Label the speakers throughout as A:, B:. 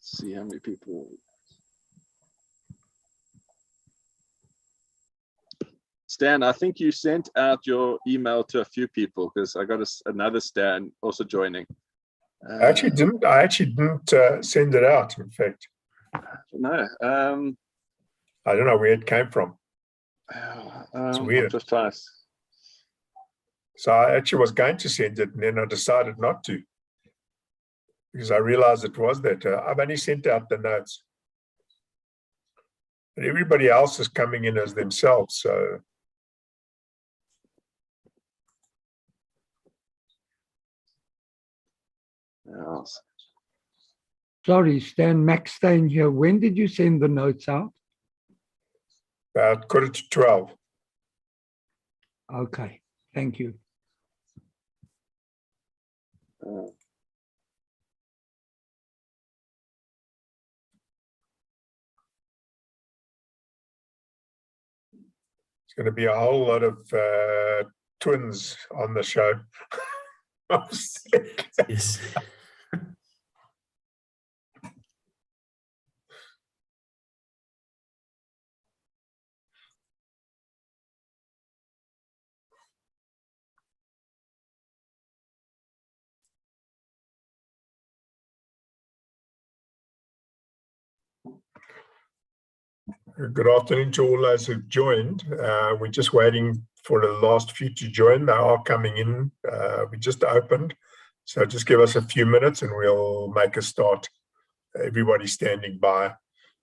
A: Let's see how many people. Stan, I think you sent out your email to a few people because I got another Stan also joining.
B: I actually didn't send it out. In fact,
A: no.
B: I don't know where it came from. It's weird.
A: Just fast.
B: So I actually was going to send it, and then I decided not to because I realized it was that I've only sent out the notes, but everybody else is coming in as themselves. So.
A: Yes.
C: Sorry, Stan, Max Stain here. When did you send the notes out?
B: About 11:45.
C: Okay, thank you.
B: It's going to be a whole lot of twins on the show. I'm sick.
D: Yes.
B: Good afternoon to all those who've joined. We're just waiting for the last few to join. They are coming in. We just opened. So just give us a few minutes and we'll make a start. Everybody standing by.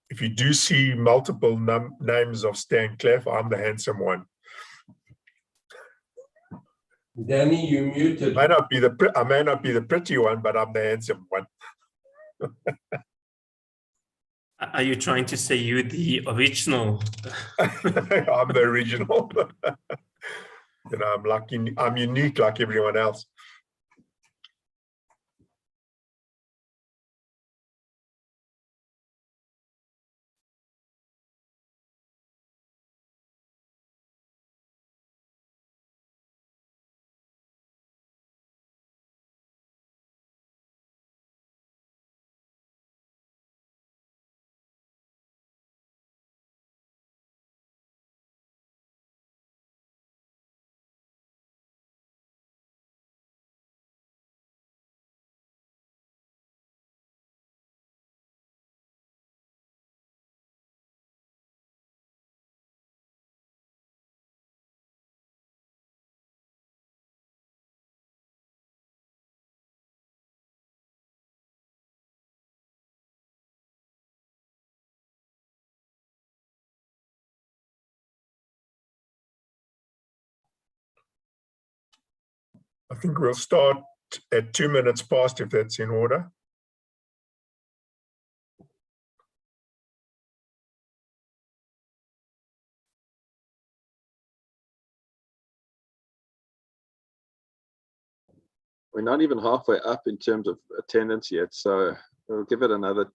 B: If you do see multiple names of Stan Clef, I'm the handsome one.
E: Danny, you muted.
B: I may not be the pretty one, but I'm the handsome one.
D: Are you trying to say you're the original?
B: I'm the original. You know, I'm unique like everyone else. I think we'll start at 2 minutes past, if that's in order.
A: We're not even halfway up in terms of attendance yet, so we'll give it another,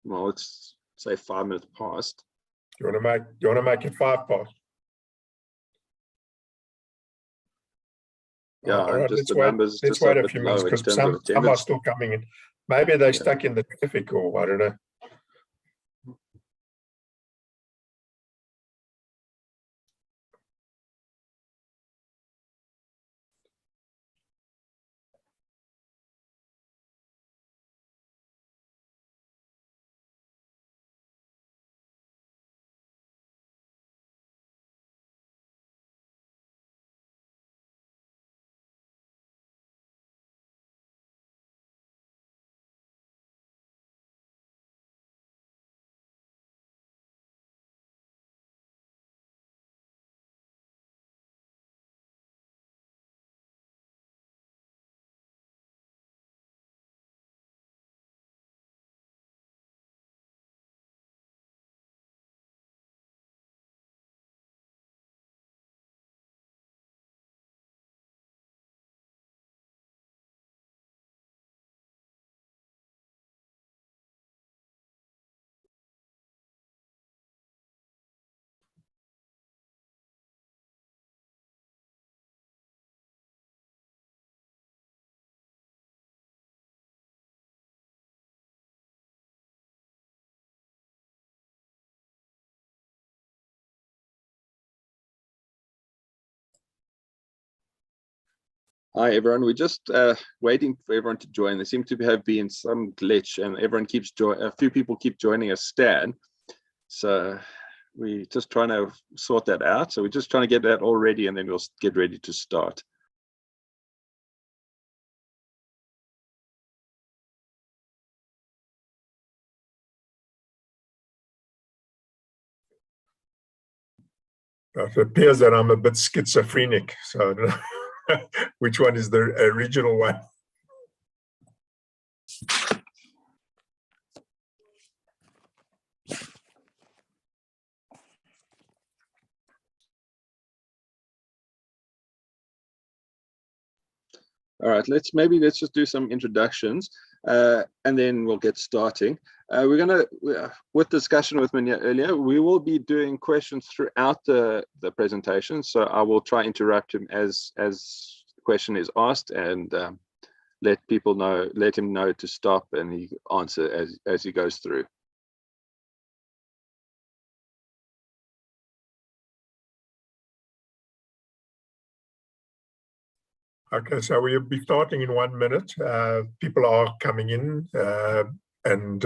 A: well, let's say 5 minutes past.
B: You want to make it 5 past?
A: Yeah,
B: All right,
A: just
B: let's
A: the numbers.
B: Let's
A: just
B: wait a
A: bit
B: few
A: low
B: minutes
A: in
B: because
A: terms of
B: some are still coming in. Maybe they're stuck in the traffic or I don't know.
A: Hi everyone. We're just waiting for everyone to join. There seems to have been some glitch, and everyone keeps joining. A few people keep joining us, Stan. So we're just trying to sort that out. So we're just trying to get that all ready, and then we'll get ready to start.
B: It appears that I'm a bit schizophrenic, so I don't know which one is the original one.
A: All right, let's just do some introductions, and then we'll get starting. We're gonna, with discussion with Mania earlier, we will be doing questions throughout the presentation. So I will try interrupt him as the question is asked, and let him know to stop, and he answer as he goes through.
B: Okay, so we'll be starting in 1 minute. People are coming in, and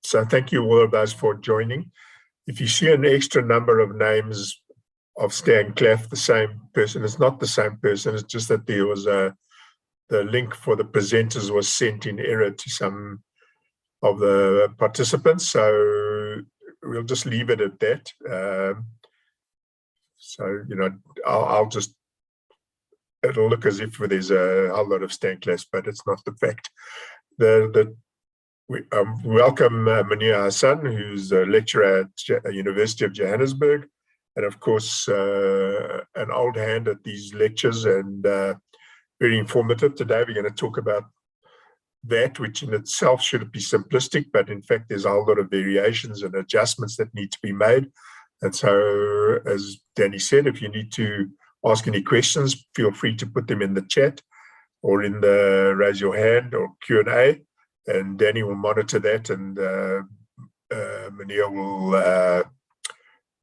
B: so thank you all of those for joining. If you see an extra number of names of Stan Claff, the same person, it's not the same person, it's just that there was the link for the presenters was sent in error to some of the participants, so we'll just leave it at that. So, you know, I'll just, it'll look as if there's a whole lot of Stan Claff, but it's not the fact. We welcome Munir Hassan, who's a lecturer at University of Johannesburg, and of course an old hand at these lectures, and very informative. Today we're going to talk about that, which in itself should be simplistic, but in fact there's a whole lot of variations and adjustments that need to be made. And so, as Danny said, if you need to ask any questions, feel free to put them in the chat or in the raise your hand or Q&A, and Danny will monitor that, and Munir will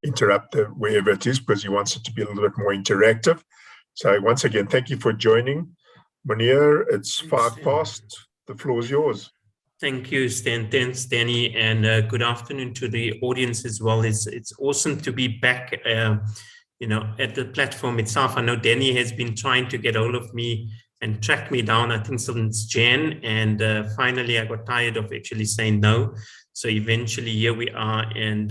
B: interrupt wherever it is, because he wants it to be a little bit more interactive. So once again, thank you for joining. Munir, it's 5 past. The floor is yours.
D: Thank you, Stan. Thanks, Danny, and good afternoon to the audience as well. It's awesome to be back, you know, at the platform itself. I know Danny has been trying to get hold of me and track me down, I think, since Jan, and finally I got tired of actually saying no. So eventually here we are, and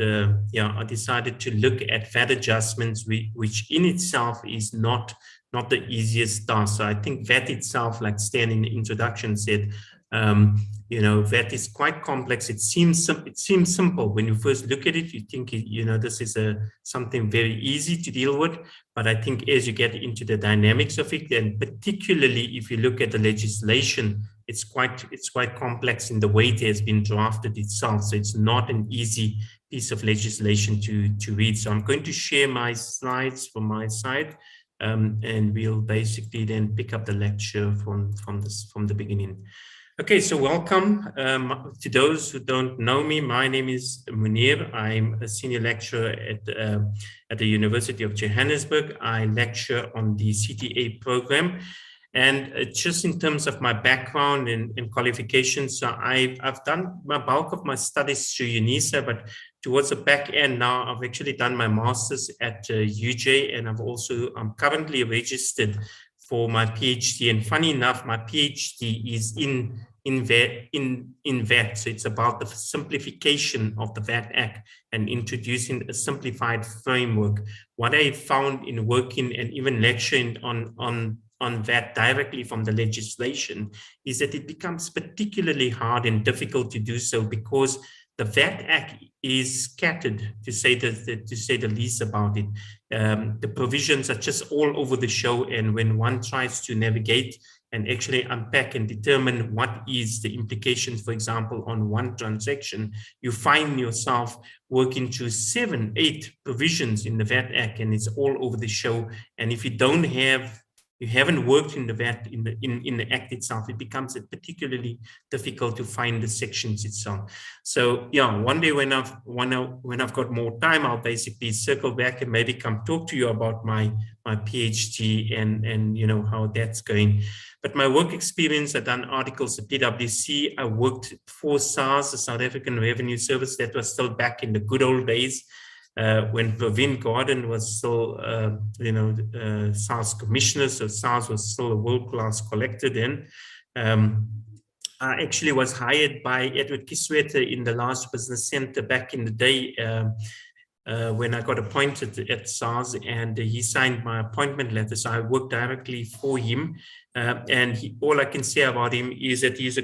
D: yeah, I decided to look at VAT adjustments, which in itself is not the easiest task. So I think VAT itself, like Stan in the introduction said, you know, VAT is quite complex. It seems simple when you first look at it. You think, you know, this is something very easy to deal with. But I think as you get into the dynamics of it, and particularly if you look at the legislation, it's quite complex in the way it has been drafted itself. So it's not an easy piece of legislation to read. So I'm going to share my slides from my side, and we'll basically then pick up the lecture from the beginning. Okay, so welcome to those who don't know me. My name is Munir. I'm a senior lecturer at the University of Johannesburg. I lecture on the CTA program. And just in terms of my background and qualifications, so I've done my bulk of my studies through UNISA, but towards the back end now, I've actually done my master's at UJ, and I'm currently registered for my PhD. And funny enough, my PhD is in VAT. So it's about the simplification of the VAT Act and introducing a simplified framework. What I found in working and even lecturing on VAT directly from the legislation is that it becomes particularly hard and difficult to do so, because the VAT Act is scattered, to say the least about it. The provisions are just all over the show, and when one tries to navigate and actually unpack and determine what is the implications, for example, on one transaction, you find yourself working through 7, 8 provisions in the VAT Act, and it's all over the show. And if you don't have you haven't worked in the VAT in the Act itself, it becomes particularly difficult to find the sections itself. So yeah, one day when I've got more time, I'll basically circle back and maybe come talk to you about my PhD and you know how that's going. But my work experience, I've done articles at PwC. I worked for SARS, the South African Revenue Service. That was still back in the good old days. When Pravin Gordon was still, SARS commissioner, so SARS was still a world-class collector then. I actually was hired by Edward Kiswetter in the last business center back in the day when I got appointed at SARS, and he signed my appointment letter. So I worked directly for him, and all I can say about him is that he's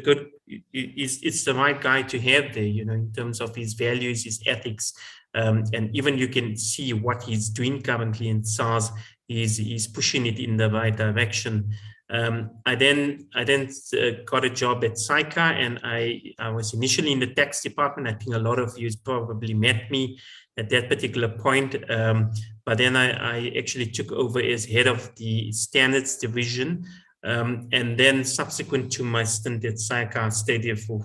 D: it's the right guy to have there, you know, in terms of his values, his ethics. And even you can see what he's doing currently in SARS. He's pushing it in the right direction. I then got a job at SAICA, and I was initially in the tax department. I think a lot of you probably met me at that particular point. But then I actually took over as head of the standards division. And then subsequent to my stint at SAICA, I stayed there for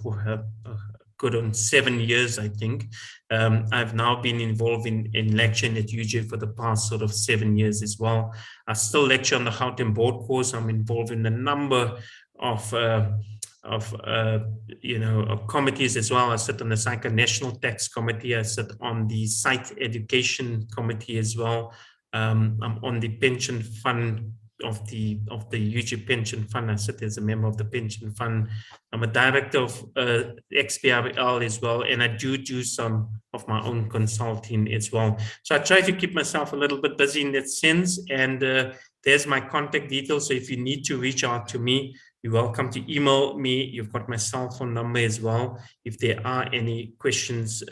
D: good on 7 years, I think. I've now been involved in lecturing at UJ for the past sort of 7 years as well. I still lecture on the Gauteng board course. I'm involved in a number of committees as well. I sit on the SAICA National Tax Committee. I sit on the Site Education Committee as well. I'm on the pension fund of the UG Pension Fund. I sit as a member of the pension fund. I'm a director of XBRL as well, and I do some of my own consulting as well. So I try to keep myself a little bit busy in that sense, and there's my contact details. So if you need to reach out to me, you're welcome to email me. You've got my cell phone number as well. If there are any questions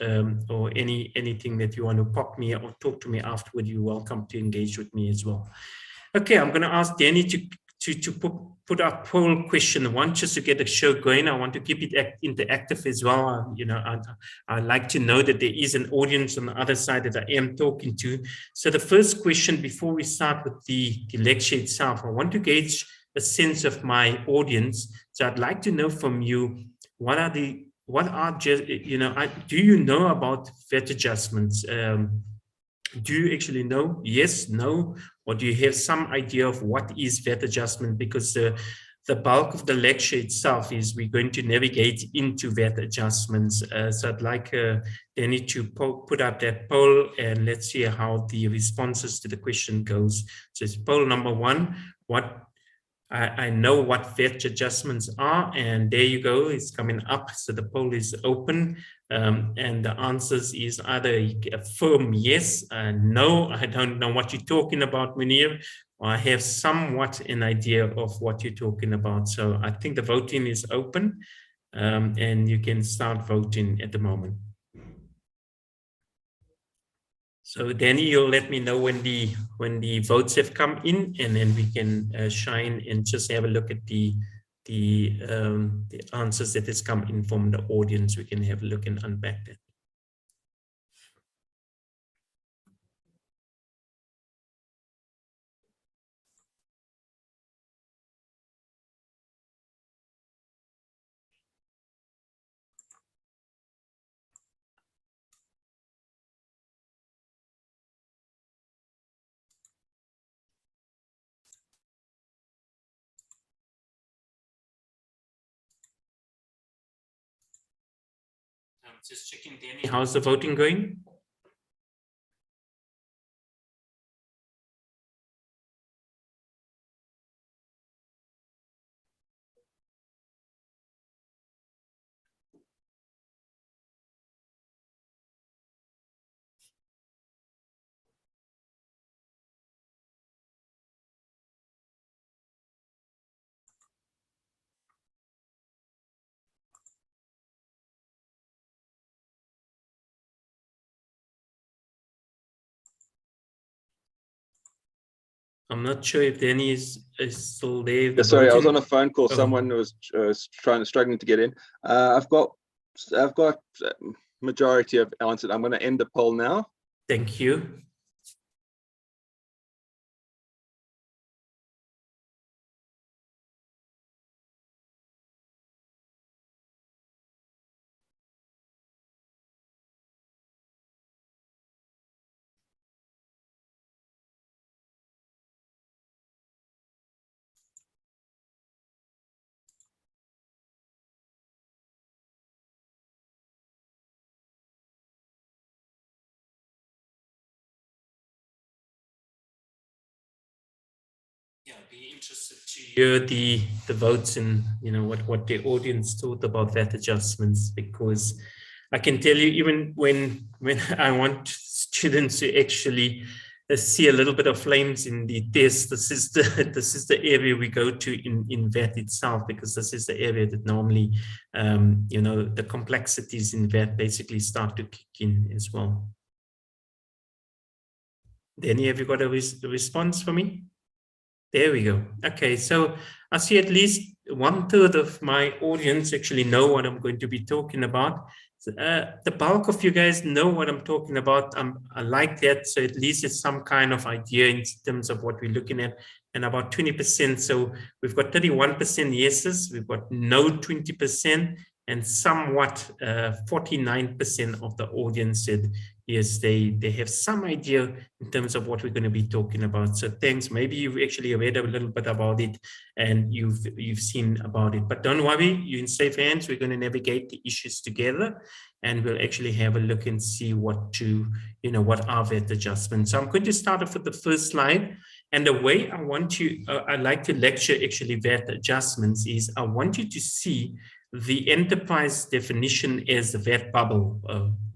D: or anything that you want to pop me or talk to me afterward, you're welcome to engage with me as well. Okay, I'm going to ask Danny to put up poll question one, just to get the show going. I want to keep it interactive as well. I like to know that there is an audience on the other side that I am talking to. So the first question before we start with the lecture itself, I want to gauge a sense of my audience. So I'd like to know from you, do you know about VAT adjustments? Do you actually know? Yes, no? Or do you have some idea of what is VAT adjustment? Because the bulk of the lecture itself is we're going to navigate into VAT adjustments. So I'd like Danny to put up that poll, and let's see how the responses to the question goes. So it's poll number one. I know what VAT adjustments are, and there you go, it's coming up. So the poll is open, and the answers is either affirm yes, no, I don't know what you're talking about, Munir, or I have somewhat an idea of what you're talking about. So I think the voting is open, and you can start voting at the moment. So Danny, you'll let me know when the votes have come in, and then we can shine and just have a look at the answers that has come in from the audience. We can have a look and unpack that. Just checking, Danny, how's the voting going? I'm not sure if Danny is still there.
A: Yeah, sorry, I was on a phone call. Someone was struggling to get in. I've got majority of answered. I'm going to end the poll now.
D: Thank you. Yeah, be interested to hear the votes and what the audience thought about VAT adjustments, because I can tell you, even when I want students to actually see a little bit of flames in the test, this is the area we go to in VAT itself, because this is the area that normally the complexities in VAT basically start to kick in as well. Danny, have you got a response for me? There we go. Okay, so I see at least 1/3 of my audience actually know what I'm going to be talking about. The bulk of you guys know what I'm talking about. I like that. So at least it's some kind of idea in terms of what we're looking at. And about 20%. So we've got 31% yeses, we've got no 20%, and somewhat 49% of the audience said yes, they have some idea in terms of what we're going to be talking about. So thanks. Maybe you've actually read a little bit about it and you've seen about it. But don't worry, you're in safe hands. We're going to navigate the issues together, and we'll actually have a look and see what are VAT adjustments. So I'm going to start off with the first slide. And the way I like to lecture actually VAT adjustments is I want you to see the enterprise definition as the VAT bubble.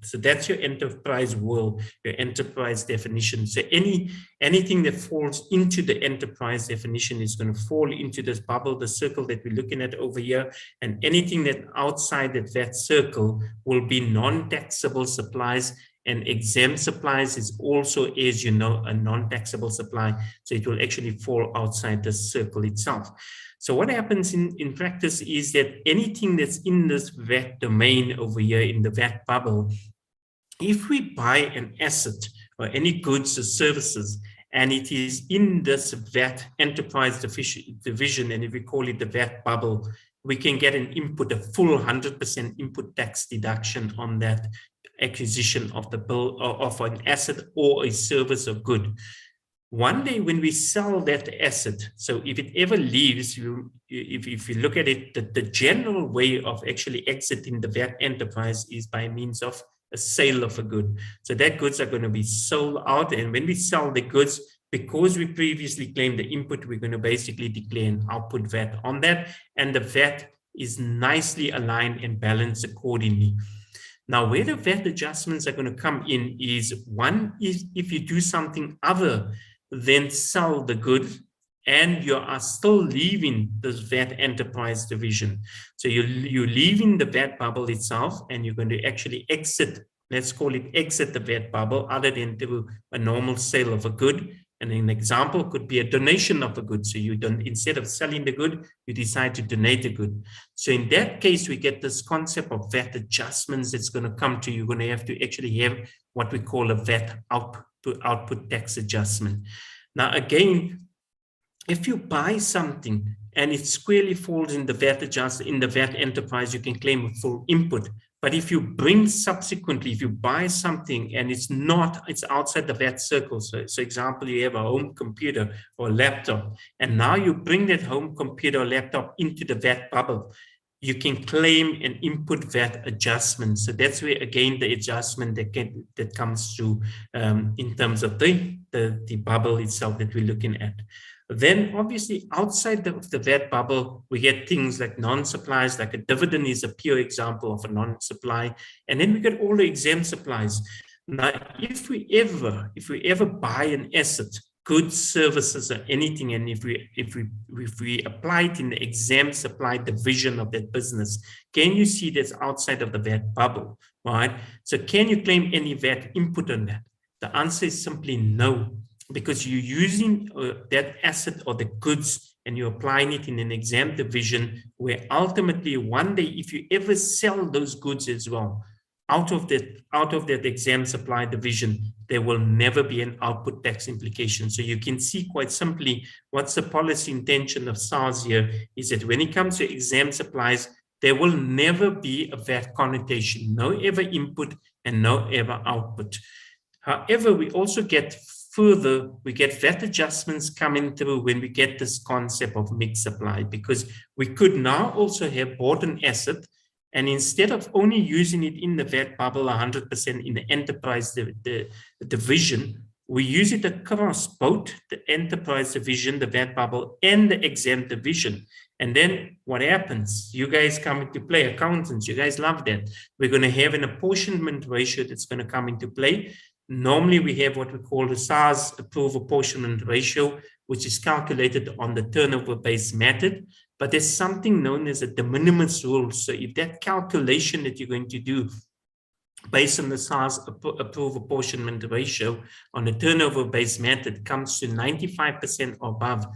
D: So that's your enterprise world, your enterprise definition. So anything that falls into the enterprise definition is going to fall into this bubble, the circle that we're looking at over here. And anything that outside that VAT circle will be non-taxable supplies. And exempt supplies is also, as you know, a non-taxable supply. So it will actually fall outside the circle itself. So what happens in practice is that anything that's in this VAT domain over here in the VAT bubble, if we buy an asset or any goods or services, and it is in this VAT enterprise division, and if we call it the VAT bubble, we can get a full 100% input tax deduction on that acquisition of the bill of an asset or a service or good. One day when we sell that asset, so if it ever leaves, if you look at it, the general way of actually exiting the VAT enterprise is by means of a sale of a good. So that goods are going to be sold out, and when we sell the goods, because we previously claimed the input, we're going to basically declare an output VAT on that, and the VAT is nicely aligned and balanced accordingly. Now, where the VAT adjustments are going to come in is, one is if you do something other than sell the good and you are still leaving this VAT enterprise division. So you're leaving the VAT bubble itself and you're going to actually exit, let's call it exit the VAT bubble, other than do a normal sale of a good. And an example could be a donation of a good. So you don't, instead of selling the good, you decide to donate the good. So in that case, we get this concept of VAT adjustments that's going to come to you. You're going to have to actually have what we call a VAT output tax adjustment. Now, again, if you buy something and it squarely falls in the VAT enterprise, you can claim a full input. But if you bring subsequently, if you buy something and it's outside the VAT circle, so example, you have a home computer or laptop, and now you bring that home computer or laptop into the VAT bubble, you can claim an input VAT adjustment. So that's where, again, the adjustment that comes through in terms of the bubble itself that we're looking at. Then obviously outside the VAT bubble, we get things like non-supplies, like a dividend is a pure example of a non-supply. And then we get all the exempt supplies. Now, if we ever buy an asset, goods, services, or anything, and if we apply it in the exempt supply division of that business, can you see that's outside of the VAT bubble, right? So can you claim any VAT input on that? The answer is simply no, because you're using that asset or the goods and you're applying it in an exempt division, where ultimately one day, if you ever sell those goods as well, out of that exempt supply division, there will never be an output tax implication. So you can see quite simply what's the policy intention of SARS here is that when it comes to exempt supplies, there will never be a VAT connotation, no ever input and no ever output. However, we also get VAT adjustments coming through when we get this concept of mixed supply, because we could now also have bought an asset, and instead of only using it in the VAT bubble 100% in the enterprise division, We use it across both the enterprise division, the VAT bubble, and the exempt division. And then what happens? You guys come into play, accountants, you guys love that. We're going to have an apportionment ratio that's going to come into play. Normally, we have what we call the SARS approved apportionment ratio, which is calculated on the turnover-based method. But there's something known as a de minimis rule. So if that calculation that you're going to do based on the SARS approved apportionment ratio on the turnover-based method comes to 95% or above,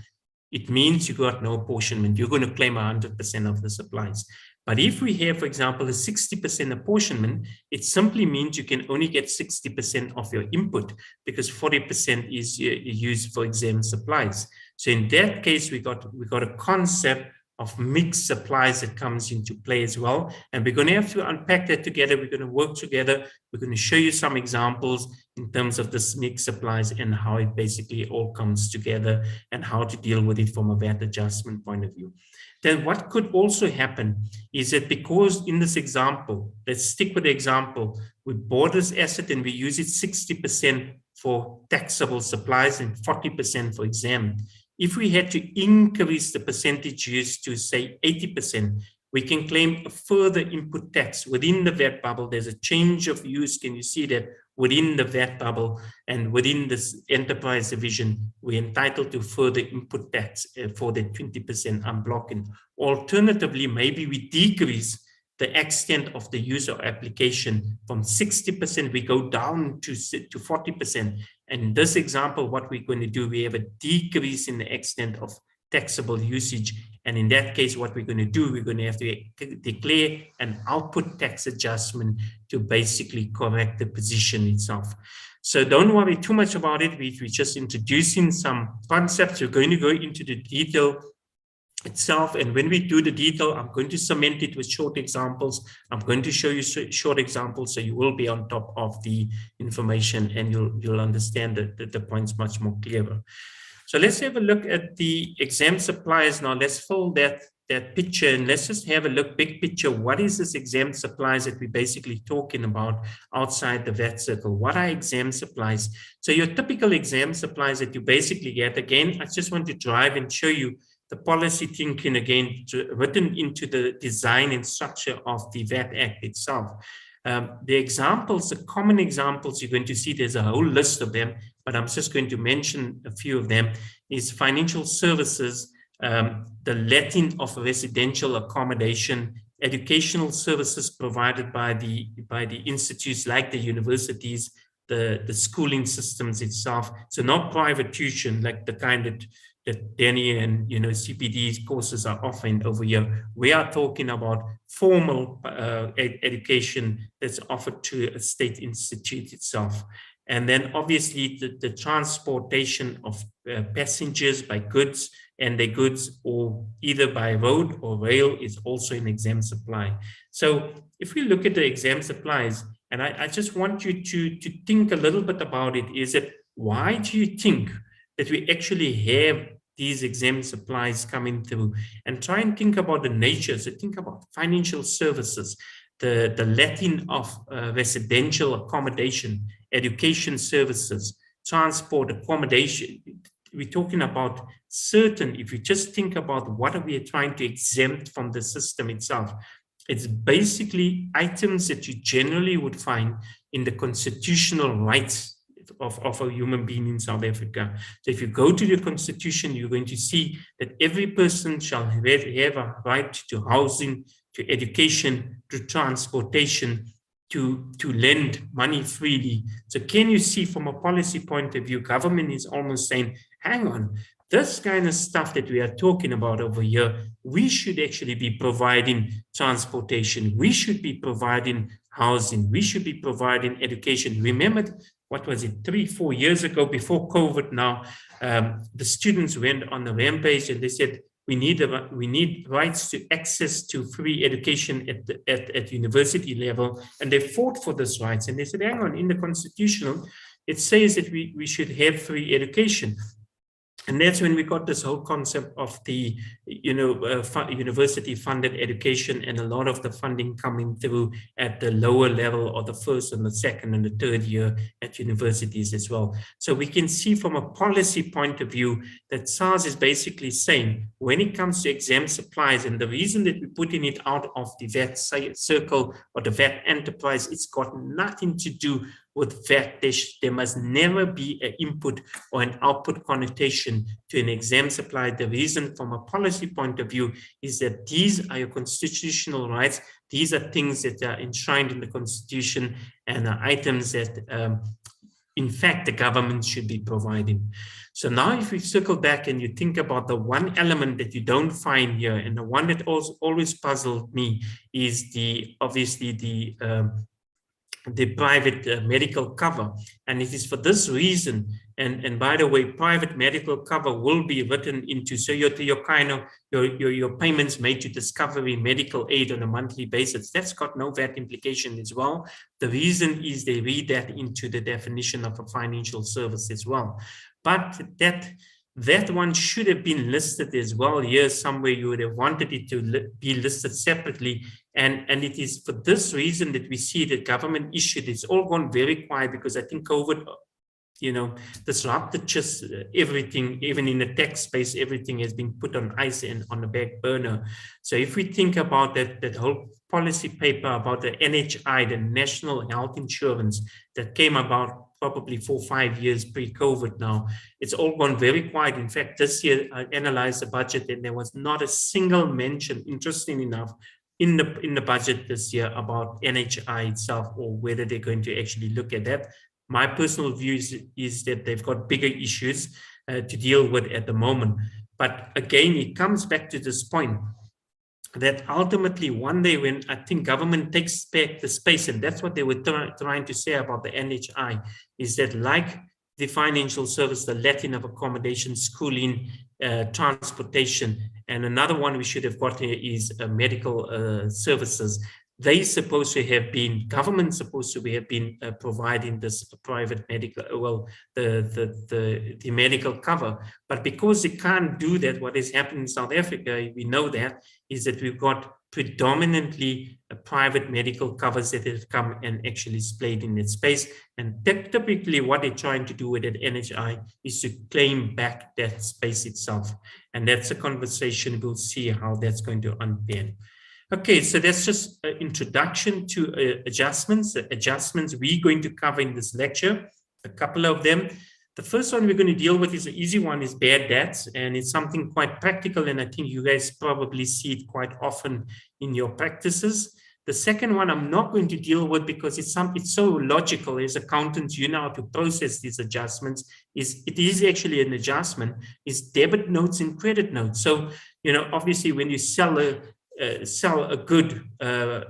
D: it means you got no apportionment. You're going to claim 100% of the supplies. But if we have, for example, a 60% apportionment, it simply means you can only get 60% of your input because 40% is used for exempt supplies. So in that case, we got a concept of mixed supplies that comes into play as well. And we're going to have to unpack that together. We're going to work together. We're going to show you some examples in terms of this mixed supplies and how it basically all comes together and how to deal with it from a VAT adjustment point of view. Then what could also happen is that because in this example, let's stick with the example, we bought this asset and we use it 60% for taxable supplies and 40% for exempt. If we had to increase the percentage used to say 80%, we can claim a further input tax within the VAT bubble. There's a change of use. Can you see that within the VAT bubble and within this enterprise division, we're entitled to further input tax for the 20% unblocking. Alternatively, maybe we decrease the extent of the use or application from 60%, we go down to 40%. And in this example, what we're going to do, we have a decrease in the extent of taxable usage. And in that case, what we're going to do, we're going to have to declare an output tax adjustment to basically correct the position itself. So don't worry too much about it. We're just introducing some concepts. We're going to go into the detail itself. And when we do the detail, I'm going to cement it with short examples. I'm going to show you short examples so you will be on top of the information and you'll understand the points much more clearer. So let's have a look at the exempt suppliers now. Let's fill that picture and let's just have a look big picture. What is this exempt supplies that we're basically talking about outside the VAT circle? What are exempt supplies? So your typical exempt supplies that you basically get, again, I just want to drive and show you the policy thinking again written into the design and structure of the VAT Act itself. The examples, the common examples you're going to see, there's a whole list of them, but I'm just going to mention a few of them, is financial services, the letting of residential accommodation, educational services provided by the institutes like the universities, the schooling systems itself. So not private tuition like the kind that Danny and CPD courses are offering over here. We are talking about formal education that's offered to a state institute itself. And then obviously the transportation of passengers by goods and their goods or either by road or rail is also an exempt supply. So if we look at the exempt supplies, and I just want you to think a little bit about it, is that why do you think that we actually have these exempt supplies coming through, and try and think about the nature. So think about financial services, the letting of residential accommodation, education services, transport accommodation. We're talking about certain, if you just think about what are we trying to exempt from the system itself, it's basically items that you generally would find in the constitutional rights of a human being in South Africa. So if you go to the constitution, you're going to see that every person shall have a right to housing, to education, to transportation, to lend money freely. So can you see from a policy point of view, government is almost saying, hang on, this kind of stuff that we are talking about over here, we should actually be providing transportation. We should be providing housing. We should be providing education. Remember, what was it, 3-4 years ago, before COVID now, the students went on the rampage and they said, we need rights to access to free education at university level. And they fought for those rights. And they said, hang on, in the constitutional, it says that we should have free education. And that's when we got this whole concept of the, university-funded education, and a lot of the funding coming through at the lower level, or the first and the second and the third year at universities as well. So we can see from a policy point of view that SARS is basically saying, when it comes to exam supplies, and the reason that we're putting it out of the VAT circle or the VAT enterprise, it's got nothing to do with VAT. There must never be an input or an output connotation to an exam supply. The reason from a policy point of view is that these are your constitutional rights. These are things that are enshrined in the Constitution and are items that, in fact, the government should be providing. So now if we circle back and you think about the one element that you don't find here, and the one that always puzzled me is obviously the private medical cover. And it is for this reason, and by the way, private medical cover will be written into, so your payments made to Discovery Medical Aid on a monthly basis, that's got no VAT implication as well. The reason is they read that into the definition of a financial service as well. But that one should have been listed as well here somewhere. You would have wanted it to be listed separately. And it is for this reason that we see that government issued, it's all gone very quiet, because I think COVID, disrupted just everything. Even in the tech space, everything has been put on ice and on the back burner. So if we think about that whole policy paper about the NHI, the National Health Insurance, that came about probably 4 or 5 years pre-COVID now, it's all gone very quiet. In fact, this year I analyzed the budget and there was not a single mention, interesting enough, in the budget this year about NHI itself, or whether they're going to actually look at that. My personal view is that they've got bigger issues to deal with at the moment. But again, it comes back to this point that ultimately one day when I think government takes back the space, and that's what they were trying to say about the NHI, is that like the financial service, the letting of accommodation, schooling, transportation, and another one we should have got here is medical services. They supposed to have been, government supposed to have been providing this private medical, well, the medical cover. But because they can't do that, what has happened in South Africa, we know that, is that we've got predominantly private medical covers that have come and actually splayed in that space. And typically what they're trying to do with that NHI is to claim back that space itself. And that's a conversation. We'll see how that's going to unbend. Okay, so that's just an introduction to adjustments. The adjustments we're going to cover in this lecture, a couple of them. The first one we're going to deal with is an easy one, is bad debts, and it's something quite practical, and I think you guys probably see it quite often in your practices. The second one I'm not going to deal with because it's so logical as accountants, you know how to process these adjustments. It is actually an adjustment, is debit notes and credit notes. So, obviously when you sell a good,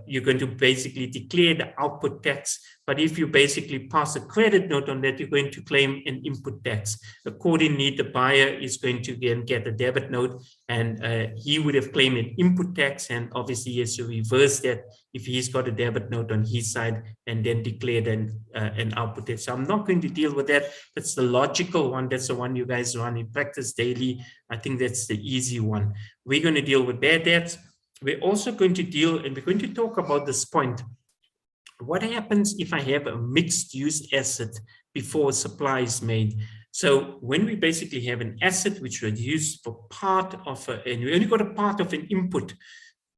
D: you're going to basically declare the output tax. But if you basically pass a credit note on that, you're going to claim an input tax. Accordingly, the buyer is going to again get a debit note, and he would have claimed an input tax, and obviously he has to reverse that if he's got a debit note on his side and then declared an output tax. So I'm not going to deal with that. That's the logical one. That's the one you guys run in practice daily. I think that's the easy one. We're going to deal with bad debts. We're also going to deal, and we're going to talk about this point. What happens if I have a mixed use asset before a supply is made? So when we basically have an asset which was used for part of, and we only got a part of an input,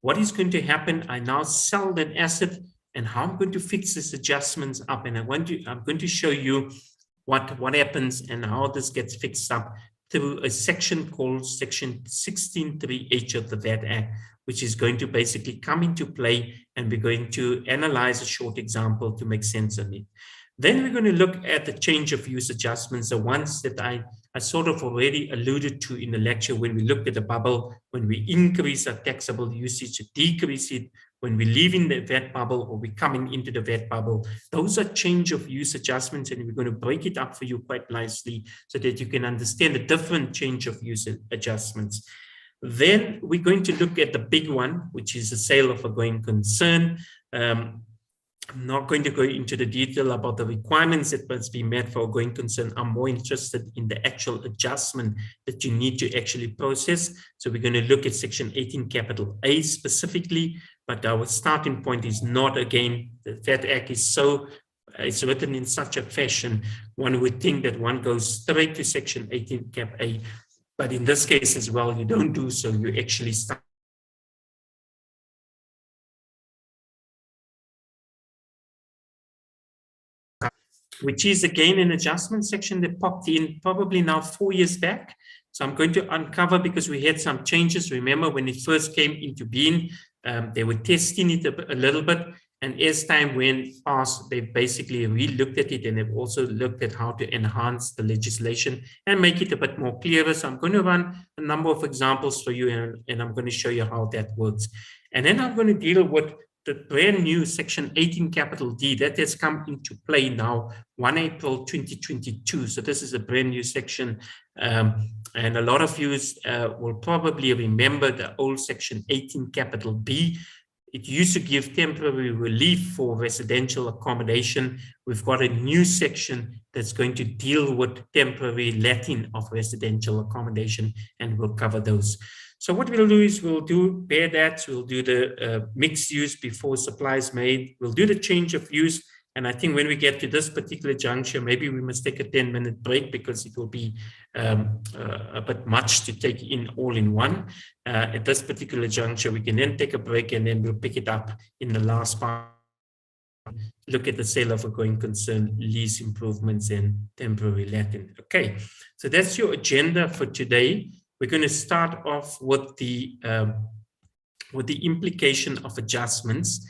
D: what is going to happen? I now sell that asset, and how I'm going to fix these adjustments up. And I'm going to show you what happens and how this gets fixed up through a section called Section 16.3H of the VAT Act, which is going to basically come into play, and we're going to analyze a short example to make sense of it. Then we're going to look at the change of use adjustments, the ones that I sort of already alluded to in the lecture when we looked at the bubble, when we increase our taxable usage, decrease it, when we leave in the VAT bubble or we're coming into the VAT bubble. Those are change of use adjustments, and we're going to break it up for you quite nicely so that you can understand the different change of use adjustments. Then we're going to look at the big one, which is the sale of a going concern. I'm not going to go into the detail about the requirements that must be met for a going concern. I'm more interested in the actual adjustment that you need to actually process. So we're going to look at section 18 capital A specifically, but our starting point is not, again, the VAT Act is so, it's written in such a fashion, one would think that one goes straight to section 18 cap A, but in this case as well, you don't do so, you actually start which is again an adjustment section that popped in probably now 4 years back. So I'm going to uncover, because we had some changes. Remember when it first came into being, they were testing it a little bit. And as time went past, they basically re-looked at it, and they've also looked at how to enhance the legislation and make it a bit more clearer. So I'm going to run a number of examples for you, and I'm going to show you how that works. And then I'm going to deal with the brand new section 18 capital D that has come into play now 1 April 2022. So this is a brand new section, and a lot of you will probably remember the old section 18 capital B. It used to give temporary relief for residential accommodation. We've got a new section that's going to deal with temporary letting of residential accommodation, and we'll cover those. So what we'll do is we'll do bare debts, we'll do the mixed use before supply is made, we'll do the change of use. And I think when we get to this particular juncture, maybe we must take a 10-minute break, because it will be a bit much to take in all in one. At this particular juncture, we can then take a break, and then we'll pick it up in the last part. Look at the sale of a going concern, lease improvements, and temporary letting. Okay, so that's your agenda for today. We're going to start off with the implication of adjustments.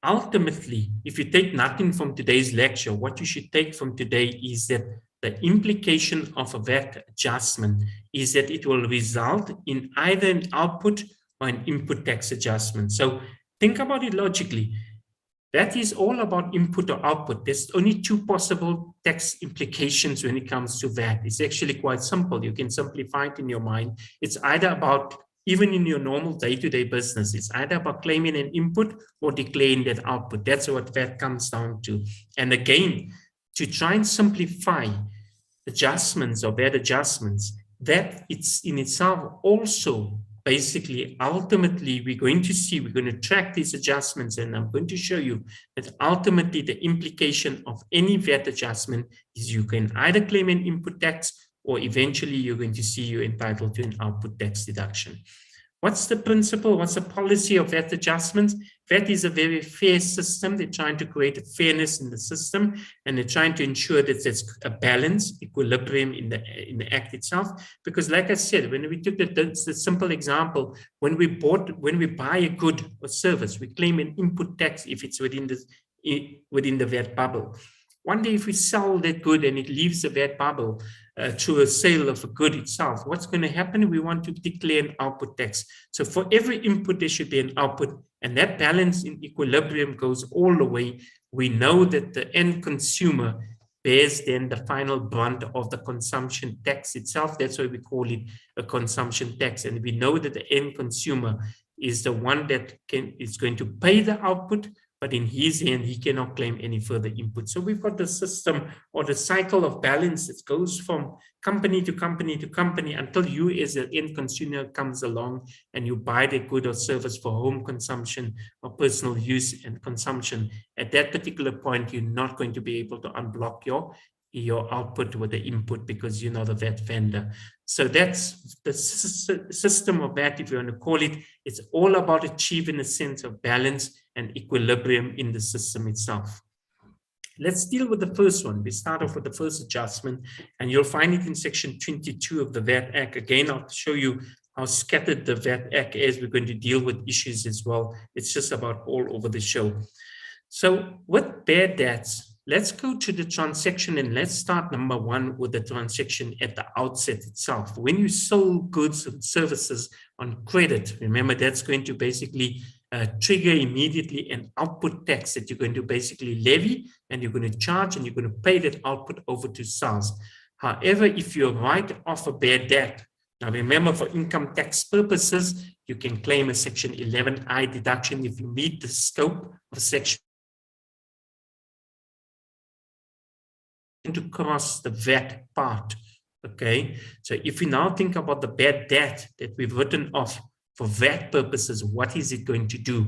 D: Ultimately, if you take nothing from today's lecture, what you should take from today is that the implication of a VAT adjustment is that it will result in either an output or an input tax adjustment. So think about it logically. That is all about input or output. There's only two possible tax implications when it comes to VAT. It's actually quite simple. You can simplify it in your mind. It's either about, even in your normal day-to-day business, it's either about claiming an input or declaring that output. That's what VAT comes down to. And again, to try and simplify adjustments or VAT adjustments, that it's in itself also basically, ultimately, we're going to track these adjustments, and I'm going to show you that ultimately the implication of any VAT adjustment is you can either claim an input tax, or eventually you're going to see you're entitled to an output tax deduction. What's the principle? What's the policy of VAT adjustments? VAT is a very fair system. They're trying to create a fairness in the system, and they're trying to ensure that there's a balance, equilibrium in the act itself. Because like I said, when we took the simple example, when we buy a good or service, we claim an input tax if it's within the VAT bubble. One day, if we sell that good and it leaves the VAT bubble through a sale of a good itself, what's going to happen? We want to declare an output tax. So for every input, there should be an output, and that balance in equilibrium goes all the way. We know that the end consumer bears then the final brunt of the consumption tax itself. That's why we call it a consumption tax. And we know that the end consumer is the one that is going to pay the output, but in his end, he cannot claim any further input. So we've got the system or the cycle of balance that goes from company to company to company until you as an end consumer comes along and you buy the good or service for home consumption or personal use and consumption. At that particular point, you're not going to be able to unblock your output with the input, because you're not a VAT vendor. So that's the system of VAT, if you want to call it. It's all about achieving a sense of balance and equilibrium in the system itself. Let's deal with the first one. We start off with the first adjustment, and you'll find it in section 22 of the VAT Act. Again, I'll show you how scattered the VAT Act is. We're going to deal with issues as well. It's just about all over the show. So with bad debts, let's go to the transaction, and let's start number one with the transaction at the outset itself. When you sold goods and services on credit, remember that's going to basically trigger immediately an output tax that you're going to basically levy, and you're going to charge, and you're going to pay that output over to SARS. However, if you write off a bad debt, now remember, for income tax purposes, you can claim a section 11I deduction if you meet the scope of section to cross the VAT part. Okay, so if we now think about the bad debt that we've written off for VAT purposes, what is it going to do?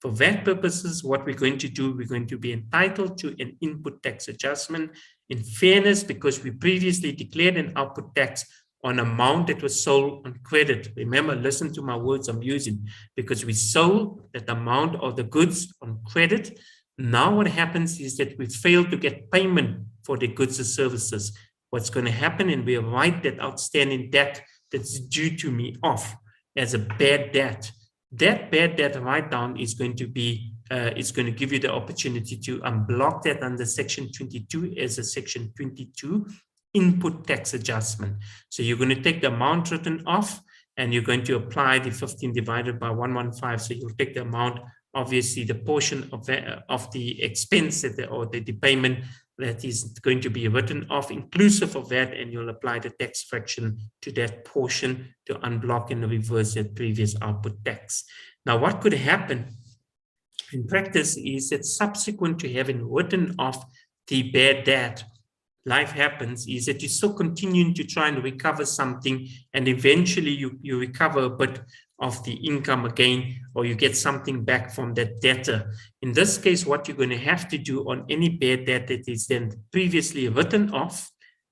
D: For VAT purposes, what we're going to do, we're going to be entitled to an input tax adjustment. In fairness, because we previously declared an output tax on amount that was sold on credit. Remember, listen to my words I'm using, because we sold that amount of the goods on credit. Now what happens is that we fail to get payment for the goods or services. What's going to happen, and we write that outstanding debt that's due to me off as a bad debt. That bad debt write-down is going to be, it's going to give you the opportunity to unblock that under Section 22 as a Section 22 input tax adjustment. So you're going to take the amount written off and you're going to apply the 15 divided by 115. So you'll take the amount, obviously the portion of the expense that or the payment that is going to be written off inclusive of that, and you'll apply the tax fraction to that portion to unblock and reverse that previous output tax. Now, what could happen in practice is that subsequent to having written off the bad debt, life happens is that you're still continuing to try and recover something, and eventually you recover a bit of the income again, or you get something back from that debtor. In this case, what you're going to have to do on any bad debt that is then previously written off,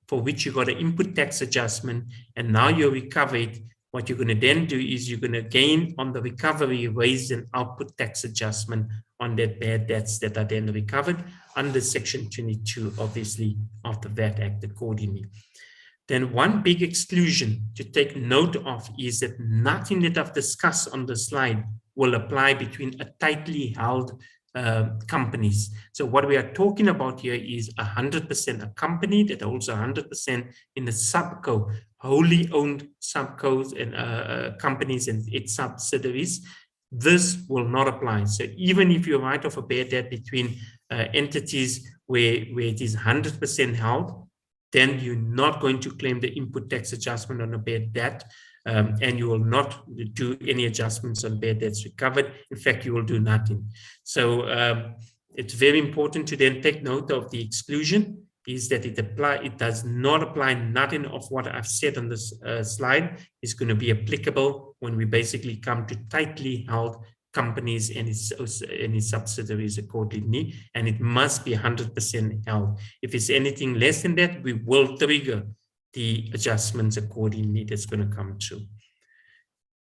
D: for which you got an input tax adjustment, and now you recover it, what you're going to then do is you're going to gain on the recovery, raise an output tax adjustment on that bad debts that are then recovered under Section 22, obviously, of the VAT Act accordingly. Then one big exclusion to take note of is that nothing that I've discussed on the slide will apply between a tightly held companies. So what we are talking about here is 100% a company that holds 100% in the subco, wholly owned subcos and companies and its subsidiaries. This will not apply. So even if you write off a bad debt between entities where it is 100% held, then you're not going to claim the input tax adjustment on a bad debt, and you will not do any adjustments on bad debts recovered. In fact, you will do nothing. So it's very important to then take note of the exclusion, is that it does not apply. Nothing of what I've said on this slide is going to be applicable when we basically come to tightly held companies and its subsidiaries accordingly, and it must be 100% held. If it's anything less than that, we will trigger the adjustments accordingly that's going to come through.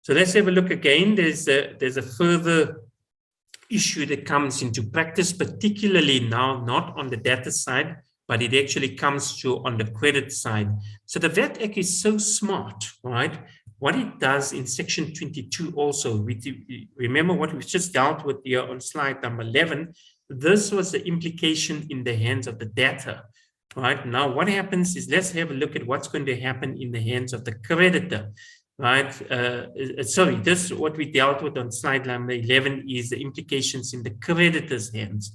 D: So let's have a look again. There's a further issue that comes into practice, particularly now, not on the debtor side, but it actually comes through on the credit side. So the VAT Act is so smart, right? What it does in Section 22 also, remember what we've just dealt with here on slide number 11, this was the implication in the hands of the debtor, right? Now what happens is, let's have a look at what's going to happen in the hands of the creditor, right? Sorry, this what we dealt with on slide number 11 is the implications in the creditor's hands.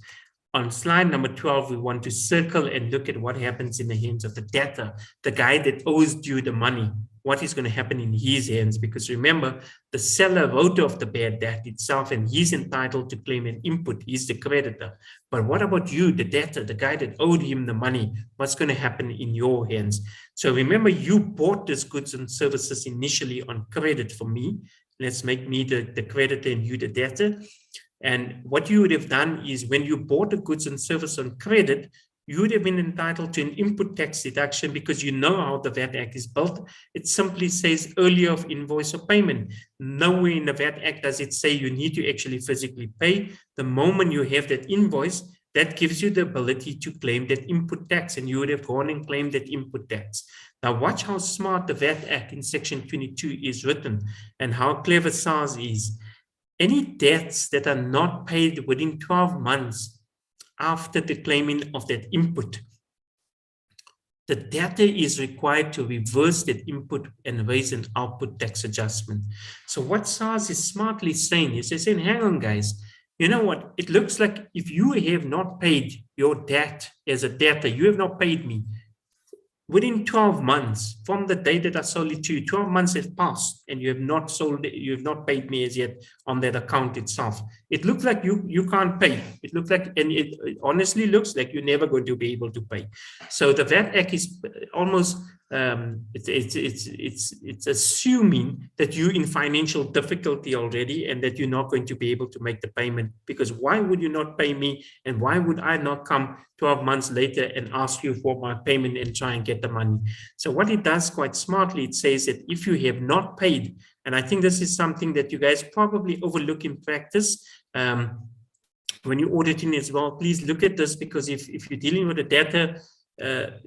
D: On slide number 12, we want to circle and look at what happens in the hands of the debtor, the guy that owes you the money. What is going to happen in his hands? Because remember, the seller wrote off the bad debt itself, and he's entitled to claim an input. He's the creditor. But what about you, the debtor, the guy that owed him the money? What's going to happen in your hands? So remember, you bought these goods and services initially on credit for me. Let's make me the creditor and you the debtor. And what you would have done is, when you bought the goods and service on credit, you would have been entitled to an input tax deduction, because you know how the VAT Act is built. It simply says earlier of invoice or payment. Nowhere in the VAT Act does it say you need to actually physically pay. The moment you have that invoice, that gives you the ability to claim that input tax, and you would have gone and claimed that input tax. Now watch how smart the VAT Act in Section 22 is written, and how clever SARS is. Any debts that are not paid within 12 months after the claiming of that input, the debtor is required to reverse that input and raise an output tax adjustment. So what SARS is smartly saying is, they're saying, hang on guys, you know what? It looks like if you have not paid your debt as a debtor, you have not paid me, within 12 months from the date that I sold it to you, 12 months have passed and you have not sold it, you have not paid me as yet on that account itself. it looks like you can't pay. It looks like, and it honestly looks like you're never going to be able to pay. So the VAT Act is almost it's assuming that you're in financial difficulty already and that you're not going to be able to make the payment, because why would you not pay me, and why would I not come 12 months later and ask you for my payment and try and get the money? So what it does quite smartly, it says that if you have not paid, and I think this is something that you guys probably overlook in practice, when you're auditing as well, please look at this, because if you're dealing with the data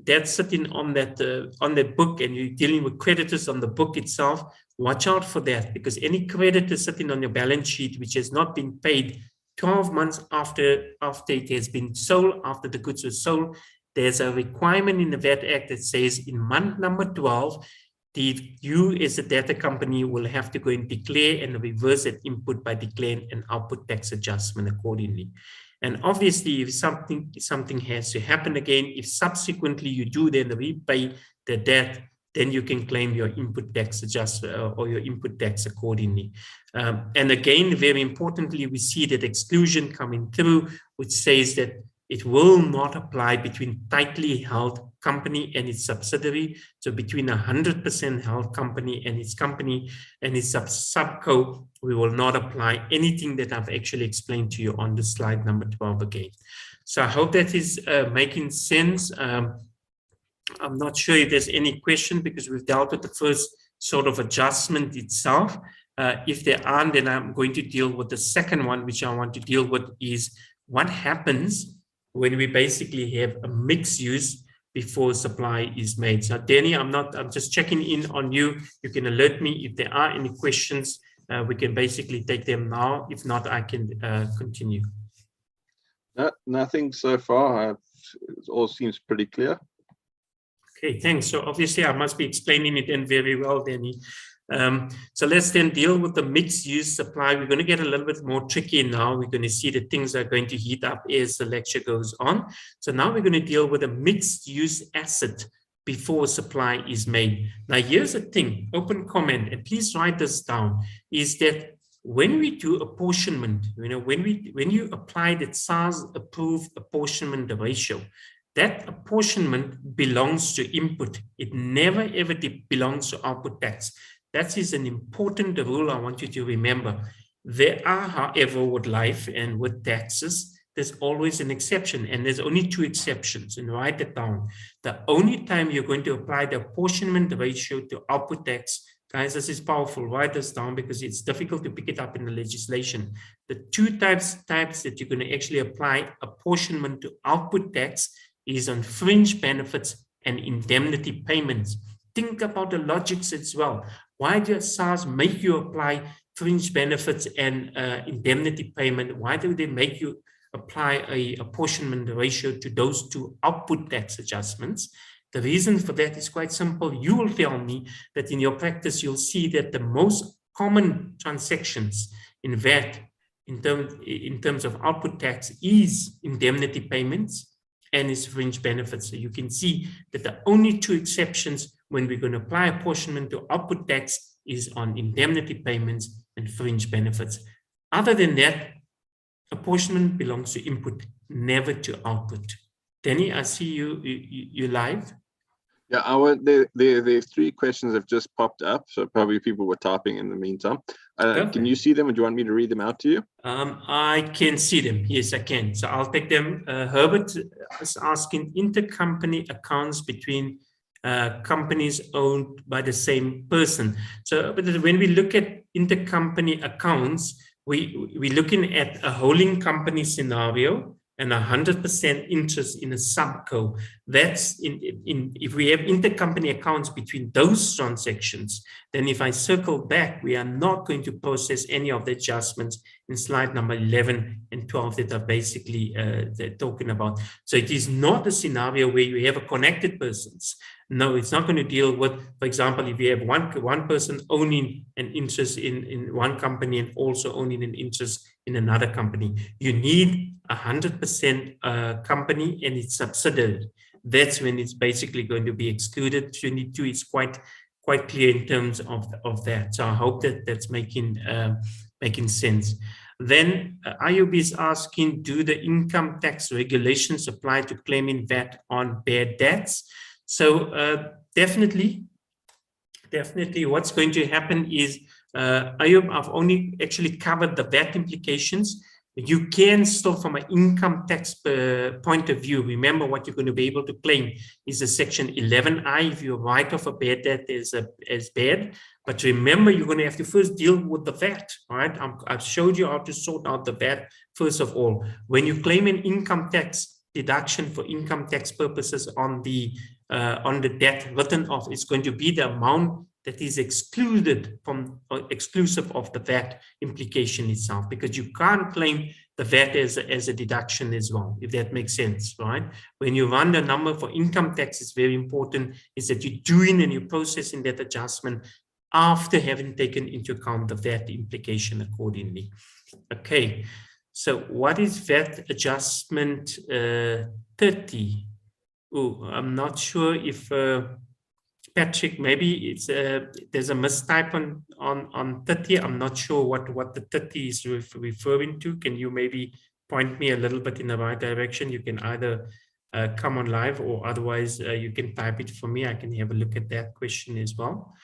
D: that's sitting on that book, and you're dealing with creditors on the book itself, watch out for that, because any creditor sitting on your balance sheet which has not been paid 12 months after it has been sold, after the goods were sold, there's a requirement in the VAT Act that says in month number 12, you as a data company will have to go and declare and reverse that input by declaring an output tax adjustment accordingly. And obviously, if something has to happen again, if subsequently you do then repay the debt, then you can claim your input tax adjustment or your input tax accordingly. And again, very importantly, we see that exclusion coming through, which says that it will not apply between tightly held company and its subsidiary. So between 100% held company and its subco, we will not apply anything that I've actually explained to you on the slide number 12 again. So I hope that is making sense. I'm not sure if there's any question, because we've dealt with the first sort of adjustment itself. If there aren't, then I'm going to deal with the second one, which I want to deal with, is what happens when we basically have a mixed use before supply is made. So Danny, I'm just checking in on you. You can alert me if there are any questions. We can basically take them now. If not, I can continue.
A: No, nothing so far. It all seems pretty clear.
D: Okay, thanks. So obviously I must be explaining it in very well, Danny. So let's then deal with the mixed use supply. We're going to get a little bit more tricky now. We're going to see that things are going to heat up as the lecture goes on. So now we're going to deal with a mixed use asset before supply is made. Now here's the thing, open comment, and please write this down, is that when we do apportionment, when you apply that SARS approved apportionment ratio, that apportionment belongs to input. It never ever belongs to output tax. That is an important rule I want you to remember. There are, however, with life and with taxes, there's always an exception, and there's only two exceptions, and write it down. The only time you're going to apply the apportionment ratio to output tax, guys, this is powerful, write this down because it's difficult to pick it up in the legislation. The two types that you're going to actually apply apportionment to output tax is on fringe benefits and indemnity payments. Think about the logics as well. Why does SARS make you apply fringe benefits and indemnity payment? Why do they make you apply a apportionment ratio to those two output tax adjustments? The reason for that is quite simple. You will tell me that in your practice, you'll see that the most common transactions in VAT in terms of output tax is indemnity payments and is fringe benefits. So you can see that the only two exceptions when we're going to apply apportionment to output tax is on indemnity payments and fringe benefits. Other than that, apportionment belongs to input, never to output. Danny, I see you live.
A: Yeah, the three questions have just popped up, so probably people were typing in the meantime. Can you see them, or do you want me to read them out to you?
D: I can see them. Yes, I can. So I'll take them. Herbert is asking intercompany accounts between companies owned by the same person. So when we look at intercompany accounts, we're looking at a holding company scenario and 100% interest in a subco. That's if we have intercompany accounts between those transactions, then if I circle back, we are not going to process any of the adjustments in slide number 11 and 12 that are basically they're talking about. So it is not a scenario where you have a connected persons. No, it's not going to deal with, for example, if you have one person owning an interest in one company and also owning an interest in another company. You need 100% company and its subsidiary. That's when it's basically going to be excluded. 22 is quite clear in terms of that. So I hope that that's making sense. Then IOB is asking, do the income tax regulations apply to claiming VAT on bad debts? So definitely what's going to happen is, IOB, I've only actually covered the VAT implications. You can still, from an income tax point of view, remember what you're going to be able to claim is a section 11I if you write off a bad debt as bad. But remember, you're going to have to first deal with the VAT, right? I've showed you how to sort out the VAT first of all. When you claim an income tax deduction for income tax purposes on the debt written off, it's going to be the amount that is excluded from, exclusive of the VAT implication itself, because you can't claim the VAT as a deduction as well, if that makes sense, right? When you run the number for income tax, it's very important is that you're doing and you're processing that adjustment after having taken into account the VAT implication accordingly. Okay, so what is VAT adjustment 30? Oh, I'm not sure if Patrick, maybe it's there's a mistype on 30. I'm not sure what the 30 is referring to. Can you maybe point me a little bit in the right direction? You can either come on live, or otherwise you can type it for me. I can have a look at that question as well.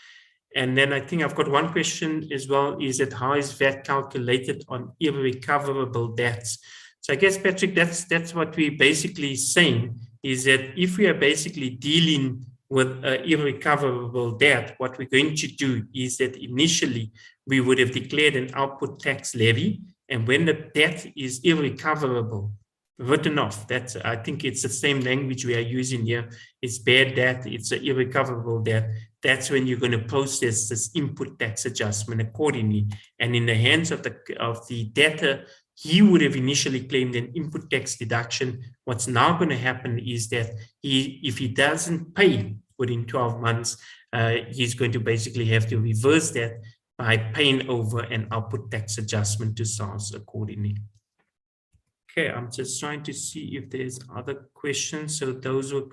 D: And then I think I've got one question as well, is that how is VAT calculated on irrecoverable debts? So I guess, Patrick, that's what we're basically saying, is that if we are basically dealing with irrecoverable debt, what we're going to do is that initially we would have declared an output tax levy, and when the debt is irrecoverable, written off, that's, I think it's the same language we are using here, it's bad debt, it's an irrecoverable debt, that's when you're going to process this input tax adjustment accordingly. And in the hands of the debtor, he would have initially claimed an input tax deduction. What's now going to happen is that if he doesn't pay within 12 months, he's going to basically have to reverse that by paying over an output tax adjustment to SARS accordingly. Okay, I'm just trying to see if there's other questions. So those were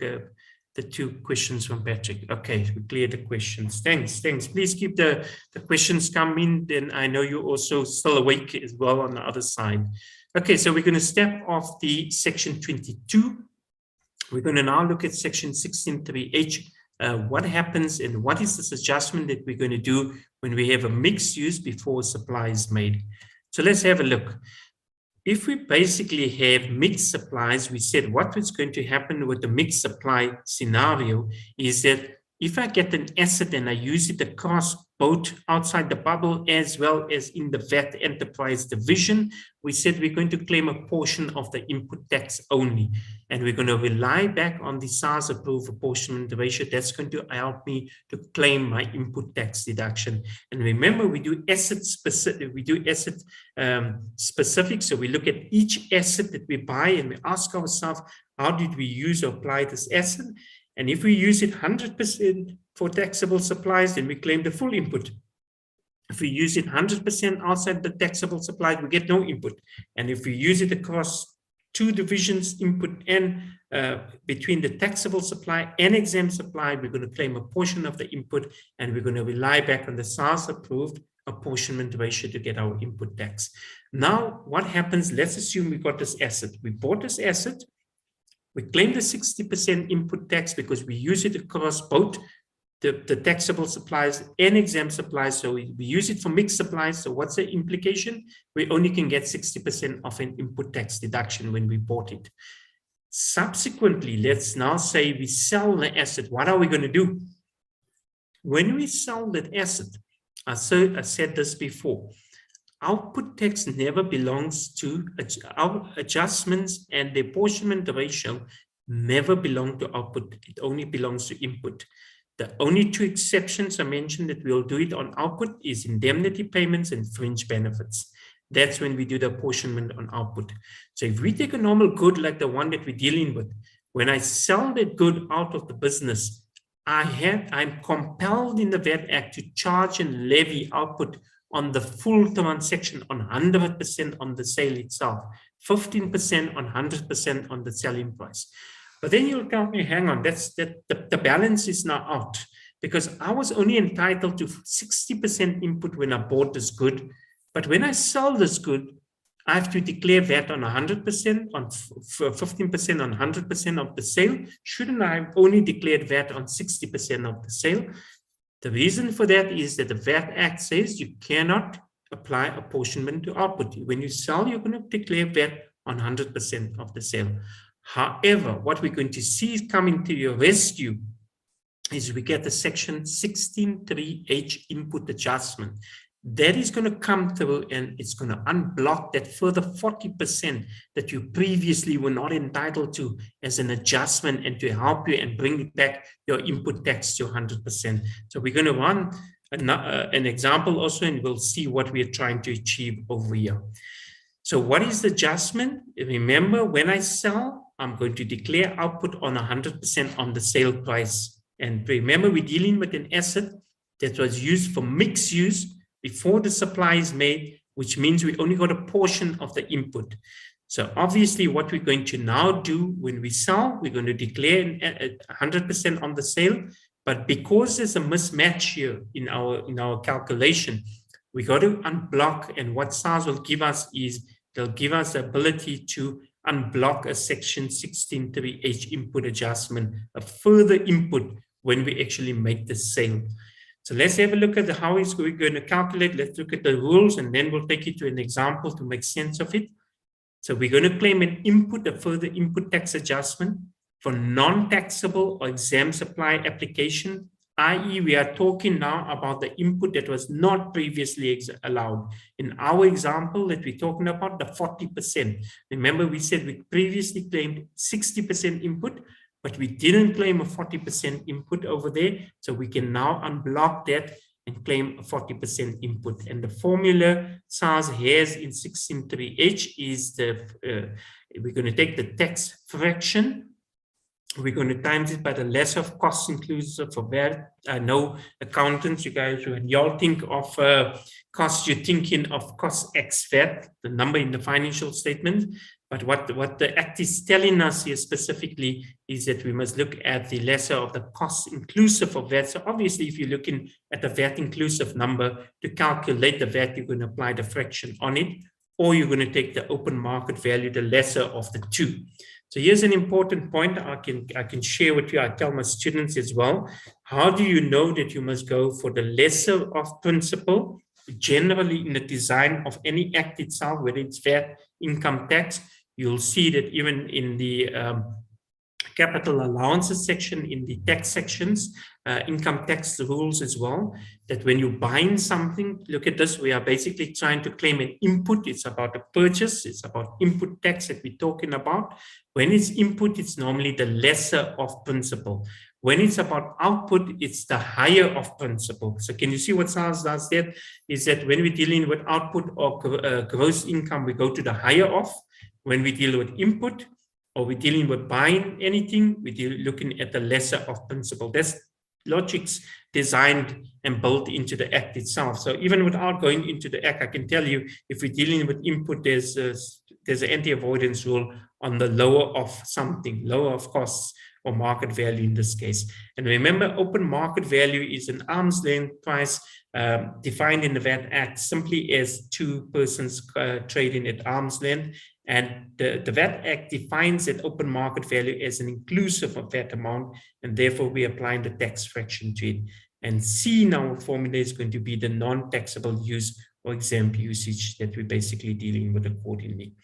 D: the two questions from Patrick. Okay, we cleared the questions. Thanks. Please keep the questions coming. Then I know you're also still awake as well on the other side. Okay, so we're going to step off the section 22. We're going to now look at section 16.3H. What happens and what is this adjustment that we're going to do when we have a mixed use before a supply is made? So let's have a look. If we basically have mixed supplies, we said what is going to happen with the mixed supply scenario is that if I get an asset and I use it across both outside the bubble as well as in the VAT enterprise division, we said we're going to claim a portion of the input tax only. And we're going to rely back on the SARS approved apportionment ratio. That's going to help me to claim my input tax deduction. And remember, we do asset specific. So we look at each asset that we buy and we ask ourselves, how did we use or apply this asset? And if we use it 100% for taxable supplies, then we claim the full input. If we use it 100% outside the taxable supplies, we get no input. And if we use it across two divisions, input and between the taxable supply and exempt supply, we're going to claim a portion of the input, and we're going to rely back on the SARS approved apportionment ratio to get our input tax. Now, what happens? Let's assume we got this asset. We bought this asset. We claim the 60% input tax because we use it across both the taxable supplies and exempt supplies. So we use it for mixed supplies. So what's the implication? We only can get 60% of an input tax deduction when we bought it. Subsequently, let's now say we sell the asset. What are we going to do? When we sell that asset, I said this before, output tax never belongs to our adjustments, and the apportionment ratio never belong to output. It only belongs to input. The only two exceptions I mentioned that we'll do it on output is indemnity payments and fringe benefits. That's when we do the apportionment on output. So if we take a normal good like the one that we're dealing with, when I sell that good out of the business, I'm compelled in the VAT Act to charge and levy output on the full transaction on 100% on the sale itself, 15% on 100% on the selling price. But then you'll tell me, hang on, the balance is now out because I was only entitled to 60% input when I bought this good. But when I sell this good, I have to declare VAT on 100%, on 15% on 100% of the sale. Shouldn't I have only declared VAT on 60% of the sale? The reason for that is that the VAT Act says you cannot apply apportionment to output. When you sell, you're going to declare VAT on 100% of the sale. However, what we're going to see is coming to your rescue is we get the section 16.3H input adjustment. That is going to come through and it's going to unblock that further 40% that you previously were not entitled to as an adjustment and to help you and bring back your input tax to 100%. So we're going to run an example also, and we'll see what we are trying to achieve over here. So what is the adjustment? Remember, when I sell, I'm going to declare output on 100% on the sale price. And remember, we're dealing with an asset that was used for mixed use before the supply is made, which means we only got a portion of the input. So obviously what we're going to now do when we sell, we're going to declare 100% on the sale, but because there's a mismatch here in our calculation, we got to unblock, and what SARS will give us is they'll give us the ability to unblock a section 16.3H input adjustment, a further input when we actually make the sale. So let's have a look at how we're going to calculate. Let's look at the rules, and then we'll take you to an example to make sense of it. So we're going to claim an input, a further input tax adjustment for non-taxable or exempt supply application, i.e. we are talking now about the input that was not previously allowed. In our example that we're talking about, the 40%. Remember, we said we previously claimed 60% input, but we didn't claim a 40% input over there. So we can now unblock that and claim a 40% input. And the formula SARS has in 16.3H is we're going to take the tax fraction. We're going to times it by the lesser of costs inclusive of VAT. I know accountants, you guys, when y'all think of costs, you're thinking of cost X VAT, the number in the financial statement. But what the Act is telling us here specifically is that we must look at the lesser of the costs inclusive of VAT. So obviously, if you're looking at the VAT inclusive number to calculate the VAT, you're going to apply the fraction on it, or you're going to take the open market value, the lesser of the two. So here's an important point I can share with you. I tell my students as well. How do you know that you must go for the lesser of principle? Generally, in the design of any act itself, whether it's VAT, income tax, you'll see that even in the capital allowances section, in the tax sections, income tax rules as well, that when you're buying something, look at this, we are basically trying to claim an input. It's about a purchase. It's about input tax that we're talking about. When it's input, it's normally the lesser of principle. When it's about output, it's the higher of principle. So can you see what SARS does there? Is that when we're dealing with output or gross income, we go to the higher of. When we deal with input or we're dealing with buying anything, we're looking at the lesser of principle. That's logics designed and built into the Act itself. So even without going into the Act, I can tell you if we're dealing with input, there's an anti-avoidance rule on the lower of something, lower of costs or market value in this case. And remember, open market value is an arm's length price defined in the VAT Act simply as two persons trading at arm's length. And the VAT Act defines that open market value as an inclusive of that amount, and therefore we're applying the tax fraction to it. And C in our formula is going to be the non-taxable use or exempt usage that we're basically dealing with accordingly.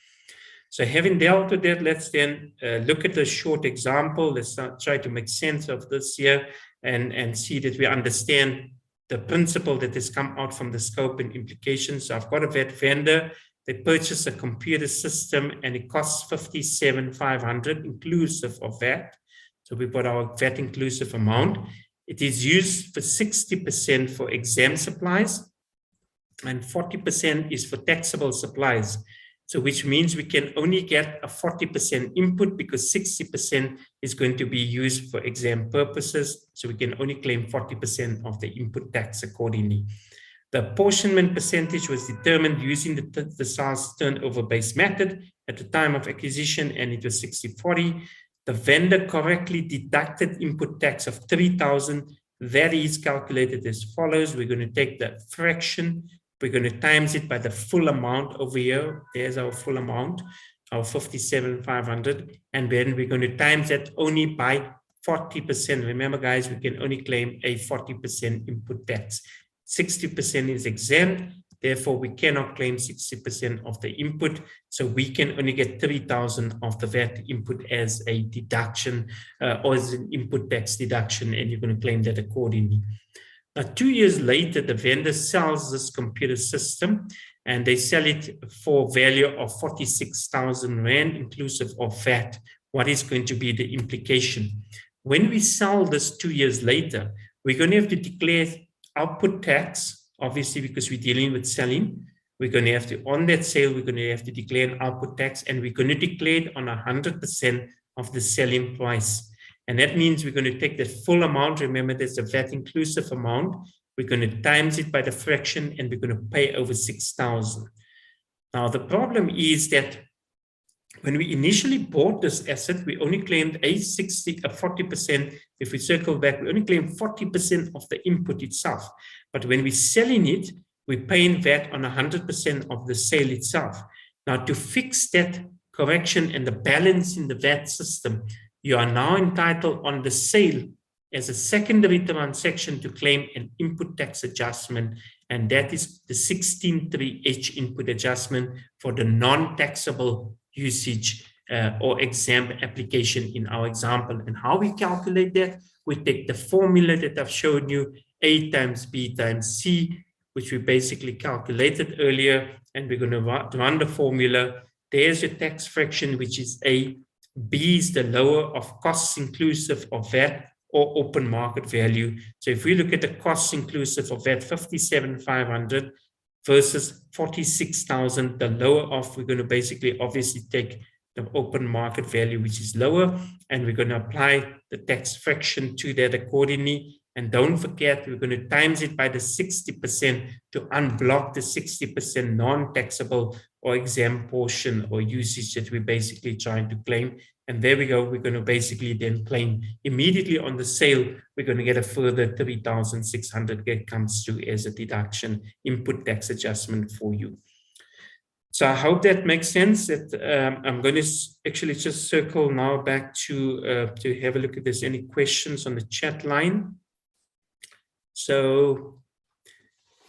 D: So having dealt with that, let's then look at a short example. Let's try to make sense of this here and see that we understand the principle that has come out from the scope and implications. So I've got a VAT vendor. They purchase a computer system and it costs 57,500 inclusive of VAT. So we've got our VAT inclusive amount. It is used for 60% for exempt supplies and 40% is for taxable supplies. So which means we can only get a 40% input because 60% is going to be used for exempt purposes. So we can only claim 40% of the input tax accordingly. The apportionment percentage was determined using the SARS turnover-based method at the time of acquisition, and it was 60/40. The vendor correctly deducted input tax of 3,000. That is calculated as follows. We're going to take the fraction We're going to times it by the full amount over here. There's our full amount, our 57,500. And then we're going to times that only by 40%. Remember, guys, we can only claim a 40% input tax. 60% is exempt. Therefore, we cannot claim 60% of the input. So we can only get 3,000 of the VAT input as a deduction or as an input tax deduction, and you're going to claim that accordingly. Now, 2 years later, the vendor sells this computer system and they sell it for value of 46,000 Rand, inclusive of VAT. What is going to be the implication? When we sell this 2 years later, we're going to have to declare output tax. Obviously, because we're dealing with selling, we're going to have to, on that sale, we're going to have to declare an output tax, and we're going to declare it on 100% of the selling price. And that means we're going to take the full amount. Remember, there's a VAT inclusive amount. We're going to times it by the fraction, and we're going to pay over 6,000. Now, the problem is that when we initially bought this asset, we only claimed a 40%. If we circle back, we only claimed 40% of the input itself. But when we're selling it, we're paying VAT on 100% of the sale itself. Now, to fix that correction and the balance in the VAT system, you are now entitled on the sale as a secondary transaction to claim an input tax adjustment, and that is the 16.3H input adjustment for the non-taxable usage or exempt application in our example. And how we calculate that, we take the formula that I've shown you, A times B times C, which we basically calculated earlier, and we're going to run the formula. There's your tax fraction, which is A. B is the lower of costs inclusive of VAT or open market value. So if we look at the costs inclusive of VAT, 57,500 versus 46,000, the lower of, we're going to basically obviously take the open market value, which is lower, and we're going to apply the tax fraction to that accordingly. And don't forget, we're going to times it by the 60% to unblock the 60% non-taxable or exempt portion or usage that we're basically trying to claim. And there we go. We're going to basically then claim immediately on the sale. We're going to get a further 3,600 that comes to as a deduction input tax adjustment for you. So I hope that makes sense. That I'm going to actually just circle now back to have a look if there's any questions on the chat line. So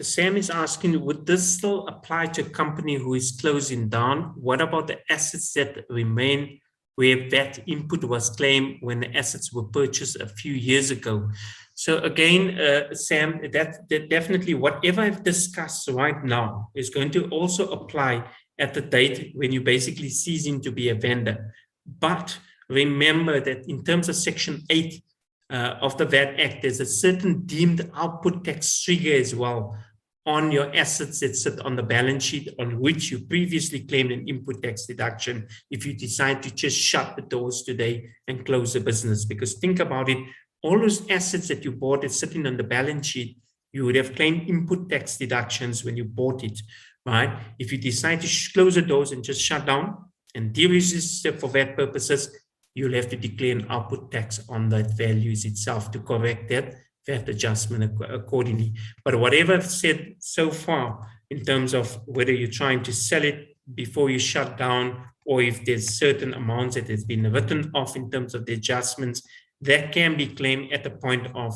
D: Sam is asking, would this still apply to a company who is closing down? What about the assets that remain where that input was claimed when the assets were purchased a few years ago? So again, Sam, that definitely whatever I've discussed right now is going to also apply at the date when you're basically ceasing to be a vendor. But remember that in terms of Section 8 of the VAT Act, there's a certain deemed output tax trigger as well on your assets that sit on the balance sheet on which you previously claimed an input tax deduction if you decide to just shut the doors today and close the business. Because think about it, all those assets that you bought that's sitting on the balance sheet, you would have claimed input tax deductions when you bought it, right? If you decide to close the doors and just shut down and deregister for VAT purposes, you'll have to declare an output tax on that values itself to correct that VAT adjustment accordingly. But whatever I've said so far in terms of whether you're trying to sell it before you shut down or if there's certain amounts that has been written off in terms of the adjustments, that can be claimed at the point of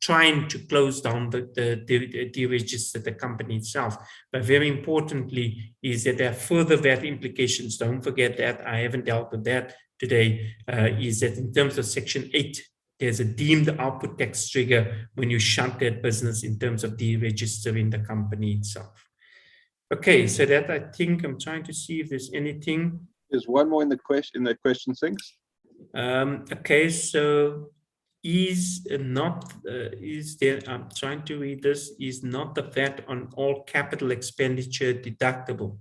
D: trying to close down deregister the company itself. But very importantly is that there are further VAT implications. Don't forget that, I haven't dealt with that today, is that in terms of Section 8, there's a deemed output tax trigger when you shut that business in terms of deregistering the company itself. Okay, so that I think I'm trying to see if there's anything.
A: There's one more in the question sinks.
D: Okay, so is there, I'm trying to read this, is not the VAT on all capital expenditure deductible?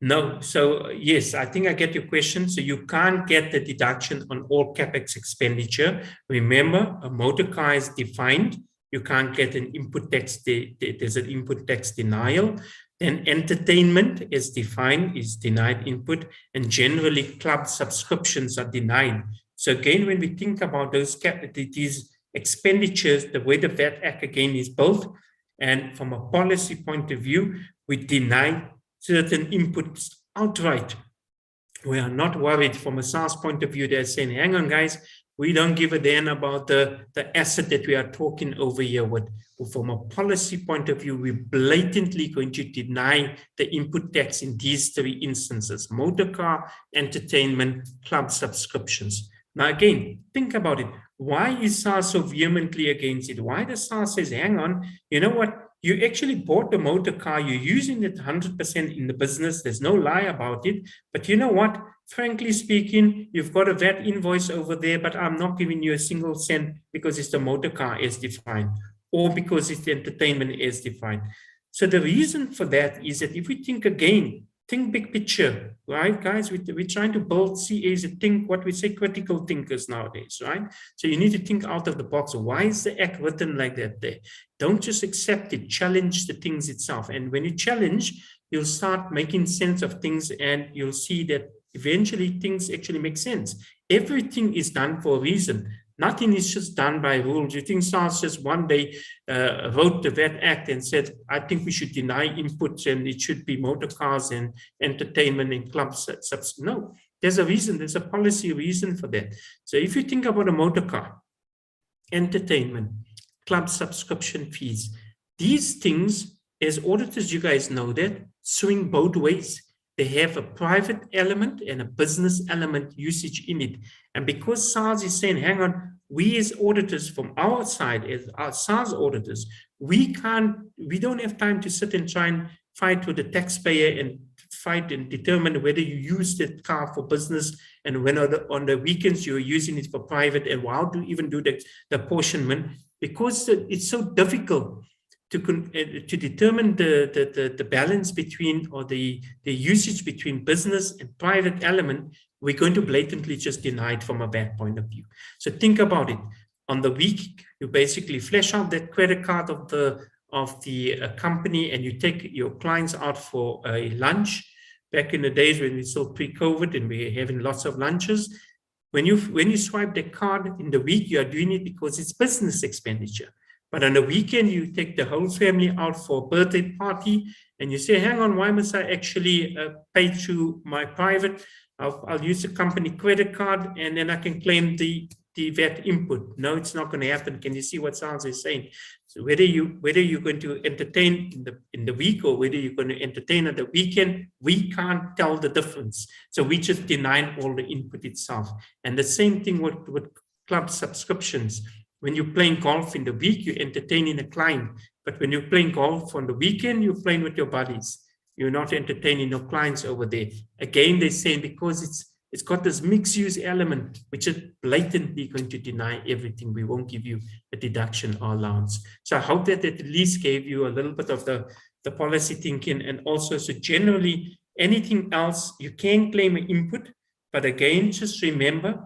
D: No, so yes, I think I get your question. So you can't get the deduction on all CapEx expenditure. Remember, a motor car is defined. You can't get an input tax, there's an input tax denial. Then entertainment is defined, is denied input, and generally club subscriptions are denied. So again, when we think about these expenditures, the way the VAT Act again is both And from a policy point of view, we deny certain inputs outright. We are not worried from a SaaS point of view. They're saying, hang on, guys, we don't give a damn about the asset that we are talking over here with. From a policy point of view, we're blatantly going to deny the input tax in these three instances: motor car, entertainment, club subscriptions. Now, again, think about it. Why is SaaS so vehemently against it? Why does SaaS says, hang on, you know what? You actually bought the motor car, you're using it 100% in the business, there's no lie about it, but you know what? Frankly speaking, you've got a VAT invoice over there, but I'm not giving you a single cent because it's the motor car as defined, or because it's the entertainment as defined. So the reason for that is that if we think again, think big picture, right, guys? We're trying to build CAs and think what we say critical thinkers nowadays, right? So you need to think out of the box. Why is the act written like that there? Don't just accept it, challenge the things itself. And when you challenge, you'll start making sense of things, and you'll see that eventually things actually make sense. Everything is done for a reason. Nothing is just done by rules. You think SARS just one day wrote the VAT Act and said, I think we should deny inputs and it should be motor cars and entertainment and clubs. No, there's a reason. There's a policy reason for that. So if you think about a motor car, entertainment, club subscription fees, these things, as auditors, you guys know that, swing both ways. They have a private element and a business element usage in it. And because SARS is saying, hang on, we as auditors from our side, as our SARS auditors, we don't have time to sit and try and fight with the taxpayer and fight and determine whether you use that car for business and when on the weekends you're using it for private, and how to even do the apportionment, because it's so difficult to determine the balance between, or the usage between business and private element. We're going to blatantly just deny it from a VAT point of view. So think about it. On the week, you basically flash out that credit card of the company, and you take your clients out for a lunch. Back in the days when we still pre-COVID and we were having lots of lunches, when you swipe the card in the week, you are doing it because it's business expenditure. But on the weekend, you take the whole family out for a birthday party, and you say, hang on, why must I actually pay through my private? I'll use the company credit card, and then I can claim the VAT input. No, it's not going to happen. Can you see what SARS is saying? So whether you're going to entertain in the week or whether you're going to entertain at the weekend, we can't tell the difference. So we just deny all the input itself. And the same thing with club subscriptions. When you're playing golf in the week, you're entertaining a client. But when you're playing golf on the weekend, you're playing with your buddies. You're not entertaining your clients over there. Again, they're saying because it's got this mixed use element, which is blatantly going to deny everything. We won't give you a deduction or allowance. So I hope that at least gave you a little bit of the policy thinking, and also, so generally anything else, you can claim an input. But again, just remember,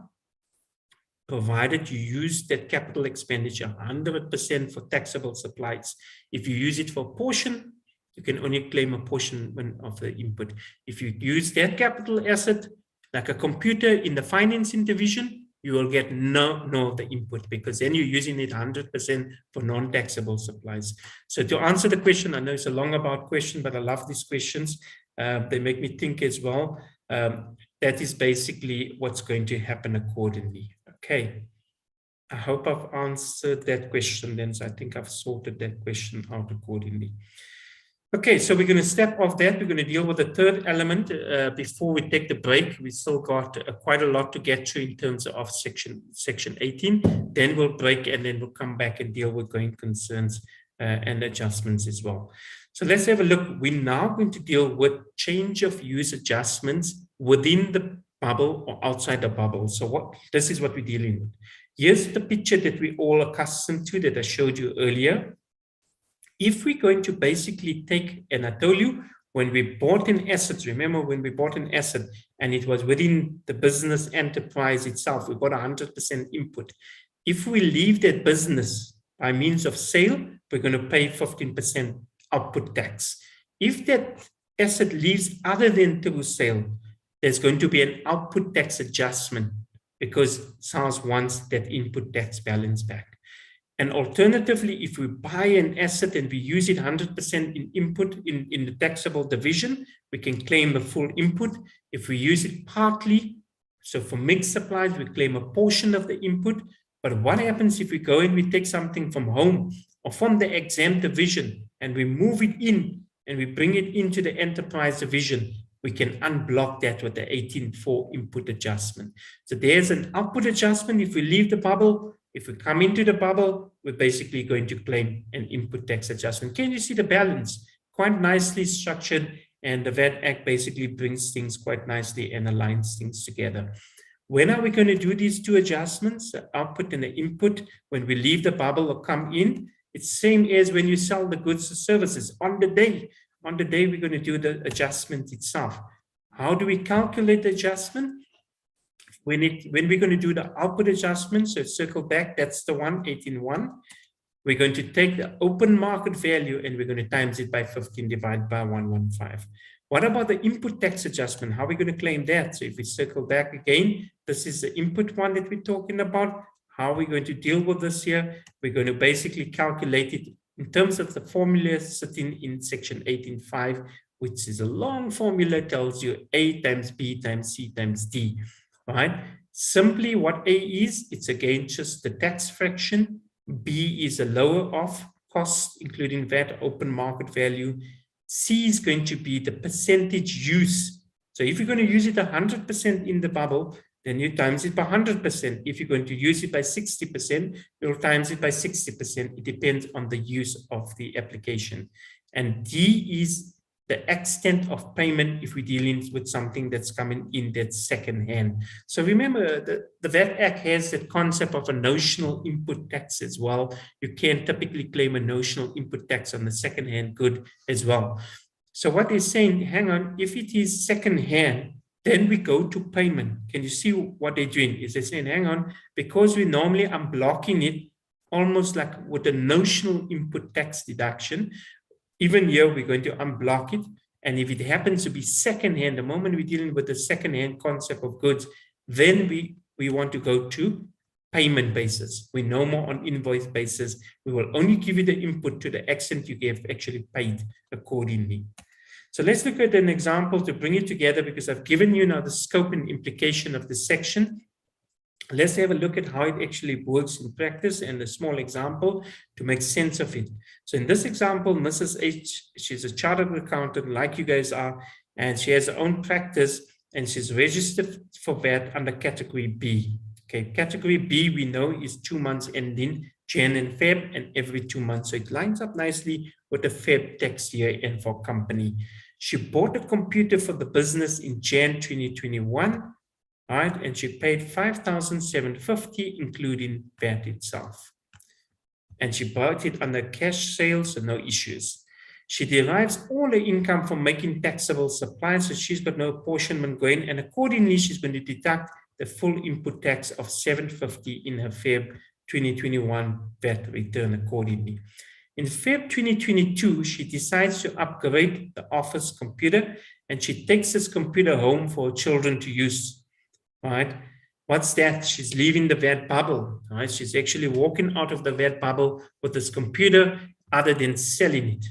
D: provided you use that capital expenditure 100% for taxable supplies. If you use it for a portion, you can only claim a portion of the input. If you use that capital asset, like a computer in the financing division, you will get no of the input, because then you're using it 100% for non-taxable supplies. So to answer the question, I know it's a long about question, but I love these questions. They make me think as well. That is basically what's going to happen accordingly. Okay, I hope I've answered that question then. So I think I've sorted that question out accordingly. Okay, so we're going to step off that. We're going to deal with the third element before we take the break. We still got quite a lot to get to in terms of section 18. Then we'll break, and then we'll come back and deal with going concerns and adjustments as well. So let's have a look. We're now going to deal with change of use adjustments within the bubble or outside the bubble. So this is what we're dealing with. Here's the picture that we're all accustomed to that I showed you earlier. If we're going to basically take, and I told you, when we bought an asset, remember when we bought an asset and it was within the business enterprise itself, we got 100% input. If we leave that business by means of sale, we're going to pay 15% output tax. If that asset leaves other than through sale, there's going to be an output tax adjustment because SARS wants that input tax balance back. And alternatively, if we buy an asset and we use it 100% in input in the taxable division, we can claim the full input. If we use it partly, so for mixed supplies, we claim a portion of the input. But what happens if we go and we take something from home or from the exempt division and we move it in and we bring it into the enterprise division? We can unblock that with the 18.4 input adjustment. So there's an output adjustment if we leave the bubble. If we come into the bubble, we're basically going to claim an input tax adjustment. Can you see the balance? Quite nicely structured, and the VAT Act basically brings things quite nicely and aligns things together. When are we going to do these two adjustments, the output and the input, when we leave the bubble or come in? It's same as when you sell the goods or services on the day. On the day, we're going to do the adjustment itself. How do we calculate the adjustment? When we're going to do the output adjustment, so circle back, that's the one, 18.1. We're going to take the open market value and we're going to times it by 15 divided by 115. What about the input tax adjustment? How are we going to claim that? So if we circle back again, this is the input one that we're talking about. How are we going to deal with this here? We're going to basically calculate it in terms of the formula sitting in section 18.5, which is a long formula, tells you A times B times C times D, right? Simply what A is, it's again just the tax fraction. B is a lower of cost, including VAT, open market value. C is going to be the percentage use. So if you're going to use it 100% in the bubble, then you times it by 100%. If you're going to use it by 60%, you'll times it by 60%. It depends on the use of the application. And D is the extent of payment if we're dealing with something that's coming in that second hand. So remember, the VAT Act has that concept of a notional input tax as well. You can typically claim a notional input tax on the second hand good as well. So what they're saying, hang on, if it is second hand, then we go to payment. Can you see what they're doing? Is they're saying, hang on, because we normally unblocking it almost like with a notional input tax deduction, even here we're going to unblock it. And if it happens to be second hand, the moment we're dealing with the second hand concept of goods, then we want to go to payment basis. We no more on invoice basis. We will only give you the input to the extent you have actually paid accordingly. So let's look at an example to bring it together, because I've given you now the scope and implication of this section. Let's have a look at how it actually works in practice and a small example to make sense of it. So in this example, Mrs. H, she's a chartered accountant like you guys are, and she has her own practice and she's registered for VAT under category B. Okay, category B we know is 2 months ending Jan and Feb, and every 2 months. So it lines up nicely with the Feb tax year and for company. She bought a computer for the business in Jan 2021, right? And she paid 5,750, including VAT itself. And she bought it under cash sales, so no issues. She derives all her income from making taxable supplies, so she's got no apportionment going, and accordingly, she's going to deduct the full input tax of 750 in her Feb 2021 VAT return accordingly. In Feb 2022, she decides to upgrade the office computer, and she takes this computer home for her children to use, right? What's that? She's leaving the VAT bubble, right? She's actually walking out of the VAT bubble with this computer other than selling it.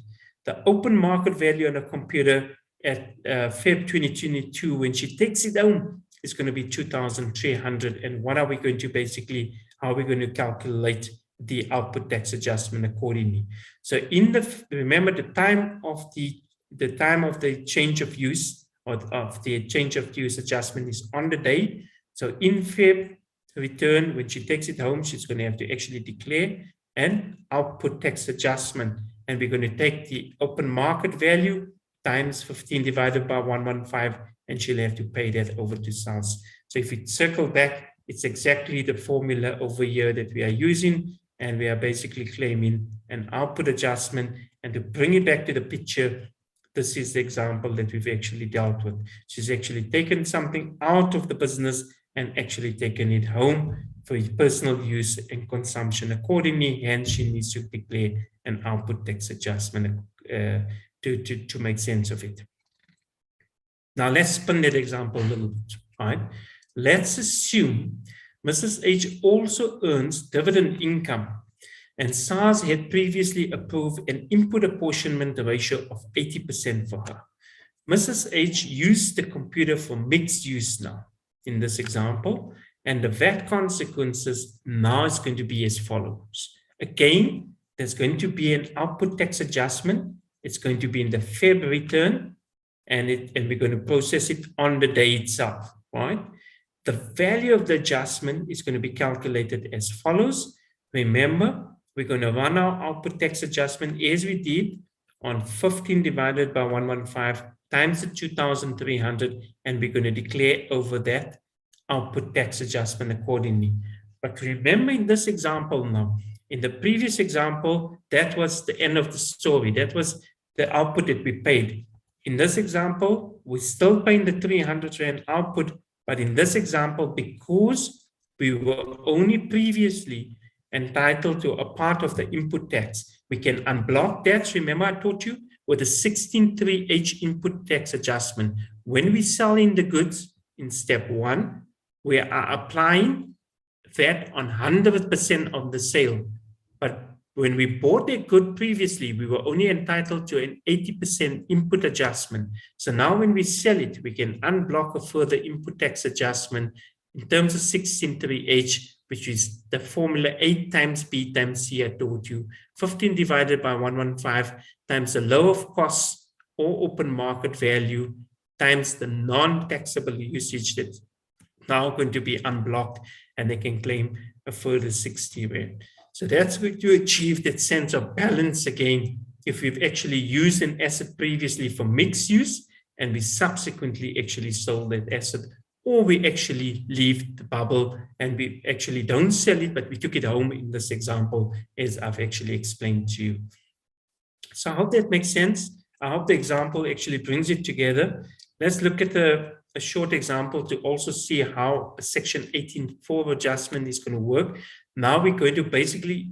D: The open market value on a computer at Feb 2022, when she takes it home, is going to be 2,300. And what are we going to basically, how are we going to calculate the output tax adjustment accordingly? So in the, remember the time of the change of use, or of the change of use adjustment is on the day. So in Feb return, when she takes it home, she's going to have to actually declare an output tax adjustment. And we're going to take the open market value times 15 divided by 115, and she'll have to pay that over to sales. So if we circle back, it's exactly the formula over here that we are using, and we are basically claiming an output adjustment. And to bring it back to the picture, this is the example that we've actually dealt with. She's actually taken something out of the business and actually taken it home for personal use and consumption accordingly. Hence, she needs to declare an output tax adjustment to make sense of it. Now, let's spin that example a little bit, right? Let's assume Mrs. H also earns dividend income, And SARS had previously approved an input apportionment ratio of 80% for her. Mrs. H used the computer for mixed use now in this example, and the VAT consequences now is going to be as follows. Again, there's going to be an output tax adjustment. It's going to be in the Feb return, and we're going to process it on the day itself, right? The value of the adjustment is going to be calculated as follows. Remember, we're going to run our output tax adjustment as we did on 15 divided by 115 times the 2,300, and we're going to declare over that output tax adjustment accordingly. But remember in this example now, in the previous example, that was the end of the story. That was the output that we paid. In this example, we're still paying the 300 Rand output, but in this example, because we were only previously entitled to a part of the input tax, we can unblock that. Remember I taught you with the 16.3H input tax adjustment. When we sell in the goods in step 1, we are applying VAT on 100% of the sale. But when we bought a good previously, we were only entitled to an 80% input adjustment. So now when we sell it, we can unblock a further input tax adjustment in terms of 16.3H, which is the formula 8 times B times C I told you, 15 divided by 115 times the low of cost or open market value times the non-taxable usage that's now going to be unblocked, and they can claim a further 60 Rand. So that's going to achieve that sense of balance again if we've actually used an asset previously for mixed use and we subsequently actually sold that asset, or we actually leave the bubble and we actually don't sell it, but we took it home in this example, as I've actually explained to you. So I hope that makes sense. I hope the example actually brings it together. Let's look at a short example to also see how a Section 18.4 adjustment is going to work. Now we're going to basically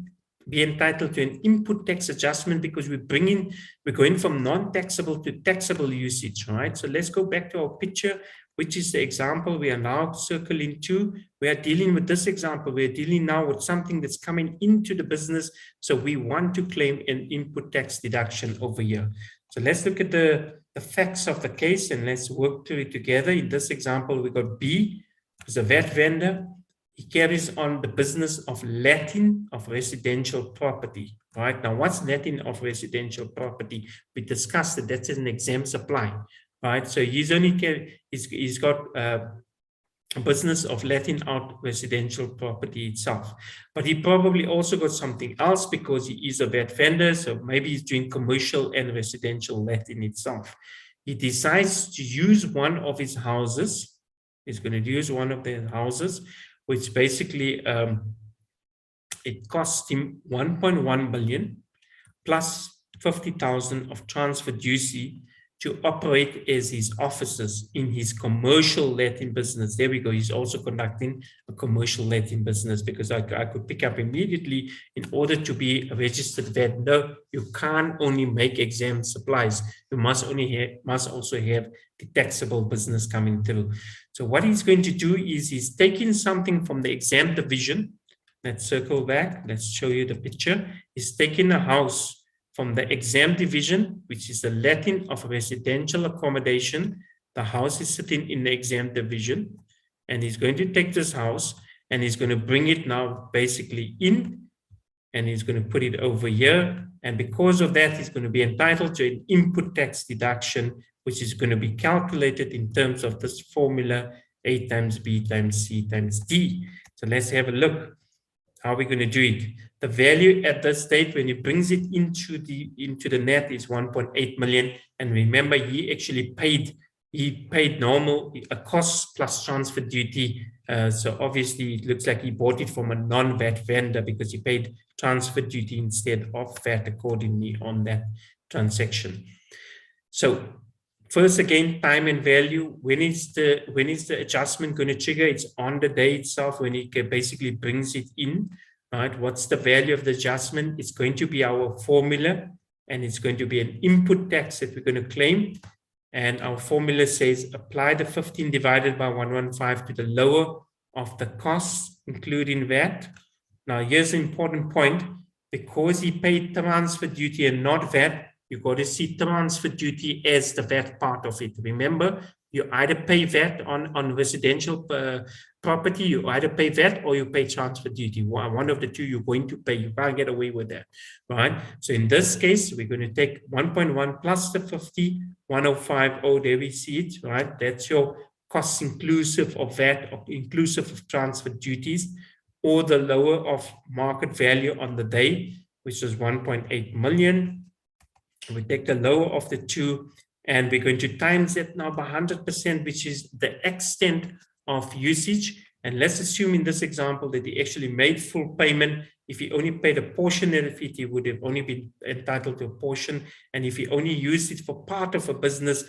D: be entitled to an input tax adjustment because we're going from non-taxable to taxable usage, right? So let's go back to our picture, which is the example we are now circling to. We are dealing with this example. We're dealing now with something that's coming into the business. So we want to claim an input tax deduction over here. So let's look at the facts of the case and let's work through it together. In this example, we got B, who's a VAT vendor. He carries on the business of letting of residential property, right? Now, what's letting of residential property? We discussed that that's an exempt supply, right? So he's got a business of letting out residential property itself. But he probably also got something else because he is a VAT vendor, so maybe he's doing commercial and residential letting itself. He decides to use one of his houses. He's going to use one of the houses, which basically it cost him 1.1 billion plus 50,000 of transfer duty to operate as his offices in his commercial letting business. There we go. He's also conducting a commercial letting business because I could pick up immediately in order to be a registered VAT. No, you can't only make exempt supplies. You must also have the taxable business coming through. So what he's going to do is he's taking something from the exempt division. Let's circle back. Let's show you the picture. He's taking a house from the exempt division, which is the letting of residential accommodation. The house is sitting in the exempt division, and he's going to take this house and he's going to bring it now basically in, and he's going to put it over here. And because of that, he's going to be entitled to an input tax deduction, which is going to be calculated in terms of this formula, A times B times C times D. So let's have a look. How are we going to do it? The value at this state when he brings it into the net is 1.8 million. And remember, he actually paid normal a cost plus transfer duty. So obviously it looks like he bought it from a non-VAT vendor because he paid transfer duty instead of VAT accordingly on that transaction. So first again, time and value. When is the adjustment going to trigger? It's on the day itself when he basically brings it in, right? What's the value of the adjustment? It's going to be our formula, and it's going to be an input tax that we're going to claim. And our formula says apply the 15 divided by 115 to the lower of the costs, including VAT. Now, here's an important point. because he paid transfer duty and not VAT, you've got to see transfer duty as the VAT part of it. Remember, you either pay VAT on residential property, you either pay VAT or you pay transfer duty. One of the two you're going to pay. You can't get away with that, right? So in this case, we're going to take 1.1 plus the 50, 1050, there we see it, right? That's your costs inclusive of VAT or inclusive of transfer duties, or the lower of market value on the day, which is 1.8 million. We take the lower of the two, and we're going to times it now by 100%, which is the extent of usage. And let's assume in this example that he actually made full payment. If he only paid a portion of it, he would have only been entitled to a portion. And if he only used it for part of a business,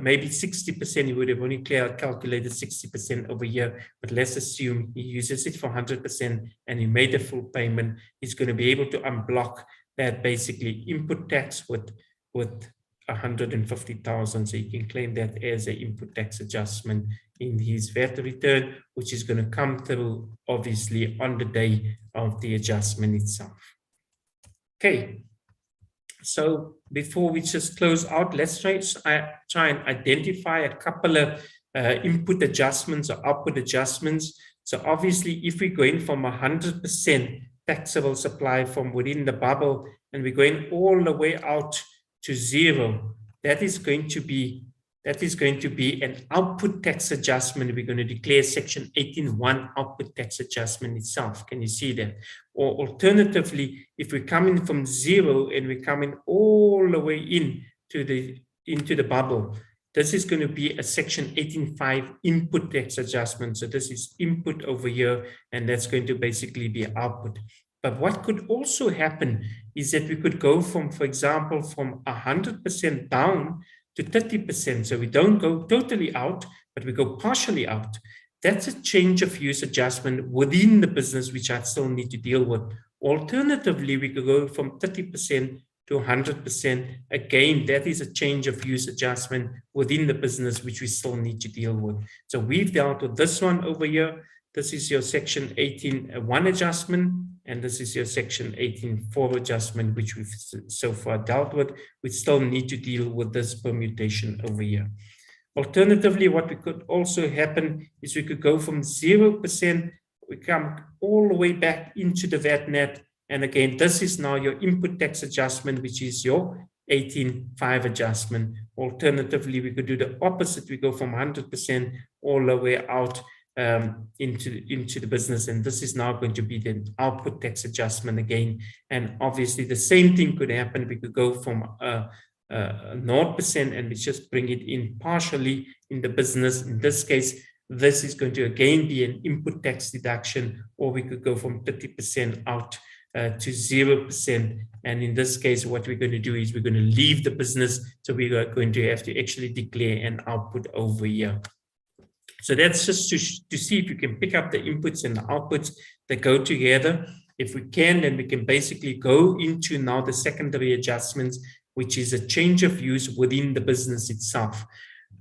D: maybe 60%, he would have only calculated 60% over a year. But let's assume he uses it for 100% and he made a full payment. He's going to be able to unblock that basically input tax with 150,000. So you can claim that as an input tax adjustment in his VAT return, which is going to come through obviously on the day of the adjustment itself. Okay. So before we just close out, let's try and identify a couple of input adjustments or output adjustments. So obviously, if we're going from 100% taxable supply from within the bubble and we're going all the way out to zero, that is going to be an output tax adjustment. We're going to declare section 18(1) output tax adjustment itself. Can you see that? Or alternatively, if we're coming from zero and we're coming all the way into the bubble, this is going to be a section 18(5) input tax adjustment. So this is input over here, and that's going to basically be output. But what could also happen is that we could go from, for example, from 100% down to 30%. So we don't go totally out, but we go partially out. That's a change of use adjustment within the business, which I still need to deal with. Alternatively, we could go from 30% to 100%. Again, that is a change of use adjustment within the business, which we still need to deal with. So we've dealt with this one over here. This is your section 18(1) adjustment, and this is your section 18(4) adjustment, which we've so far dealt with. We still need to deal with this permutation over here. Alternatively, what we could also happen is we could go from 0%, we come all the way back into the VAT net. And again, this is now your input tax adjustment, which is your 18(5) adjustment. Alternatively, we could do the opposite. We go from 100% all the way out into the business, and this is now going to be the output tax adjustment again. And obviously the same thing could happen. We could go from 0% and we just bring it in partially in the business. In this case, this is going to again be an input tax deduction, or we could go from 30% out to 0%. And in this case, what we're going to do is we're going to leave the business. So we are going to have to actually declare an output over here. So that's just to see if you can pick up the inputs and the outputs that go together. If we can, then we can basically go into now the secondary adjustments, which is a change of use within the business itself.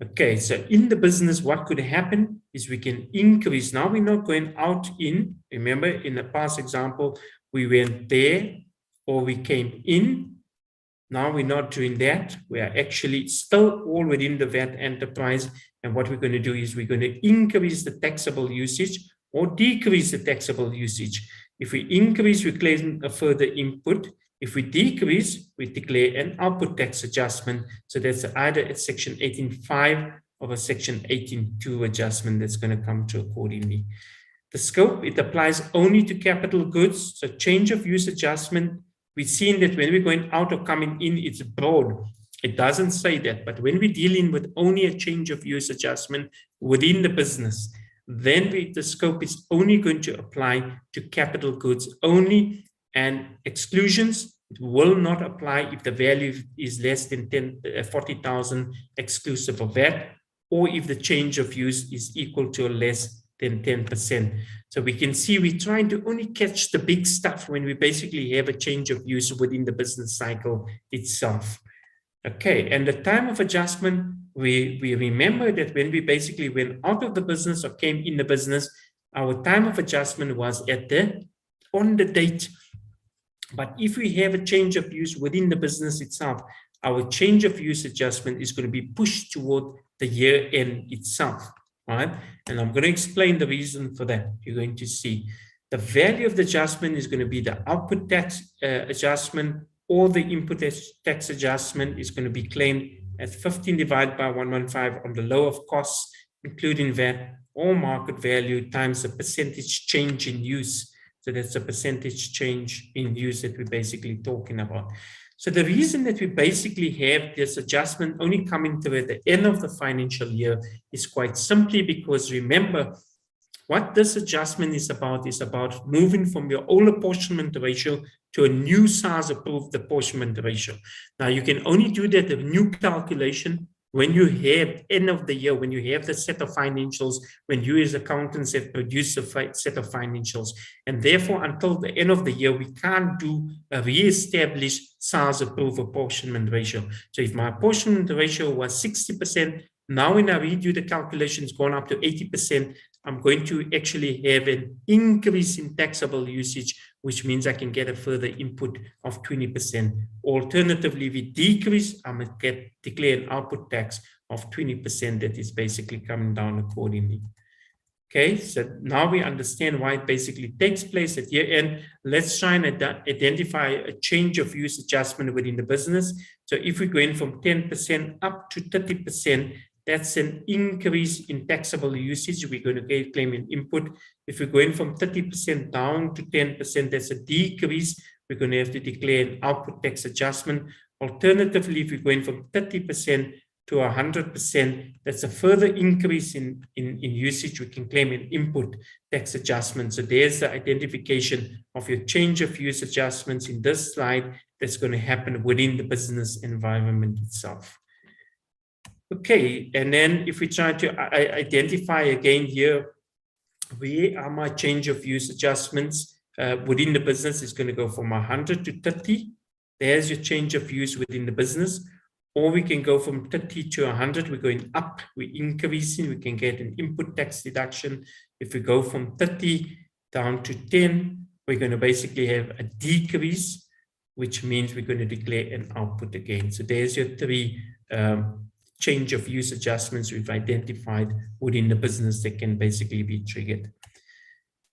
D: Okay, so in the business, what could happen is we can increase. Now we're not going out in. Remember, in the past example, we went there or we came in. Now we're not doing that. We are actually still all within the VAT enterprise. And what we're going to do is we're going to increase the taxable usage or decrease the taxable usage. If we increase, we claim a further input. If we decrease, we declare an output tax adjustment. So that's either a section 18(5) or a section 18(2) adjustment that's going to come to accordingly. The scope, it applies only to capital goods. So change of use adjustment, we've seen that when we're going out or coming in, it's broad. It doesn't say that, but when we're dealing with only a change of use adjustment within the business, then the scope is only going to apply to capital goods only, and exclusions will not apply if the value is less than 40,000 exclusive of VAT, or if the change of use is equal to or less than 10%. So we can see we're trying to only catch the big stuff when we basically have a change of use within the business cycle itself. Okay, and the time of adjustment, we remember that when we basically went out of the business or came in the business, our time of adjustment was on the date But if we have a change of use within the business itself, our change of use adjustment is going to be pushed toward the year end itself, right? And I'm going to explain the reason for that. You're going to see the value of the adjustment is going to be the output tax adjustment, or the input tax adjustment is going to be claimed as 15 divided by 115 on the low of costs, including VAT or market value, times the percentage change in use. So that's a percentage change in use that we're basically talking about. So the reason that we basically have this adjustment only coming to at the end of the financial year is quite simply because, remember, what this adjustment is about moving from your old apportionment ratio to a new SARS approved apportionment ratio. Now you can only do that, the new calculation, when you have end of the year, when you have the set of financials, when you as accountants have produced a set of financials. And therefore, until the end of the year, we can't do a re-established SARS approved apportionment ratio. So if my apportionment ratio was 60%, now when I redo the calculations going up to 80%, I'm going to actually have an increase in taxable usage, which means I can get a further input of 20%. Alternatively, if we decrease, I'm going to declare an output tax of 20% that is basically coming down accordingly. Okay, so now we understand why it basically takes place at year end. Let's try and identify a change of use adjustment within the business. So if we're going from 10% up to 30%, that's an increase in taxable usage. We're going to claim an input. If we're going from 30% down to 10%, that's a decrease. We're going to have to declare an output tax adjustment. Alternatively, if we're going from 30% to 100%, that's a further increase in usage. We can claim an input tax adjustment. So there's the identification of your change of use adjustments in this slide that's going to happen within the business environment itself. Okay, and then if we try to identify again here, where are my change of use adjustments within the business? Is going to go from 100 to 30. There's your change of use within the business. Or we can go from 30 to 100. We're going up, we're increasing. We can get an input tax deduction. If we go from 30 down to 10, we're going to basically have a decrease, which means we're going to declare an output again. So there's your three change of use adjustments we've identified within the business that can basically be triggered.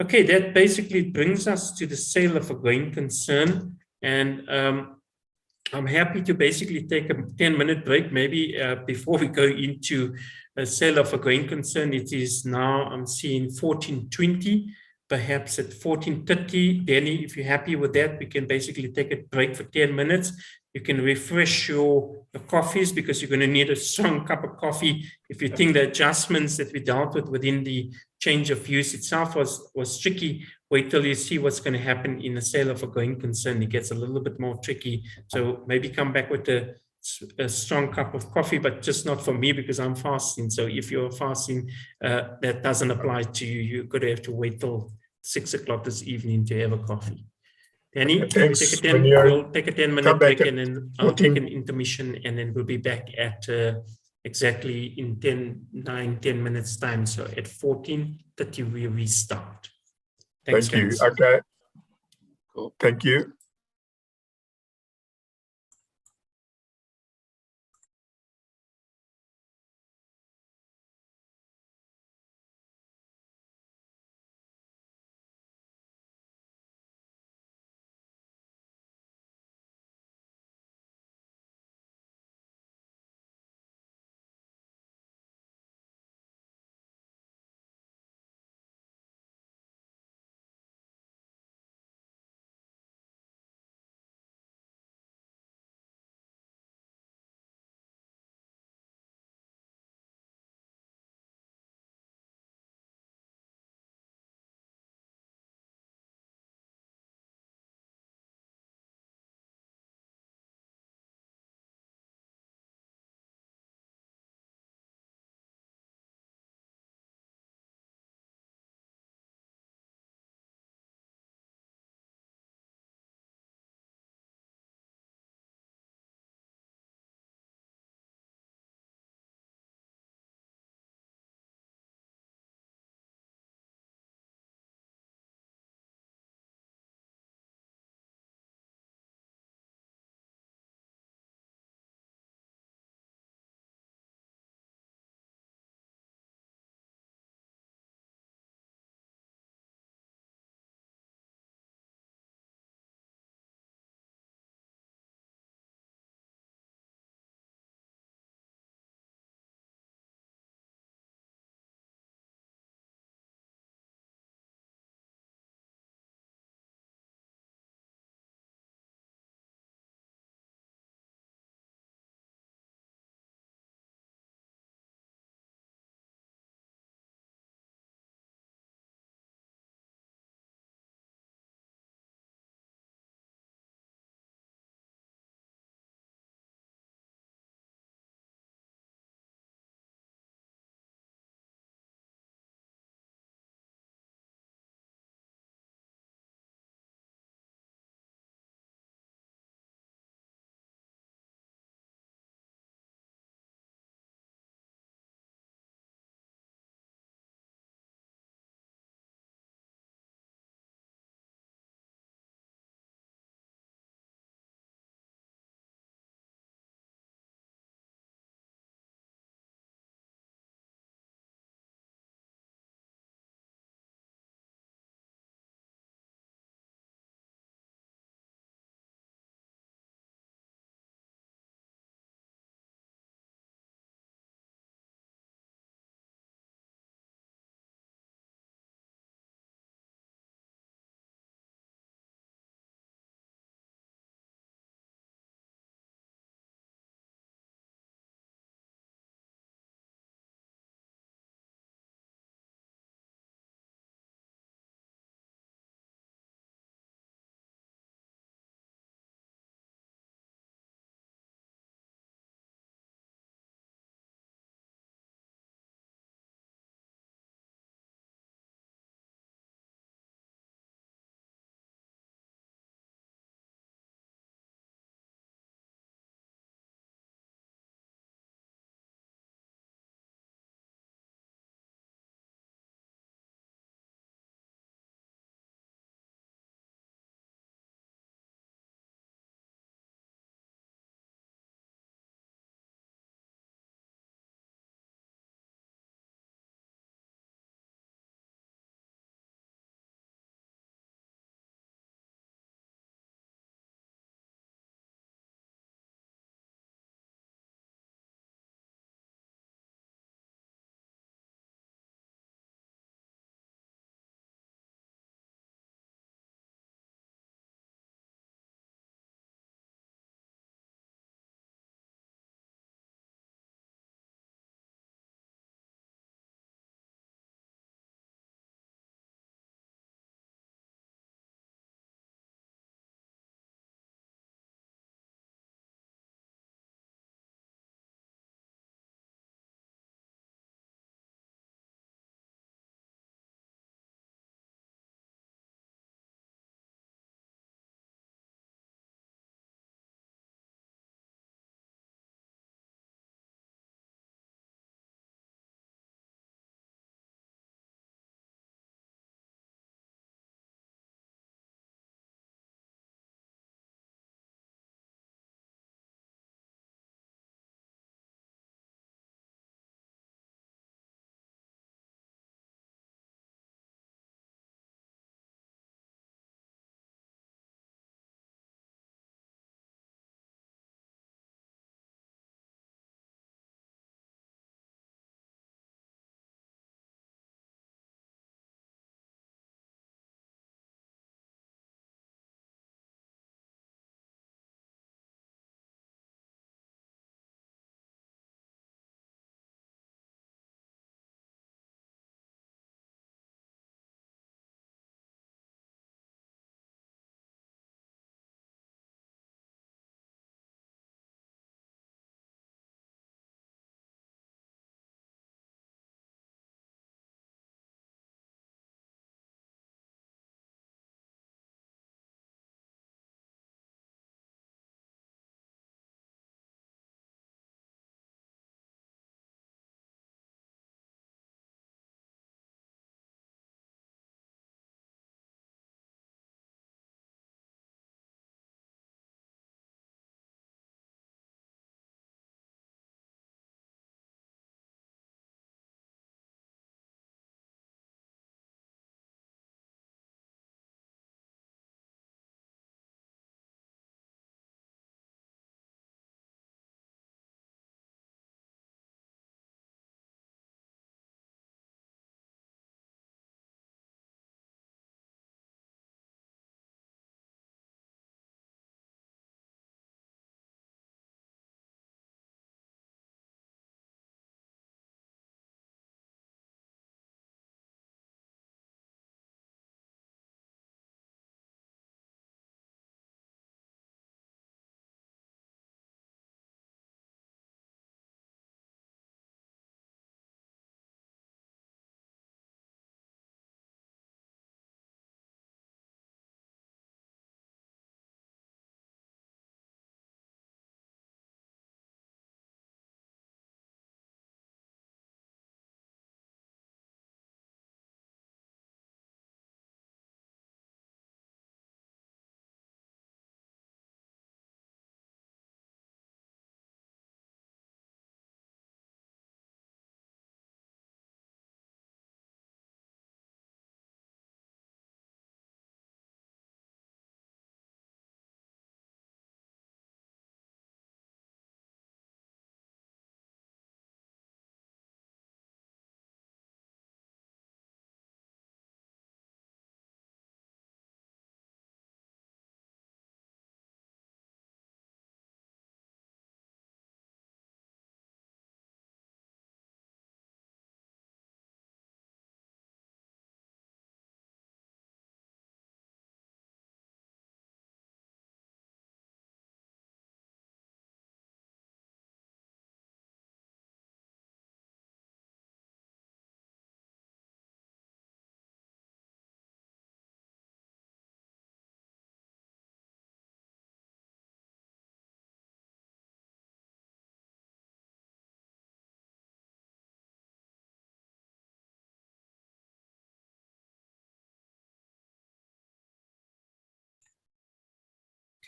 D: Okay, that basically brings us to the sale of a going concern. And I'm happy to basically take a 10-minute break, maybe before we go into a sale of a going concern. It is now, I'm seeing 14:20, perhaps at 14:30. Danny, if you're happy with that, we can basically take a break for 10 minutes. You can refresh your coffees because you're going to need a strong cup of coffee. If you think the adjustments that we dealt with within the change of use itself was tricky, wait till you see what's going to happen in the sale of a going concern. It gets a little bit more tricky. So maybe come back with a strong cup of coffee, but just not for me because I'm fasting. So if you're fasting, that doesn't apply to you. You're going to have to wait till 6 o'clock this evening to have a coffee. Danny, we'll take a 10-minute break and then I'll take an intermission and then we'll be back at exactly in 10 minutes time. So at 14:30 we restart. Thanks,
B: Thank you.
D: guys.
B: Okay.
A: Cool.
B: Thank you.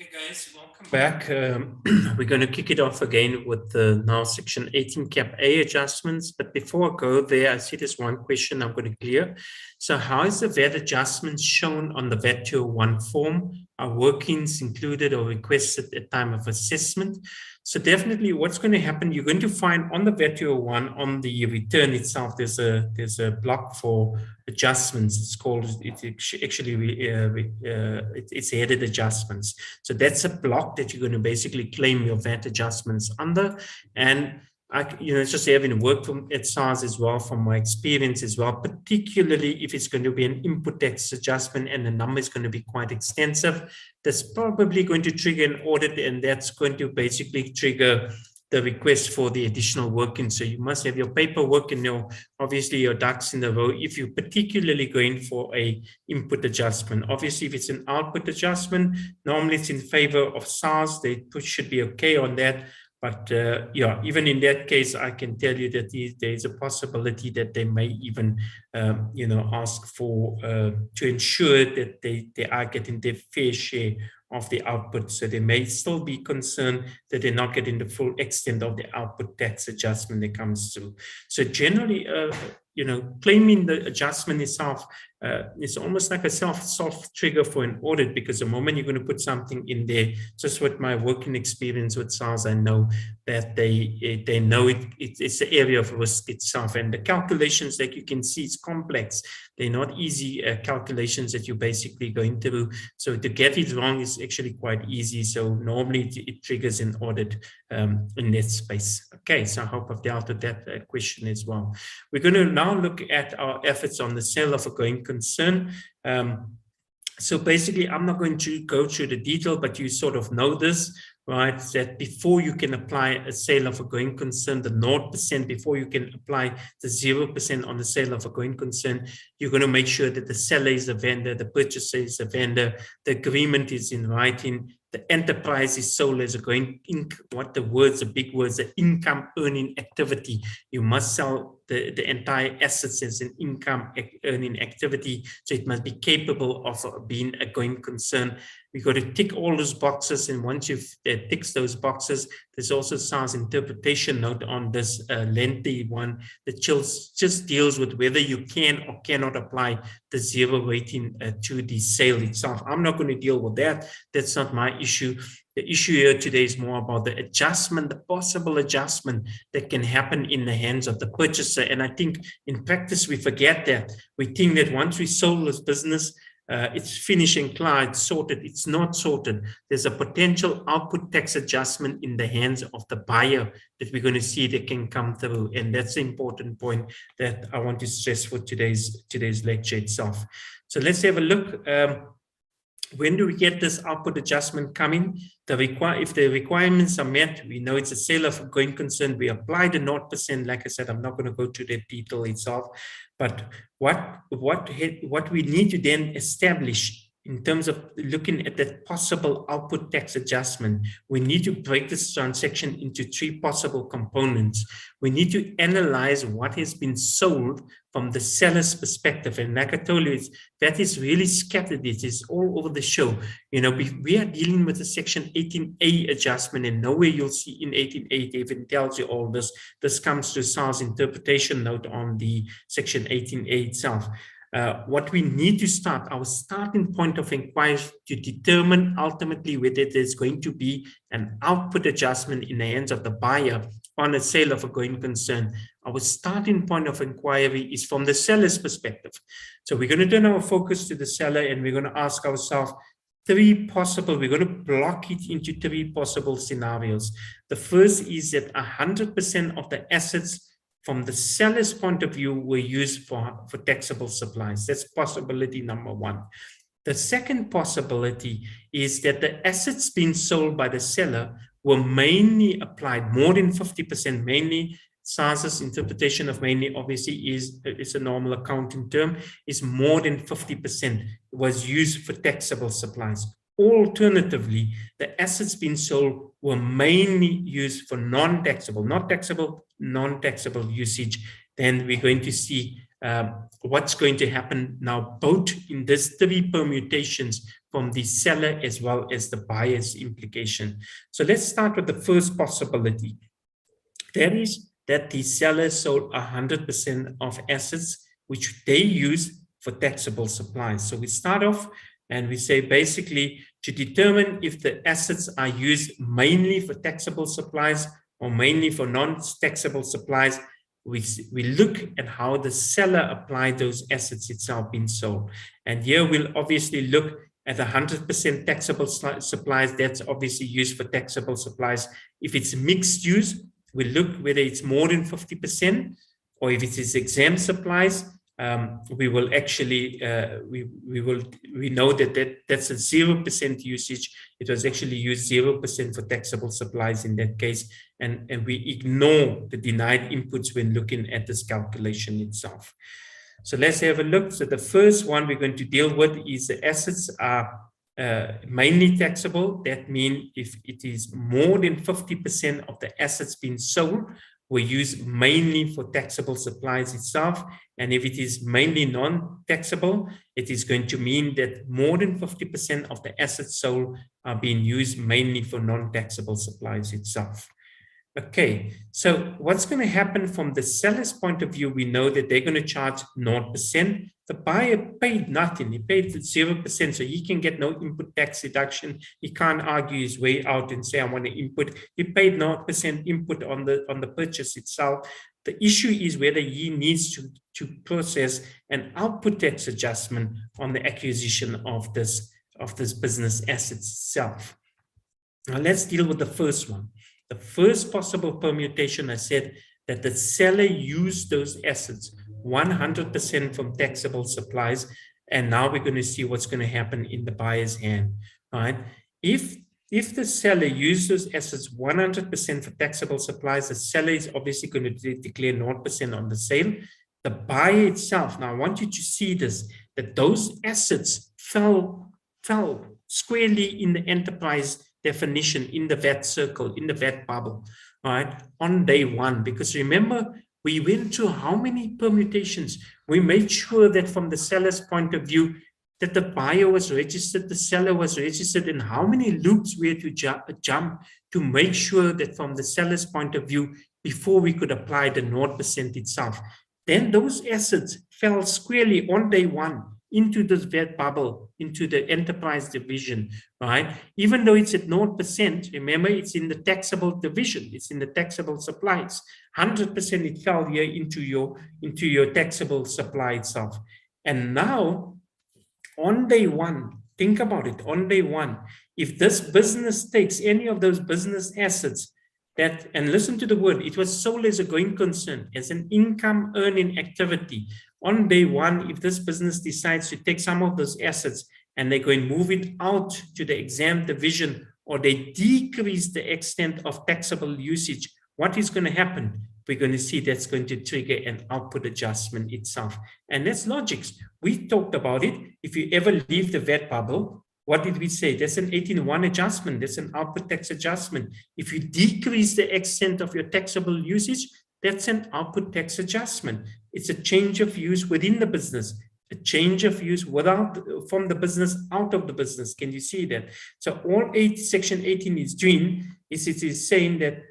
D: Okay, guys, welcome back. We're going to kick it off again with the now Section 18 Cap A adjustments. But before I go there, I see there's one question I'm going to clear. So how is the VAT adjustments shown on the VAT 201 form? Are workings included or requested at time of assessment? So definitely what's going to happen, you're going to find on the VAT 201, on the return itself, there's a block for adjustments. It's called, it's headed adjustments. So that's a block that you're going to basically claim your VAT adjustments under. And it's just having worked at SARS as well, from my experience as well, particularly if it's going to be an input tax adjustment and the number is going to be quite extensive, that's probably going to trigger an audit, and that's going to basically trigger the request for the additional working. So you must have your paperwork and obviously your ducks in a row if you're particularly going for a input adjustment. Obviously, if it's an output adjustment, normally it's in favor of SARS. They should be okay on that. But even in that case, I can tell you that there is a possibility that they may even, ask for to ensure that they are getting their fair share of the output. So they may still be concerned that they're not getting the full extent of the output tax adjustment that comes through. So generally, claiming the adjustment itself is almost like a soft trigger for an audit, because the moment you're going to put something in there, just with my working experience with SARS, I know that they know it's the area of risk itself. And the calculations that you can see, it's complex. They're not easy calculations that you're basically going through. So to get it wrong is actually quite easy. So normally it triggers an audit in that space. Okay, so I hope I've dealt with that question as well. We're going to now look at our efforts on the sale of a going concern. So basically, I'm not going to go through the detail, but you sort of know this, right? That before you can apply a sale of a going concern, the 0%, before you can apply the 0% on the sale of a going concern, you're going to make sure that the seller is a vendor, the purchaser is a vendor, the agreement is in writing, the enterprise is sold as a going, the big words, the income earning activity. You must sell the entire assets as an income earning activity. So it must be capable of being a going concern. We've got to tick all those boxes. And once you've ticked those boxes, there's also SARS interpretation note on this lengthy one that just deals with whether you can or cannot apply the zero rating to the sale itself. I'm not going to deal with that. That's not my issue. The issue here today is more about the adjustment, the possible adjustment that can happen in the hands of the purchaser. And I think in practice, we forget that. We think that once we sold this business, it's finished and clear, it's sorted. It's not sorted. There's a potential output tax adjustment in the hands of the buyer that we're going to see that can come through. And that's the important point that I want to stress for today's lecture itself. So let's have a look. When do we get this output adjustment coming? If the requirements are met, we know it's a sale of a going concern. We apply the 0%. Like I said, I'm not going to go to the detail itself. But what we need to then establish in terms of looking at that possible output tax adjustment, we need to break this transaction into three possible components. We need to analyze what has been sold from the seller's perspective. And like I told you, that is really scattered. It is all over the show. We are dealing with a Section 18A adjustment, and nowhere you'll see in 18A it even tells you all this. This comes to SARS interpretation note on the Section 18A itself. What we need to start, our starting point of inquiry to determine ultimately whether there's going to be an output adjustment in the hands of the buyer on a sale of a going concern. Our starting point of inquiry is from the seller's perspective. So we're going to turn our focus to the seller, and we're going to ask ourselves we're going to block it into three possible scenarios. The first is that 100% of the assets from the seller's point of view were used for taxable supplies. That's possibility number one. The second possibility is that the assets being sold by the seller were mainly applied, more than 50%, mainly. SARS's interpretation of mainly obviously is a normal accounting term, is more than 50% was used for taxable supplies. Alternatively, the assets being sold were mainly used for non-taxable, not taxable, non-taxable usage. Then we're going to see what's going to happen now, both in these three permutations from the seller as well as the buyer's implication. So let's start with the first possibility. That is that the seller sold 100% of assets which they use for taxable supplies. So we start off and we say basically to determine if the assets are used mainly for taxable supplies or mainly for non-taxable supplies, we look at how the seller applied those assets itself being sold. And here we'll obviously look at 100% taxable supplies. That's obviously used for taxable supplies. If it's mixed use, we look whether it's more than 50%, or if it is exempt supplies, we will actually we know that's a 0% usage. It was actually used 0% for taxable supplies in that case, and we ignore the denied inputs when looking at this calculation itself. So let's have a look. So the first one we're going to deal with is the assets are mainly taxable. That means if it is more than 50% of the assets being sold were used mainly for taxable supplies itself. And if it is mainly non-taxable, it is going to mean that more than 50% of the assets sold are being used mainly for non-taxable supplies itself. Okay, so what's going to happen from the seller's point of view, we know that they're going to charge 0%. The buyer paid nothing. He paid 0%, so he can get no input tax deduction. He can't argue his way out and say, I want to input. He paid 0% input on the purchase itself. The issue is whether he needs to process an output tax adjustment on the acquisition of this business asset itself. Now let's deal with the first one. The first possible permutation, I said that the seller used those assets 100% from taxable supplies, and now we're going to see what's going to happen in the buyer's hand. Right? If the seller used those assets 100% for taxable supplies, the seller is obviously going to declare 0% on the sale. The buyer itself, now I want you to see this, that those assets fell squarely in the enterprise definition, in the VAT circle, in the VAT bubble, right, on day one. Because remember, we went through how many permutations. We made sure that from the seller's point of view, that the buyer was registered, the seller was registered, and how many loops we had to jump to make sure that from the seller's point of view, before we could apply the 0% itself. Then those assets fell squarely on day one into this VAT bubble, into the enterprise division, right? Even though it's at 0%, remember it's in the taxable division, it's in the taxable supplies. 100% it fell here into your taxable supply itself. And now, on day one, think about it, on day one, if this business takes any of those business assets that, and listen to the word, it was sold as a going concern, as an income earning activity. On day one, if this business decides to take some of those assets and they're going to move it out to the exempt division, or they decrease the extent of taxable usage, what is going to happen? We're going to see that's going to trigger an output adjustment itself. And that's logics. We talked about it. If you ever leave the VAT bubble, what did we say? That's an 18-1 adjustment. That's an output tax adjustment. If you decrease the extent of your taxable usage, that's an output tax adjustment. It's a change of use within the business, a change of use from the business out of the business. Can you see that? So all section 18 is doing is it is saying that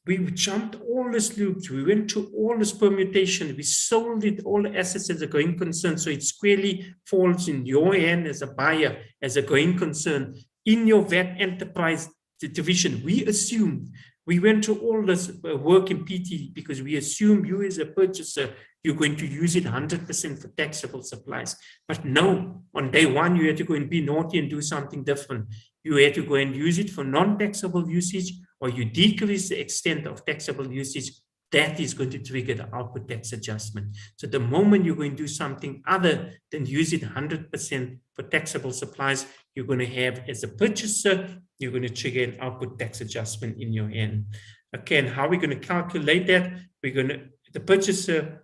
D: we jumped all these loops, we went to all this permutation, we sold it, all the assets as a going concern, so it squarely falls in your hand as a buyer, as a going concern, in your VAT enterprise division. We assumed, we went through all this work in PT because we assume you as a purchaser, you're going to use it 100% for taxable supplies. But no, on day one, you had to go and be naughty and do something different. You had to go and use it for non-taxable usage, or you decrease the extent of taxable usage. That is going to trigger the output tax adjustment. So the moment you're going to do something other than use it 100% for taxable supplies, you're going to have, as a purchaser, you're going to trigger an output tax adjustment in your hand. Okay, and how are we going to calculate that? The purchaser,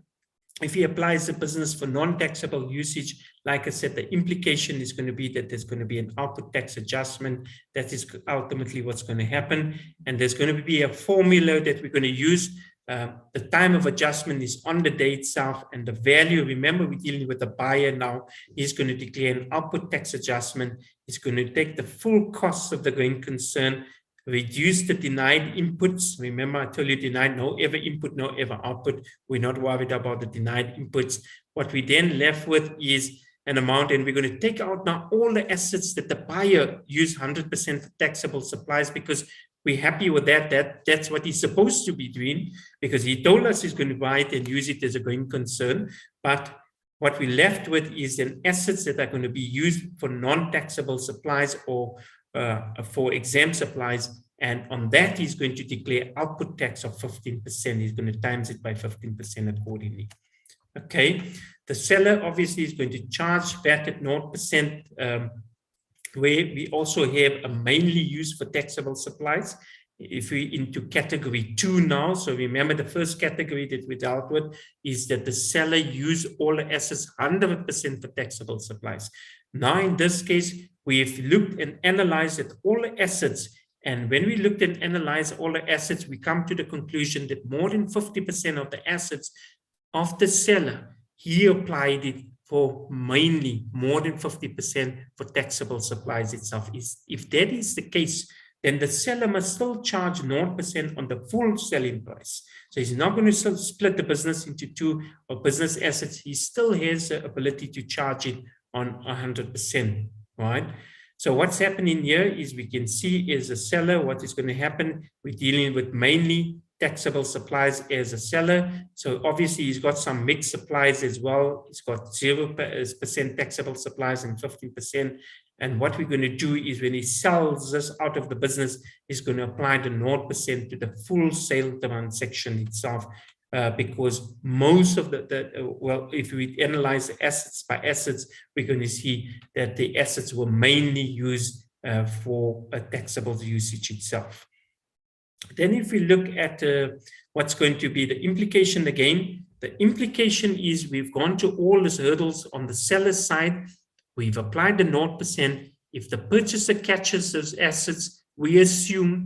D: if he applies the business for non-taxable usage, like I said, the implication is going to be that there's going to be an output tax adjustment. That is ultimately what's going to happen. And there's going to be a formula that we're going to use the time of adjustment is on the day itself, and the value, remember we're dealing with the buyer now, he's going to declare an output tax adjustment. He's going to take the full cost of the going concern, reduce the denied inputs. Remember, I told you denied, no ever input, no ever output. We're not worried about the denied inputs. What we then left with is an amount, and we're going to take out now all the assets that the buyer used 100% for taxable supplies, because we're happy with that. That's what he's supposed to be doing, because he told us he's going to buy it and use it as a going concern. But what we're left with is then assets that are going to be used for non-taxable supplies or for exempt supplies. And on that, he's going to declare output tax of 15%. He's going to times it by 15% accordingly. Okay. The seller obviously is going to charge VAT at 0%, where we also have a mainly used for taxable supplies. If we into category 2 now, so remember the first category that we dealt with is that the seller used all the assets 100% for taxable supplies. Now in this case, we've looked and analyzed at all the assets, and when we looked and analyzed all the assets, we come to the conclusion that more than 50% of the assets of the seller, he applied it for mainly more than 50% for taxable supplies itself. If that is the case, then the seller must still charge 0% on the full selling price. So he's not going to split the business into 2 or business assets. He still has the ability to charge it on 100%, right? So what's happening here is we can see as a seller, what is going to happen. We're dealing with mainly taxable supplies as a seller. So obviously he's got some mixed supplies as well. He's got 0% taxable supplies and 15%. And what we're going to do is when he sells this out of the business, he's going to apply the 0% to the full sale transaction itself. Because most of well, if we analyze the assets by assets, we're going to see that the assets were mainly used for a taxable usage itself. Then if we look at what's going to be the implication again, the implication is we've gone to all these hurdles on the seller side. We've applied the 0%. If the purchaser catches those assets, we assume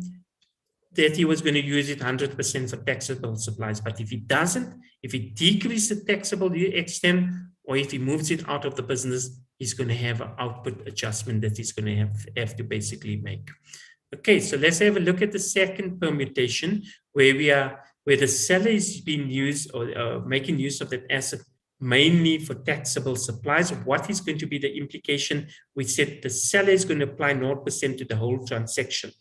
D: that he was going to use it 100% for taxable supplies. But if he doesn't, if he decreases the taxable extent, or if he moves it out of the business, he's going to have an output adjustment that he's going to have to basically make. Okay, so let's have a look at the second permutation where the seller is being used or making use of that asset mainly for taxable supplies. What is going to be the implication? We said the seller is going to apply 0% to the whole transaction.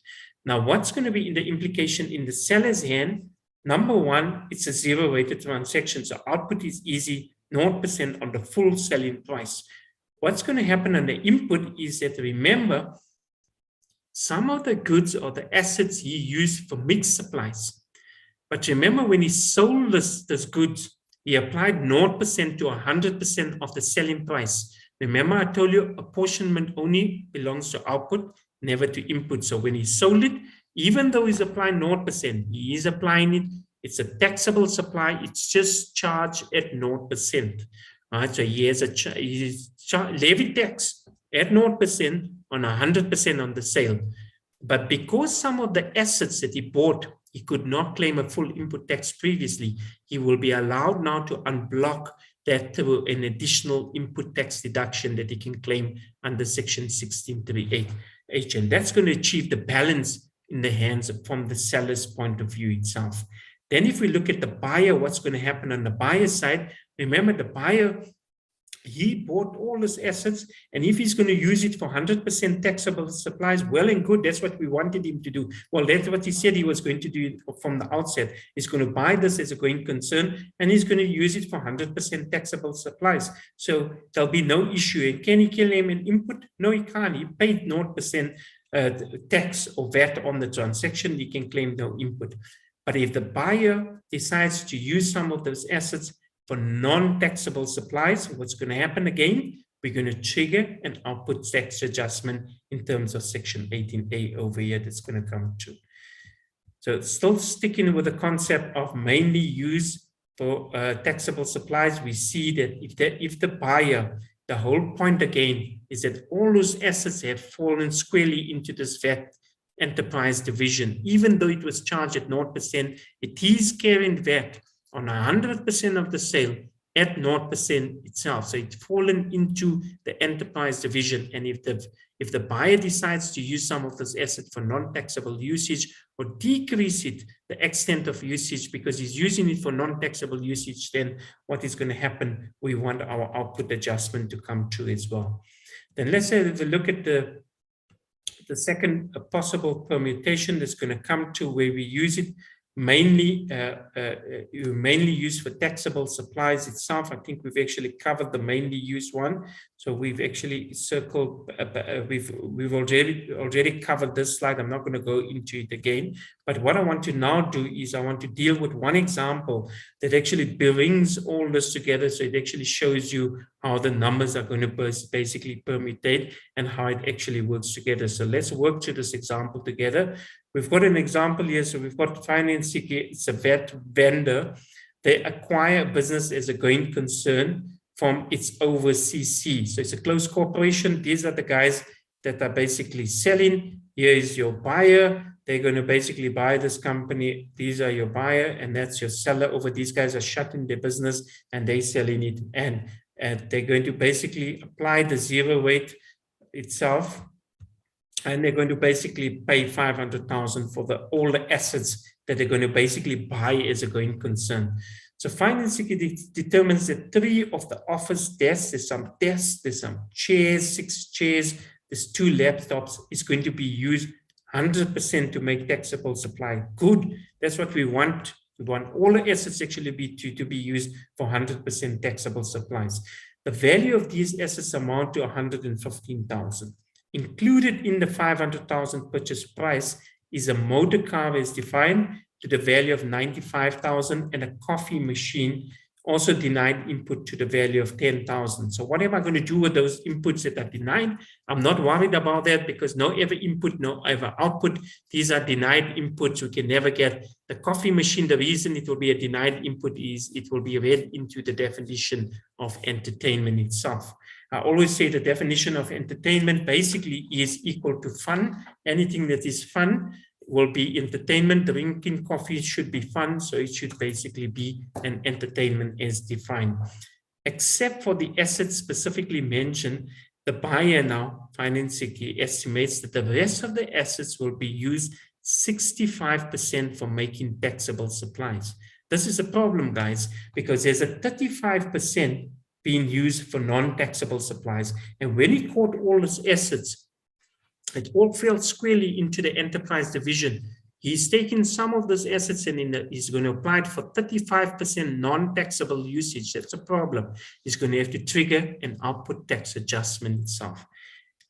D: Now, what's going to be in the implication in the seller's hand? Number one, it's a zero-weighted transaction. So output is easy, 0% on the full selling price. What's going to happen on the input is that, remember, some of the goods or the assets he used for mixed supplies. But remember, when he sold this goods, he applied 0% to 100% of the selling price. Remember, I told you apportionment only belongs to output, never to input. So when he sold it, even though he's applying 0%, he is applying it. It's a taxable supply. It's just charged at 0%. Right? So he has levy tax at 0% on 100% on the sale. But because some of the assets that he bought, he could not claim a full input tax previously, he will be allowed now to unblock that through an additional input tax deduction that he can claim under Section 1638H. And that's going to achieve the balance in the hands from the seller's point of view itself. Then if we look at the buyer, what's going to happen on the buyer side? Remember, the buyer, he bought all his assets, and if he's going to use it for 100% taxable supplies, well and good, that's what we wanted him to do. Well, that's what he said he was going to do from the outset. He's going to buy this as a going concern, and he's going to use it for 100% taxable supplies. So there'll be no issue. And can he claim an input? No, he can't. He paid 0% tax or VAT on the transaction. He can claim no input. But if the buyer decides to use some of those assets for non-taxable supplies, what's going to happen again? We're going to trigger an output tax adjustment in terms of Section 18A over here that's going to come to. So still sticking with the concept of mainly used for taxable supplies, we see that if the buyer, the whole point again is that all those assets have fallen squarely into this VAT enterprise division. Even though it was charged at 0%, it is carrying VAT on 100% of the sale at 0% itself. So it's fallen into the enterprise division. And if the buyer decides to use some of this asset for non-taxable usage or decrease it, the extent of usage, because he's using it for non-taxable usage, then what is going to happen? We want our output adjustment to come true as well. Then let's say if we look at the second possible permutation that's going to come to where we use it mainly used for taxable supplies itself. I think we've actually covered the mainly used one. So we've actually circled, we've already covered this slide. I'm not going to go into it again. But what I want to now do is I want to deal with one example that actually brings all this together. So it actually shows you how the numbers are going to basically permutate and how it actually works together. So let's work to this example together. We've got an example here. So we've got financing here. It's a VAT vendor. They acquire a business as a going concern from its overseas. So it's a closed corporation. These are the guys that are basically selling. Here is your buyer. They're going to basically buy this company. These are your buyer, and that's your seller over. These guys are shutting their business and they're selling it. And they're going to basically apply the zero rate itself. And they're going to basically pay 500,000 for all the assets that they're going to basically buy as a going concern. So financing determines that 3 of the office desks, there's some chairs, 6 chairs, there's 2 laptops, is going to be used 100% to make taxable supply. Good. That's what we want. We want all the assets actually to be used for 100% taxable supplies. The value of these assets amount to 115,000. Included in the 500,000 purchase price is a motor car as defined to the value of 95,000 and a coffee machine also denied input to the value of 10,000. So what am I going to do with those inputs that are denied? I'm not worried about that because no ever input, no ever output. These are denied inputs. We can never get the coffee machine. The reason it will be a denied input is it will be read into the definition of entertainment itself. I always say the definition of entertainment basically is equal to fun. Anything that is fun will be entertainment. Drinking coffee should be fun, so it should basically be an entertainment as defined. Except for the assets specifically mentioned, the buyer now, financing, estimates that the rest of the assets will be used 65% for making taxable supplies. This is a problem, guys, because there's a 35% being used for non-taxable supplies. And when he caught all his assets, it all fell squarely into the enterprise division. He's taken some of those assets and he's going to apply it for 35% non-taxable usage. That's a problem. He's going to have to trigger an output tax adjustment itself.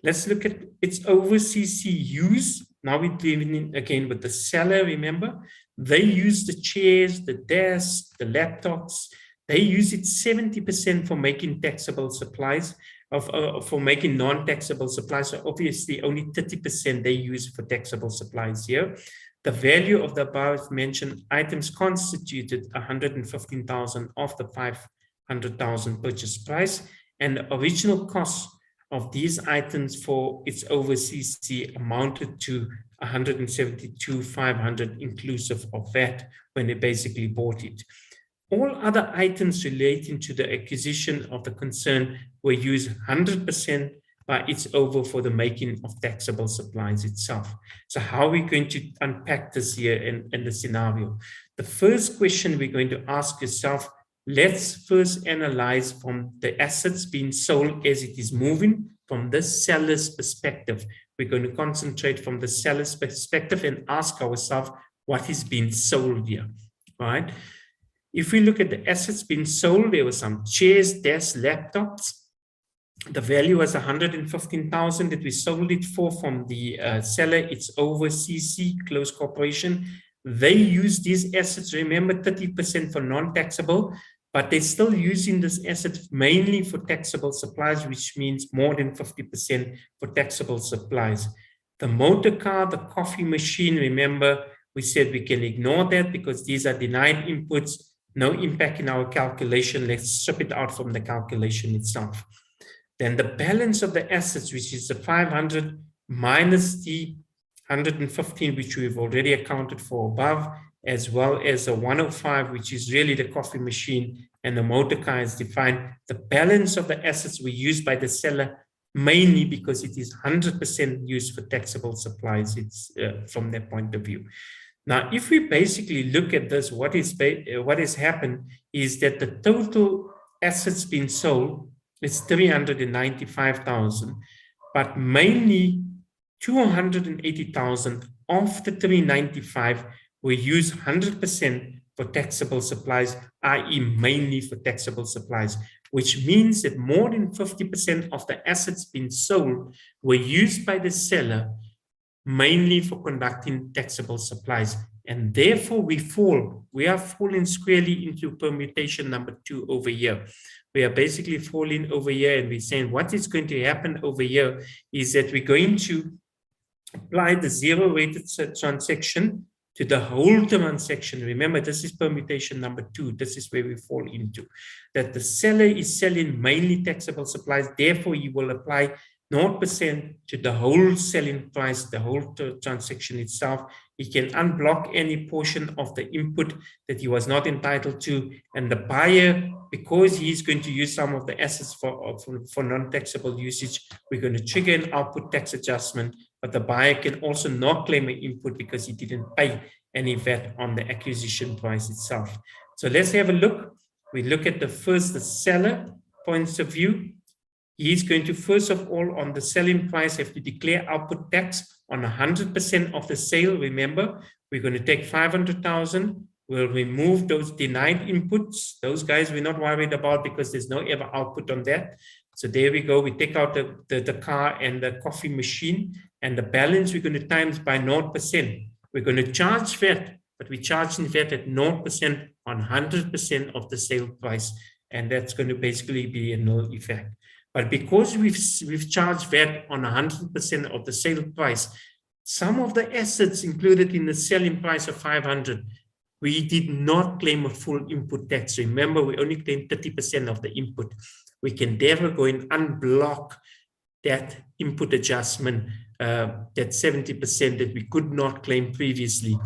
D: Let's look at its overseas use. Now we're dealing in again with the seller, remember? They use the chairs, the desks, the laptops. They use it 70% for making taxable supplies, for making non-taxable supplies. So obviously only 30% they use for taxable supplies here. The value of the above mentioned items constituted 115,000 of the 500,000 purchase price, and the original cost of these items for its overseas amounted to 172,500 inclusive of VAT when they basically bought it. All other items relating to the acquisition of the concern were used 100% by its over for the making of taxable supplies itself. So how are we going to unpack this here in the scenario? The first question we're going to ask yourself, let's first analyze from the assets being sold as it is moving from the seller's perspective. We're going to concentrate from the seller's perspective and ask ourselves what is being sold here, right? If we look at the assets being sold, there were some chairs, desks, laptops. The value was 115,000 that we sold it for from the seller. It's overseas closed corporation. They use these assets, remember, 30% for non-taxable, but they're still using this asset mainly for taxable supplies, which means more than 50% for taxable supplies. The motor car, the coffee machine, remember, we said we can ignore that because these are denied inputs. No impact in our calculation. Let's strip it out from the calculation itself. Then the balance of the assets, which is the 500 minus the 115, which we've already accounted for above, as well as the 105, which is really the coffee machine, and the motor car is defined. The balance of the assets were used by the seller mainly because it is 100% used for taxable supplies. It's from that point of view. Now, if we basically look at this, what has happened is that the total assets being sold is 395,000, but mainly 280,000 of the 395 were used 100% for taxable supplies, i.e. mainly for taxable supplies, which means that more than 50% of the assets being sold were used by the seller mainly for conducting taxable supplies. And therefore we are falling squarely into permutation number 2 over here. We are basically falling over here, and we're saying what is going to happen over here is that we're going to apply the zero-weighted transaction to the whole transaction. Remember, this is permutation number 2. This is where we fall into. That the seller is selling mainly taxable supplies. Therefore, you will apply 0% to the whole selling price, the whole transaction itself. He can unblock any portion of the input that he was not entitled to. And the buyer, because he's going to use some of the assets for non-taxable usage, we're going to trigger an output tax adjustment. But the buyer can also not claim an input because he didn't pay any VAT on the acquisition price itself. So let's have a look. We look at the seller points of view. He's going to, first of all, on the selling price, have to declare output tax on 100% of the sale. Remember, we're going to take 500,000. We'll remove those denied inputs. Those guys we're not worried about because there's no ever output on that. So there we go. We take out the car and the coffee machine, and the balance we're going to times by 0%. We're going to charge VAT, but we're charging VAT at 0% on 100% of the sale price. And that's going to basically be a null effect. But because we've charged VAT on 100% of the sale price, some of the assets included in the selling price of 500, we did not claim a full input tax. Remember, we only claimed 30% of the input. We can therefore go and unblock that input adjustment, that 70% that we could not claim previously.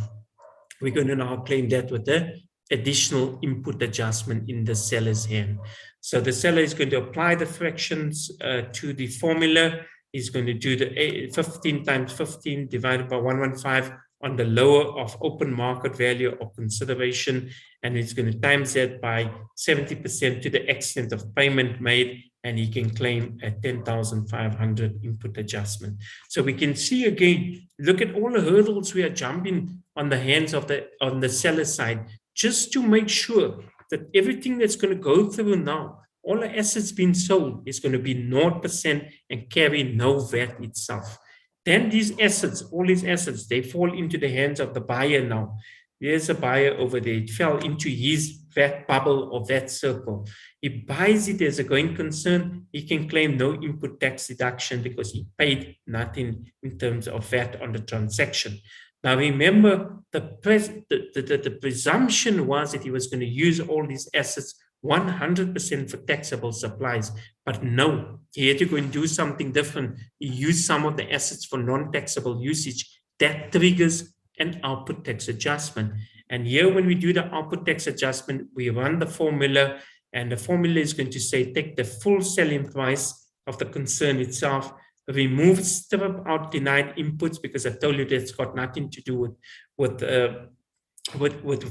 D: We're going to now claim that with the additional input adjustment in the seller's hand. So the seller is going to apply the fractions to the formula. He's going to do the 15 times 15 divided by 115 on the lower of open market value or consideration. And he's going to times that by 70% to the extent of payment made. And he can claim a 10,500 input adjustment. So we can see again, look at all the hurdles we are jumping on the hands of on the seller side, just to make sure that everything that's going to go through now, all the assets being sold is going to be 0% and carry no VAT itself. Then these assets, all these assets, they fall into the hands of the buyer now. There's a buyer over there. It fell into his VAT bubble or VAT circle. He buys it as a going concern. He can claim no input tax deduction because he paid nothing in terms of VAT on the transaction. Now, remember, the presumption was that he was going to use all these assets 100% for taxable supplies. But no, he had to go and do something different. He used some of the assets for non-taxable usage. That triggers an output tax adjustment. And here, when we do the output tax adjustment, we run the formula, and the formula is going to say, take the full selling price of the concern itself, remove, strip out denied inputs, because I told you that's got nothing to do with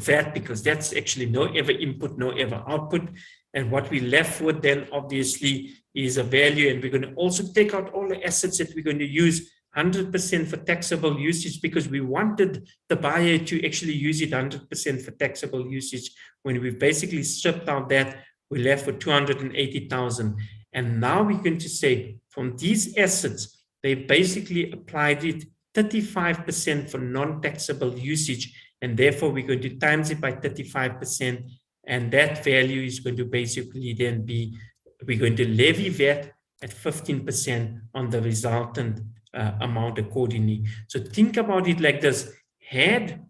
D: VAT, because that's actually no ever input, no ever output. And what we left with then obviously is a value. And we're going to also take out all the assets that we're going to use 100% for taxable usage, because we wanted the buyer to actually use it 100% for taxable usage. When we've basically stripped out that, we're left with 280,000. And now we're going to say from these assets, they basically applied it 35% for non-taxable usage. And therefore, we're going to times it by 35%. And that value is going to basically then be, we're going to levy VAT at 15% on the resultant amount accordingly. So think about it like this. Had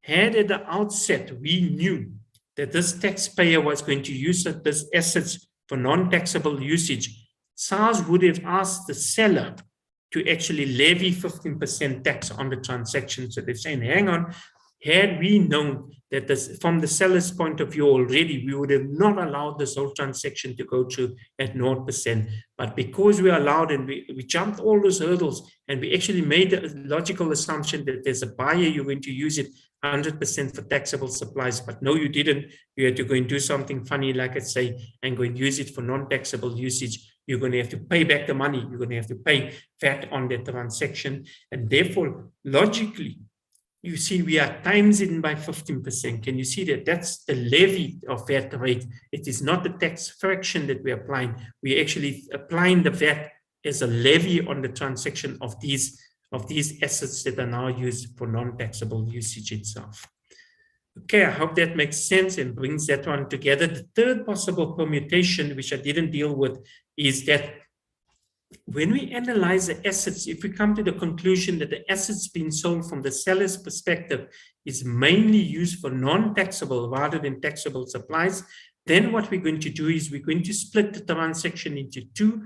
D: at the outset, we knew that this taxpayer was going to use this assets for non-taxable usage, SARS would have asked the seller to actually levy 15% tax on the transaction. So they're saying, hang on, had we known that this, from the seller's point of view already, we would have not allowed this whole transaction to go through at 0%. But because we allowed and we jumped all those hurdles and we actually made a logical assumption that there's a buyer, you're going to use it 100% for taxable supplies. But no, you didn't. You had to go and do something funny, like I say, and go and use it for non-taxable usage. You're going to have to pay back the money. You're going to have to pay VAT on that transaction. And therefore, logically, you see, we are times in by 15%. Can you see that? That's the levy of VAT rate. It is not the tax fraction that we're applying. We're actually applying the VAT as a levy on the transaction of these assets that are now used for non-taxable usage itself. Okay, I hope that makes sense and brings that one together. The third possible permutation, which I didn't deal with, is that when we analyze the assets, if we come to the conclusion that the assets being sold from the seller's perspective is mainly used for non-taxable rather than taxable supplies, then what we're going to do is we're going to split the transaction into two.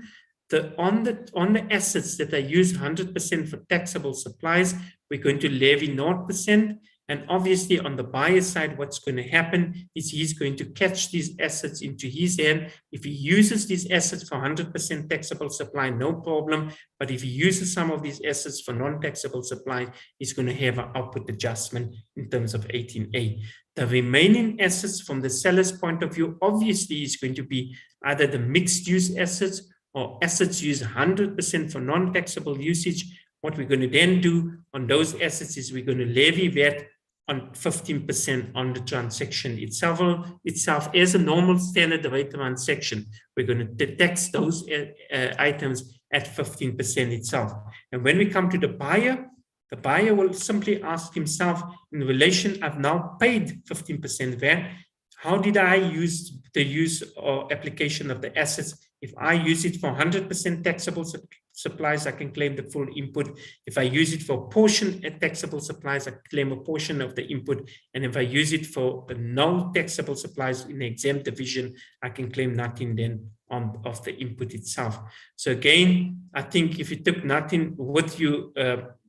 D: On the assets that are used 100% for taxable supplies, we're going to levy 0%. And obviously on the buyer side, what's going to happen is he's going to catch these assets into his hand. If he uses these assets for 100% taxable supply, no problem. But if he uses some of these assets for non-taxable supply, he's going to have an output adjustment in terms of 18A. The remaining assets from the seller's point of view, obviously is going to be either the mixed use assets or assets used 100% for non-taxable usage. What we're going to then do on those assets is we're going to levy VAT on 15% on the transaction itself as a normal standard rate transaction. We're going to tax those items at 15% itself. And when we come to the buyer will simply ask himself, in relation, I've now paid 15% VAT. How did I use the use or application of the assets? If I use it for 100% taxable supplies, I can claim the full input. If I use it for a portion at taxable supplies, I claim a portion of the input. And if I use it for no taxable supplies in the exempt division, I can claim nothing then of the input itself. So again, I think if you took nothing with you,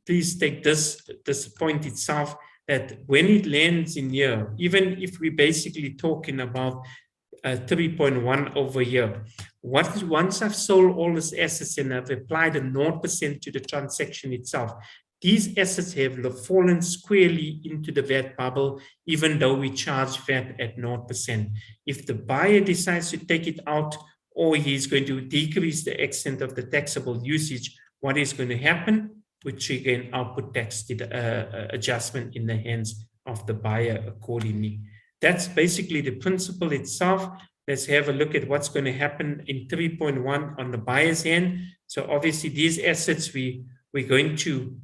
D: please take this point itself, that when it lands in here, even if we're basically talking about 3.1 over here, once I've sold all these assets and I've applied a 0% to the transaction itself, these assets have fallen squarely into the VAT bubble, even though we charge VAT at 0%. If the buyer decides to take it out, or he's going to decrease the extent of the taxable usage, what is going to happen? We trigger an output tax adjustment in the hands of the buyer accordingly. That's basically the principle itself. Let's have a look at what's going to happen in 3.1 on the buyer's end. So obviously these assets, we're going to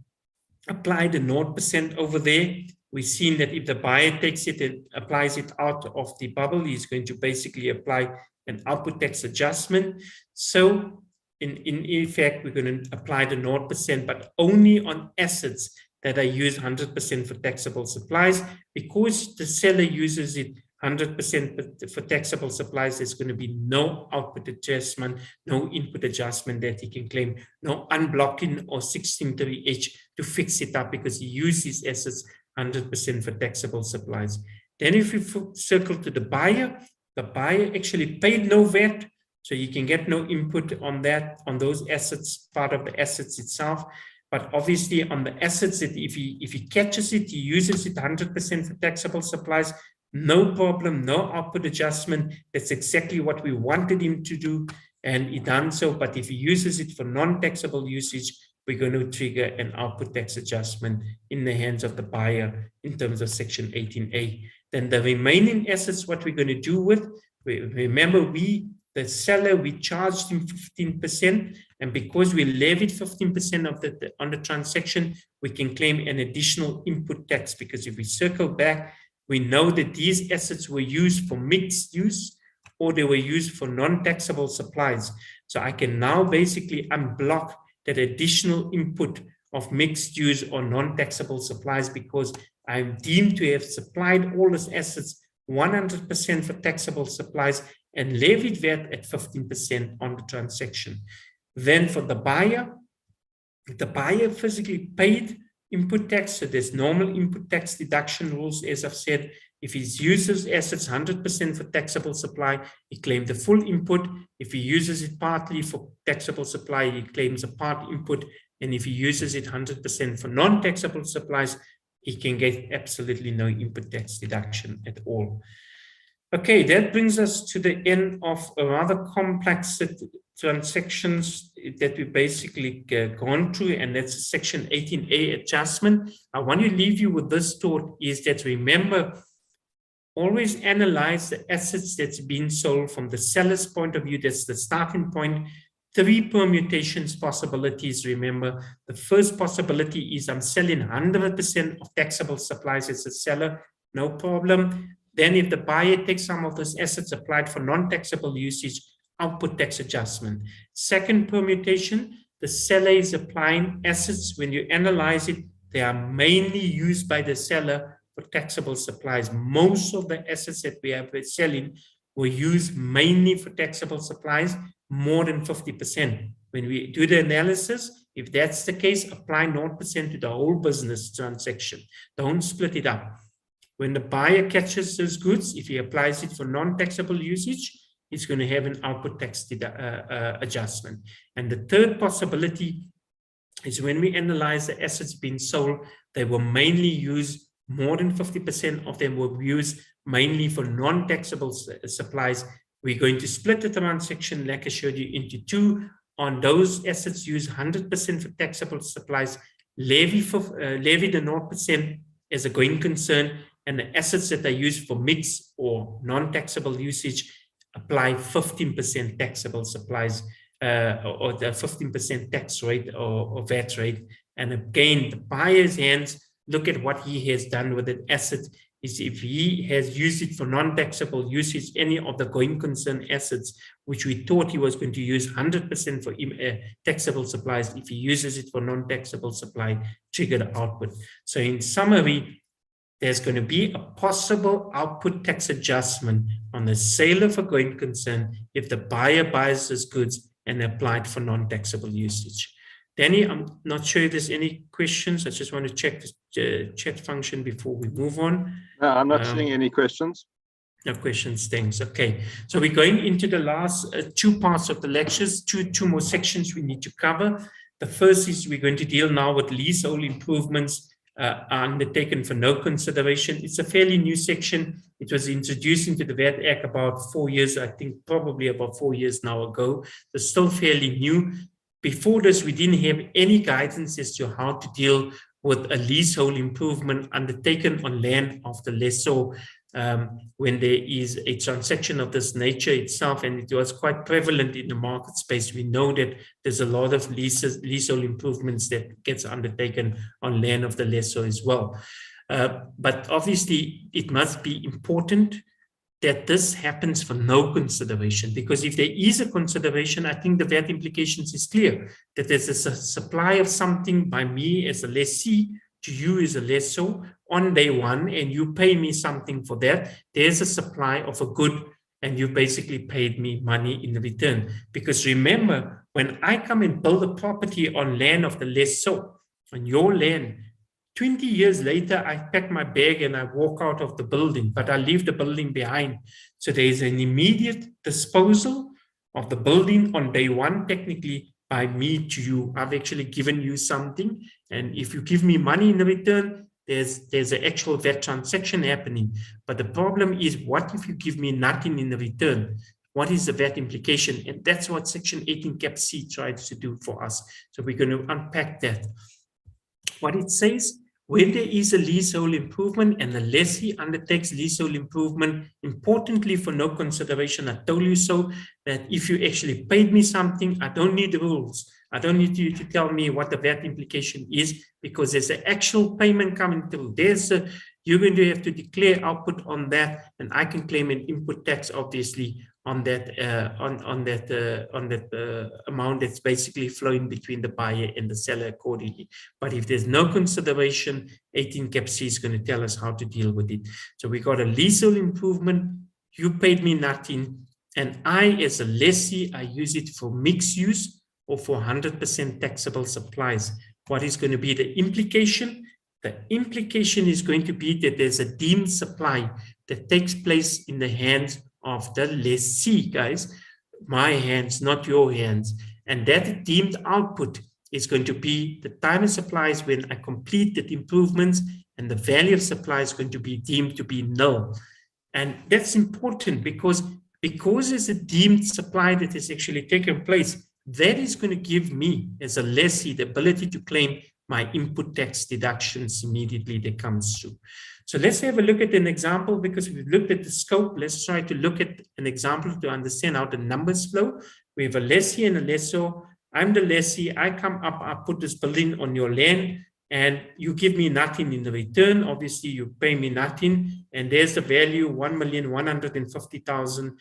D: apply the 0% over there. We've seen that if the buyer takes it and applies it out of the bubble, he's going to basically apply an output tax adjustment. So in effect, we're going to apply the 0%, but only on assets that are used 100% for taxable supplies. Because the seller uses it 100% for taxable supplies, there's going to be no output adjustment, no input adjustment that he can claim, no unblocking or 16.3H to fix it up, because he used his assets 100% for taxable supplies. Then if we circle to the buyer actually paid no VAT, so you can get no input on that, on those assets, part of the assets itself. But obviously on the assets, that if he catches it, he uses it 100% for taxable supplies, no problem, no output adjustment. That's exactly what we wanted him to do, and he done so. But if he uses it for non-taxable usage, we're going to trigger an output tax adjustment in the hands of the buyer in terms of Section 18A. Then the remaining assets, what we're going to do with, remember the seller, we charged him 15%, and because we levied 15% on the transaction, we can claim an additional input tax, because if we circle back, we know that these assets were used for mixed use, or they were used for non-taxable supplies. So I can now basically unblock that additional input of mixed use or non-taxable supplies, because I'm deemed to have supplied all these assets 100% for taxable supplies and levied VAT at 15% on the transaction. Then for the buyer, The buyer physically paid input tax, so there's normal input tax deduction rules, as I've said. If he uses assets 100% for taxable supply, he claims the full input. If he uses it partly for taxable supply, he claims a part input. And if he uses it 100% for non-taxable supplies, he can get absolutely no input tax deduction at all. Okay, that brings us to the end of a rather complex transactions that we basically gone through, and that's Section 18A adjustment. I want to leave you with this thought, is that remember, always analyze the assets that's been sold from the seller's point of view. That's the starting point. 3 permutations possibilities. Remember, the first possibility is I'm selling 100% of taxable supplies as a seller, no problem. Then if the buyer takes some of those assets applied for non-taxable usage, output tax adjustment. Second permutation, the seller is applying assets. When you analyze it, they are mainly used by the seller for taxable supplies. Most of the assets that we have been selling were used mainly for taxable supplies, more than 50%. When we do the analysis, if that's the case, apply 0% to the whole business transaction. Don't split it up. When the buyer catches those goods, if he applies it for non-taxable usage, he's going to have an output tax adjustment. And the third possibility is when we analyze the assets being sold, they were mainly used, more than 50% of them were used mainly for non-taxable supplies. We're going to split the transaction, like I showed you, into 2. On those assets used 100% for taxable supplies, levy the 0% as a going concern, and the assets that are used for mixed or non-taxable usage apply 15% taxable supplies or the 15% tax rate or VAT rate. And again, the buyer's hands, look at what he has done with an asset. Is if he has used it for non-taxable usage, any of the going concern assets, which we thought he was going to use 100% for taxable supplies, if he uses it for non-taxable supply, trigger the output. So in summary, there's going to be a possible output tax adjustment on the sale of a going concern if the buyer buys those goods and applied for non-taxable usage. Danny, I'm not sure if there's any questions. I just want to check the chat function before we move on.
A: No, I'm not seeing any questions.
D: No questions, thanks. Okay, so we're going into the last 2 parts of the lectures, two more sections we need to cover. The first is we're going to deal now with leasehold improvements undertaken for no consideration. It's a fairly new section. It was introduced into the VAT Act about 4 years, I think probably about 4 years now ago. It's still fairly new. Before this, we didn't have any guidance as to how to deal with a leasehold improvement undertaken on land of the lessor when there is a transaction of this nature itself, and it was quite prevalent in the market space. We know that there's a lot of leasehold improvements that gets undertaken on land of the lessor as well. But obviously, it must be important that this happens for no consideration, because if there is a consideration, I think the VAT implications is clear, that there's a supply of something by me as a lessee to you as a lessor on day one, and you pay me something for that. There's a supply of a good, and you basically paid me money in return. Because remember, when I come and build a property on land of the lessor, on your land, 20 years later, I pack my bag and I walk out of the building, but I leave the building behind. So there is an immediate disposal of the building on day one, technically by me to you. I've actually given you something. And if you give me money in return, there's an actual VAT transaction happening. But the problem is, what if you give me nothing in return? What is the VAT implication? And that's what Section 18 Cap C tries to do for us. So we're going to unpack that. What it says, when there is a leasehold improvement and the lessee undertakes leasehold improvement, importantly for no consideration, I told you so, that if you actually paid me something, I don't need the rules. I don't need you to tell me what the VAT implication is, because there's an actual payment coming through. You're going to have to declare output on that, and I can claim an input tax, obviously, on that amount that's basically flowing between the buyer and the seller accordingly. But if there's no consideration, 18 Cap C is going to tell us how to deal with it. So we got a leasehold improvement. You paid me nothing, and I, as a lessee, I use it for mixed use. or for 100% taxable supplies. What is going to be the implication? The implication is going to be that there's a deemed supply that takes place in the hands of the lessee, guys. My hands, not your hands. And that deemed output is going to be the time of supplies when I completed improvements, and the value of supply is going to be deemed to be null. And that's important because there's a deemed supply that has actually taken place. That is going to give me, as a lessee, the ability to claim my input tax deductions immediately that comes through. So let's have a look at an example, because we've looked at the scope. Let's try to look at an example to understand how the numbers flow. We have a lessee and a lessor. I'm the lessee. I come up, I put this building on your land, and you give me nothing in the return. Obviously, you pay me nothing. And there's the value, 1,150,000.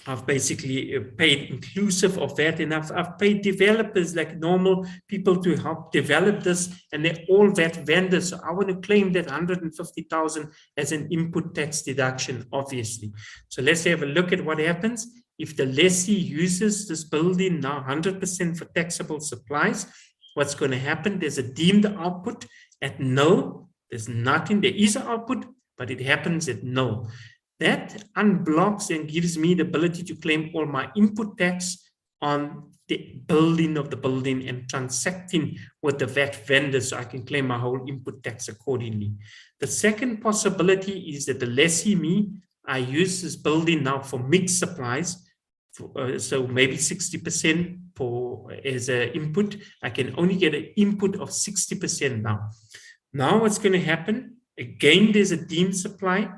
D: I've basically paid inclusive of that, and I've paid developers like normal people to help develop this, and they're all VAT vendors. So I want to claim that 150,000 as an input tax deduction, obviously. So let's have a look at what happens if the lessee uses this building now 100% for taxable supplies. What's going to happen? There's a deemed output at null. There's nothing. There is an output, but it happens at null. That unblocks and gives me the ability to claim all my input tax on the building of the building and transacting with the VAT vendor, so I can claim my whole input tax accordingly. The second possibility is that the lessee, me, I use this building now for mixed supplies. So maybe 60% as an input. I can only get an input of 60% now. Now what's going to happen? Again, there's a deemed supply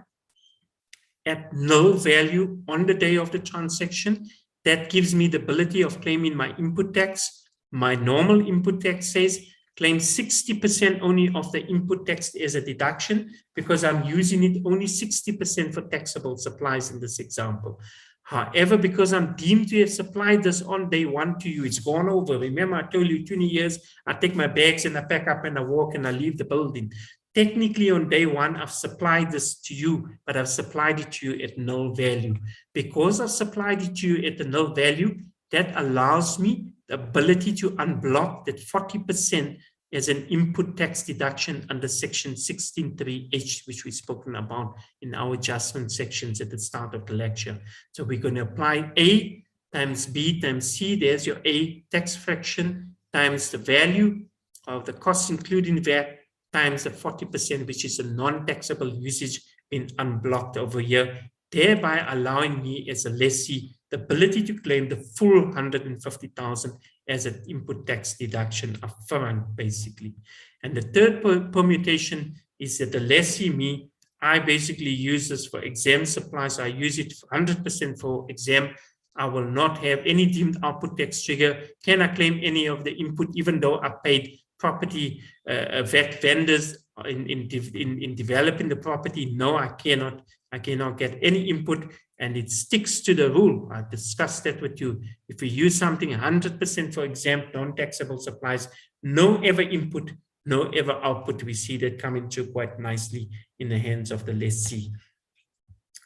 D: at null value on the day of the transaction. That gives me the ability of claiming my input tax. My normal input tax says claim 60% only of the input tax as a deduction, because I'm using it only 60% for taxable supplies in this example. However, because I'm deemed to have supplied this on day one to you, it's gone over. Remember, I told you 20 years, I take my bags and I pack up and I walk and I leave the building. Technically, on day one, I've supplied this to you, but I've supplied it to you at null value. Because I've supplied it to you at the null value, that allows me the ability to unblock that 40% as an input tax deduction under section 16.3H, which we've spoken about in our adjustment sections at the start of the lecture. So we're going to apply A times B times C. There's your A tax fraction times the value of the costs including VAT times the 40%, which is a non-taxable usage being unblocked over here, thereby allowing me as a lessee the ability to claim the full 150,000 as an input tax deduction upfront, basically. And the third permutation is that the lessee, me, I basically use this for exam supplies. I use it 100% for exam. I will not have any deemed output tax trigger. Can I claim any of the input, even though I paid property VAT vendors in developing the property? No, I cannot. I cannot get any input, and it sticks to the rule. I discussed that with you. If we use something 100% for exempt non-taxable supplies, no ever input, no ever output. We see that coming through quite nicely in the hands of the lessee.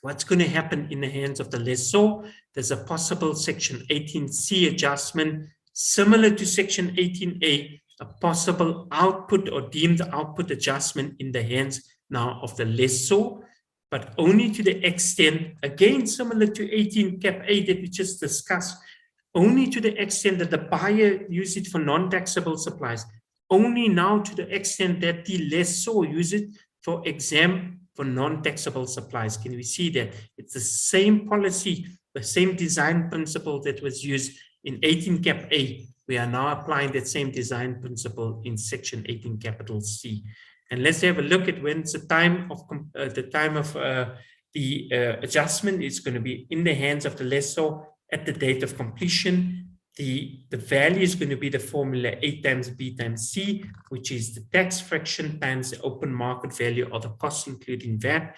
D: What's going to happen in the hands of the lessor? There's a possible section 18C adjustment, similar to section 18A, a possible output or deemed output adjustment in the hands now of the lessor, but only to the extent, again, similar to 18 Cap A that we just discussed, only to the extent that the buyer uses it for non-taxable supplies, only now to the extent that the lessor uses it for exam for non-taxable supplies. Can we see that? It's the same policy, the same design principle that was used in 18 Cap A. We are now applying that same design principle in section 18 capital C. And let's have a look at when the time of the adjustment is going to be in the hands of the lessor at the date of completion. The value is going to be the formula A times B times C, which is the tax fraction times the open market value of the cost including VAT,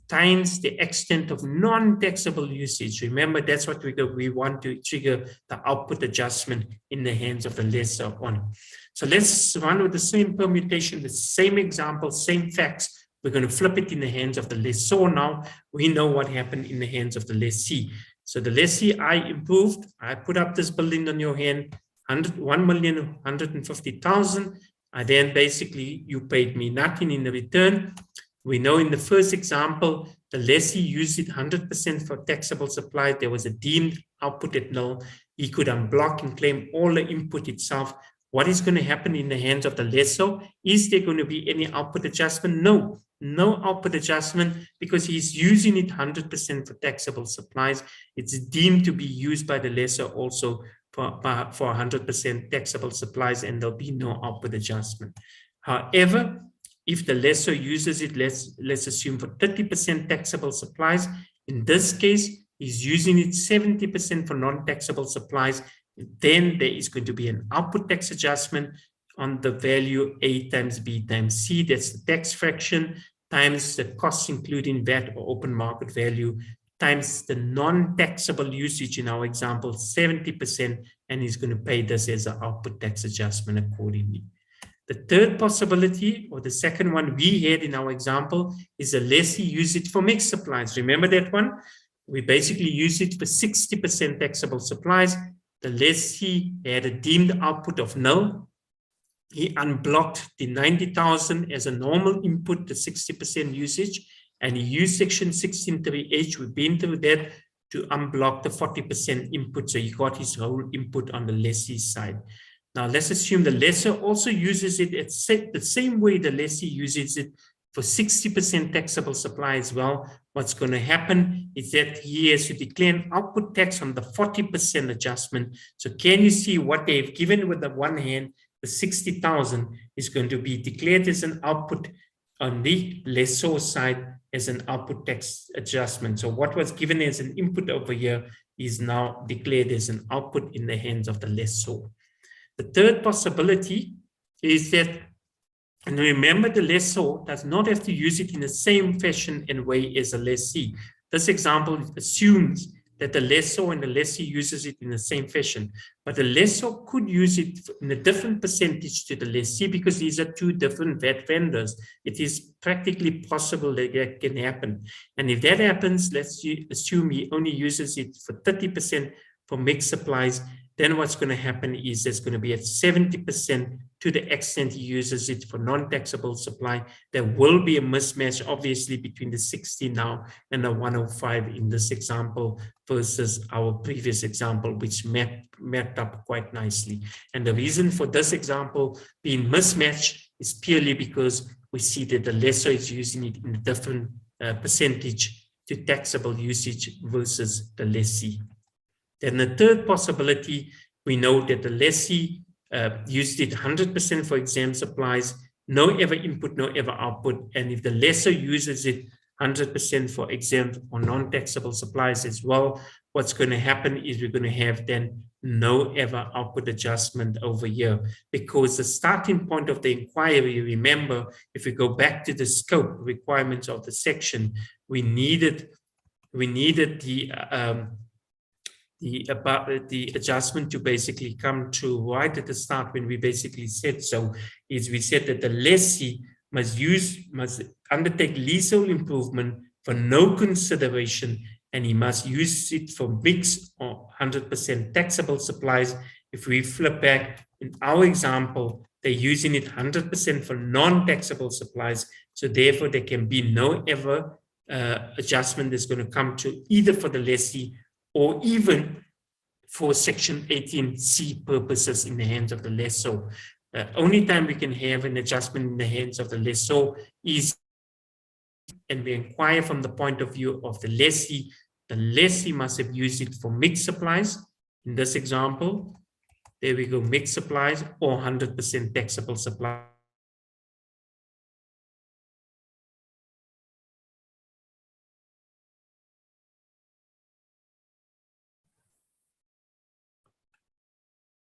D: times the extent of non-taxable usage. Remember, that's what we want to trigger the output adjustment in the hands of the lessor on. So let's run with the same permutation, the same example, same facts. We're going to flip it in the hands of the lessor now. We know what happened in the hands of the lessee. So the lessee, I improved, I put up this building on your hand, 1,150,000. I then basically, you paid me nothing in return. We know in the first example, the lessee used it 100% for taxable supply. There was a deemed output at null. He could unblock and claim all the input itself. What is going to happen in the hands of the lessor? Is there going to be any output adjustment? No, no output adjustment, because he's using it 100% for taxable supplies. It's deemed to be used by the lessor also for 100% taxable supplies, and there'll be no output adjustment. However, if the lessor uses it, let's assume for 30% taxable supplies, in this case, he's using it 70% for non-taxable supplies, then there is going to be an output tax adjustment on the value A times B times C. That's the tax fraction times the costs including VAT or open market value times the non-taxable usage in our example, 70%, and he's going to pay this as an output tax adjustment accordingly. The third possibility, or the second one we had in our example, is a lessee use it for mixed supplies. Remember that one? We basically use it for 60% taxable supplies. The lessee had a deemed output of null. He unblocked the 90,000 as a normal input, the 60% usage, and he used section 16.3H, we've been through that, to unblock the 40% input. So he got his whole input on the lessee side. Now let's assume the lessor also uses it the same way the lessee uses it for 60% taxable supply as well. What's going to happen is that he has to declare an output tax on the 40% adjustment. So can you see what they've given with the one hand, the 60,000 is going to be declared as an output on the lessor side as an output tax adjustment. So what was given as an input over here is now declared as an output in the hands of the lessor. The third possibility is that, and remember, the lessor does not have to use it in the same fashion and way as a lessee. This example assumes that the lessor and the lessee uses it in the same fashion, but the lessor could use it in a different percentage to the lessee because these are two different VAT vendors. It is practically possible that that can happen. And if that happens, let's assume he only uses it for 30% for mixed supplies. Then what's going to happen is it's going to be at 70% to the extent he uses it for non-taxable supply. There will be a mismatch, obviously, between the 60 now and the 105 in this example versus our previous example, which mapped up quite nicely. And the reason for this example being mismatched is purely because we see that the lessor is using it in a different percentage to taxable usage versus the lessee. Then the third possibility, we know that the lessee used it 100% for exempt supplies, no ever input, no ever output. And if the lessor uses it 100% for exempt or non-taxable supplies as well, what's going to happen is we're going to have then no ever output adjustment over here, because the starting point of the inquiry, remember, if we go back to the scope requirements of the section, we needed the adjustment to basically come to right at the start when we basically said so, is we said that the lessee must undertake leasehold improvement for no consideration, and he must use it for mixed or 100% taxable supplies. If we flip back in our example, they're using it 100% for non-taxable supplies, so therefore there can be no ever adjustment that's going to come to either for the lessee or even for Section 18C purposes in the hands of the lessor. Only time we can have an adjustment in the hands of the lessor is, and we inquire from the point of view of the lessee must have used it for mixed supplies. In this example, there we go, mixed supplies or 100% taxable supply.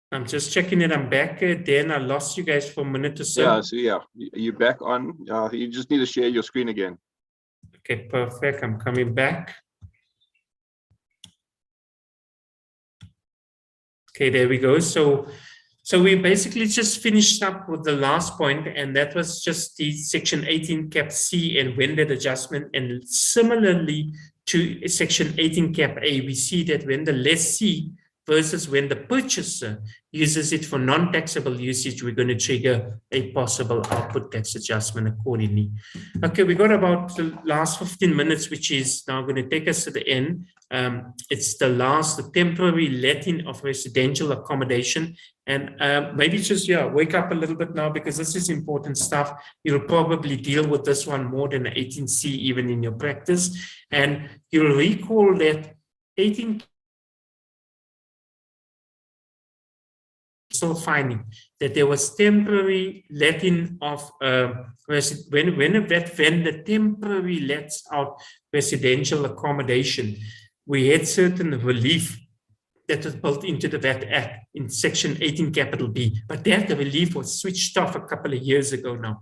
D: I'm just checking that I'm back. Dan, I lost you guys for a minute or so.
A: Yeah, so yeah, you're back on. You just need to share your screen again.
D: Okay, perfect. I'm coming back. Okay, there we go. So we basically just finished up with the last point, and that was just the Section 18 Cap C and when that adjustment, and similarly to section 18 cap A, we see that when the lessee versus when the purchaser uses it for non-taxable usage, we're going to trigger a possible output tax adjustment accordingly. Okay, we got about the last 15 minutes, which is now going to take us to the end. It's the temporary letting of residential accommodation. And maybe just, wake up a little bit now, because this is important stuff. You'll probably deal with this one more than 18C even in your practice. And you'll recall that 18 still finding that there was temporary letting of when the temporary lets out residential accommodation, we had certain relief that was built into the VAT Act in section 18 capital B, but that relief was switched off a couple of years ago now.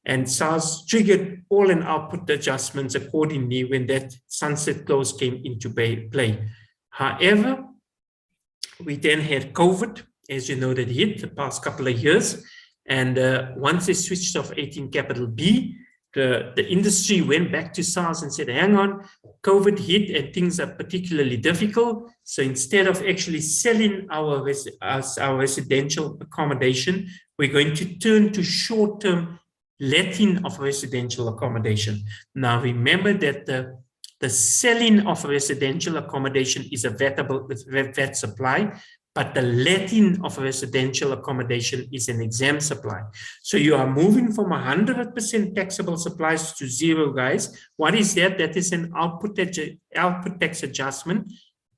D: And SARS triggered all in output adjustments accordingly when that sunset clause came into play. However, we then had COVID, as you know, that hit the past couple of years. And once they switched off 18 capital B, the industry went back to SARS and said, hang on, COVID hit and things are particularly difficult. So instead of actually selling our residential accommodation, we're going to turn to short-term letting of residential accommodation. Now, remember that the selling of residential accommodation is a VAT supply, but the letting of residential accommodation is an exempt supply. So you are moving from 100% taxable supplies to zero, guys. What is that? That is an output tax adjustment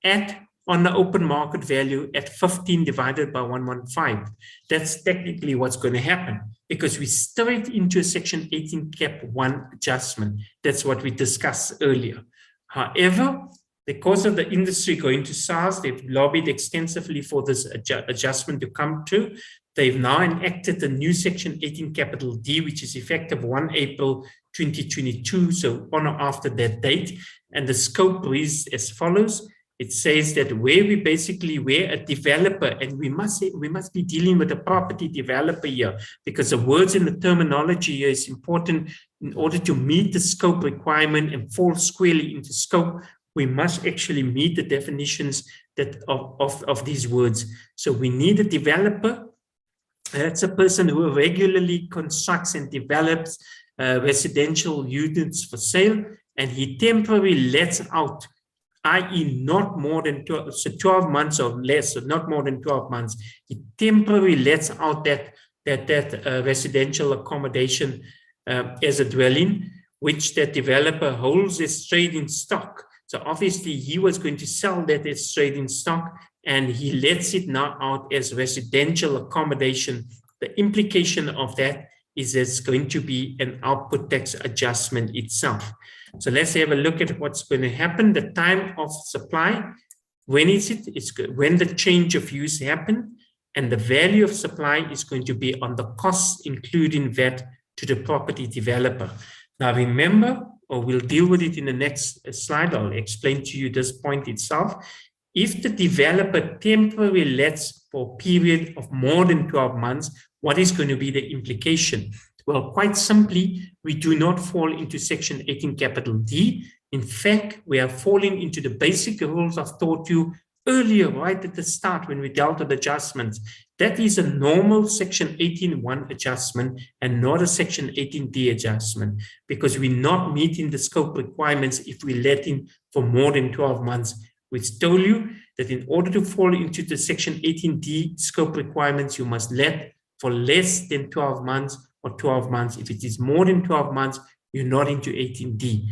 D: on the open market value at 15 divided by 115. That's technically what's going to happen, because we straight into a section 18 cap 1 adjustment. That's what we discussed earlier. However, because of the industry going to SARS, they've lobbied extensively for this adjustment to come to. They've now enacted the new section 18 capital D, which is effective 1 April 2022, so on or after that date. And the scope reads as follows. It says that where a developer, and we must be dealing with a property developer here, because the words in the terminology here is important in order to meet the scope requirement and fall squarely into scope. We must actually meet the definitions of these words. So we need a developer. That's a person who regularly constructs and develops residential units for sale, and he temporarily lets out, i.e. not more than 12 months or less, so not more than 12 months. He temporarily lets out that residential accommodation as a dwelling, which that developer holds as trading stock. So obviously he was going to sell that as trading stock, and he lets it now out as residential accommodation. The implication of that is it's going to be an output tax adjustment itself. So let's have a look at what's going to happen. The time of supply, when is it? It's when the change of use happened, and the value of supply is going to be on the cost, including VAT, to the property developer. Now remember, or we'll deal with it in the next slide, I'll explain to you this point itself. If the developer temporarily lets for a period of more than 12 months, what is going to be the implication? Well, quite simply, we do not fall into section 18 capital D. In fact, we are falling into the basic rules I've taught you earlier, right at the start when we dealt with adjustments. That is a normal section 18.1 adjustment and not a section 18D adjustment, because we're not meeting the scope requirements if we let in for more than 12 months. Which told you that in order to fall into the section 18D scope requirements, you must let for less than 12 months or 12 months. If it is more than 12 months, you're not into 18D.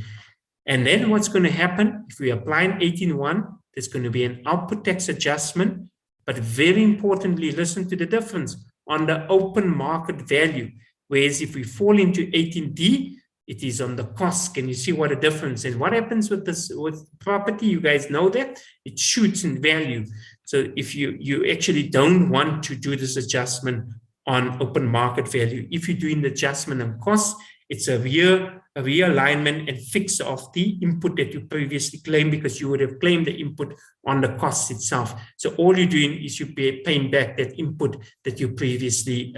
D: And then what's going to happen if we apply an 18.1, there's going to be an output tax adjustment. But very importantly, listen to the difference on the open market value. Whereas if we fall into 18D, it is on the cost. Can you see what a difference? And what happens with this with property? You guys know that it shoots in value. So if you actually don't want to do this adjustment on open market value, if you're doing the adjustment on cost, it's a a realignment and fix of the input that you previously claimed, because you would have claimed the input on the cost itself. So all you're doing is you're paying back that input that you previously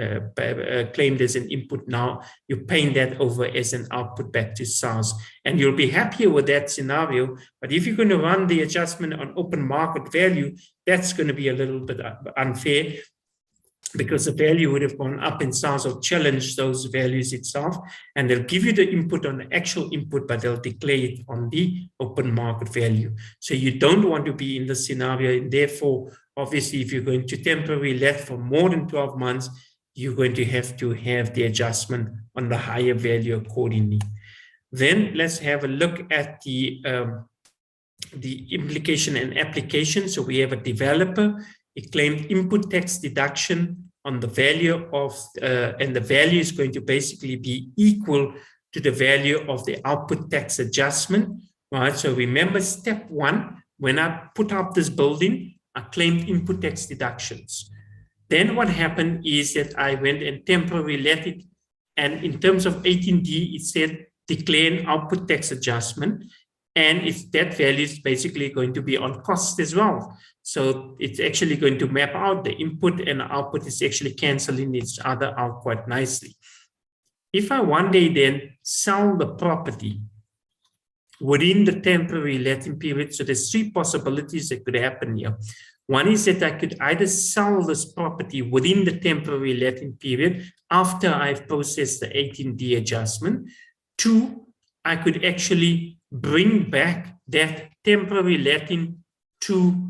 D: claimed as an input. Now you're paying that over as an output back to SARS. And you'll be happier with that scenario. But if you're going to run the adjustment on open market value, that's going to be a little bit unfair, because the value would have gone up in SARS or challenged those values itself, and they'll give you the input on the actual input, but they'll declare it on the open market value. So you don't want to be in this scenario, and therefore, obviously, if you're going to temporarily let for more than 12 months, you're going to have the adjustment on the higher value accordingly. Then let's have a look at the implication and application. So we have a developer. It claimed input tax deduction on the value of, and the value is going to basically be equal to the value of the output tax adjustment, right? So remember step one, when I put up this building, I claimed input tax deductions. Then what happened is that I went and temporarily let it, and in terms of 18D, it said declare an output tax adjustment, and that value is basically going to be on cost as well. So it's actually going to map out the input and the output is actually canceling each other out quite nicely. If I one day then sell the property within the temporary letting period, so there's three possibilities that could happen here. One is that I could either sell this property within the temporary letting period after I've processed the 18D adjustment. Two, I could actually bring back that temporary letting to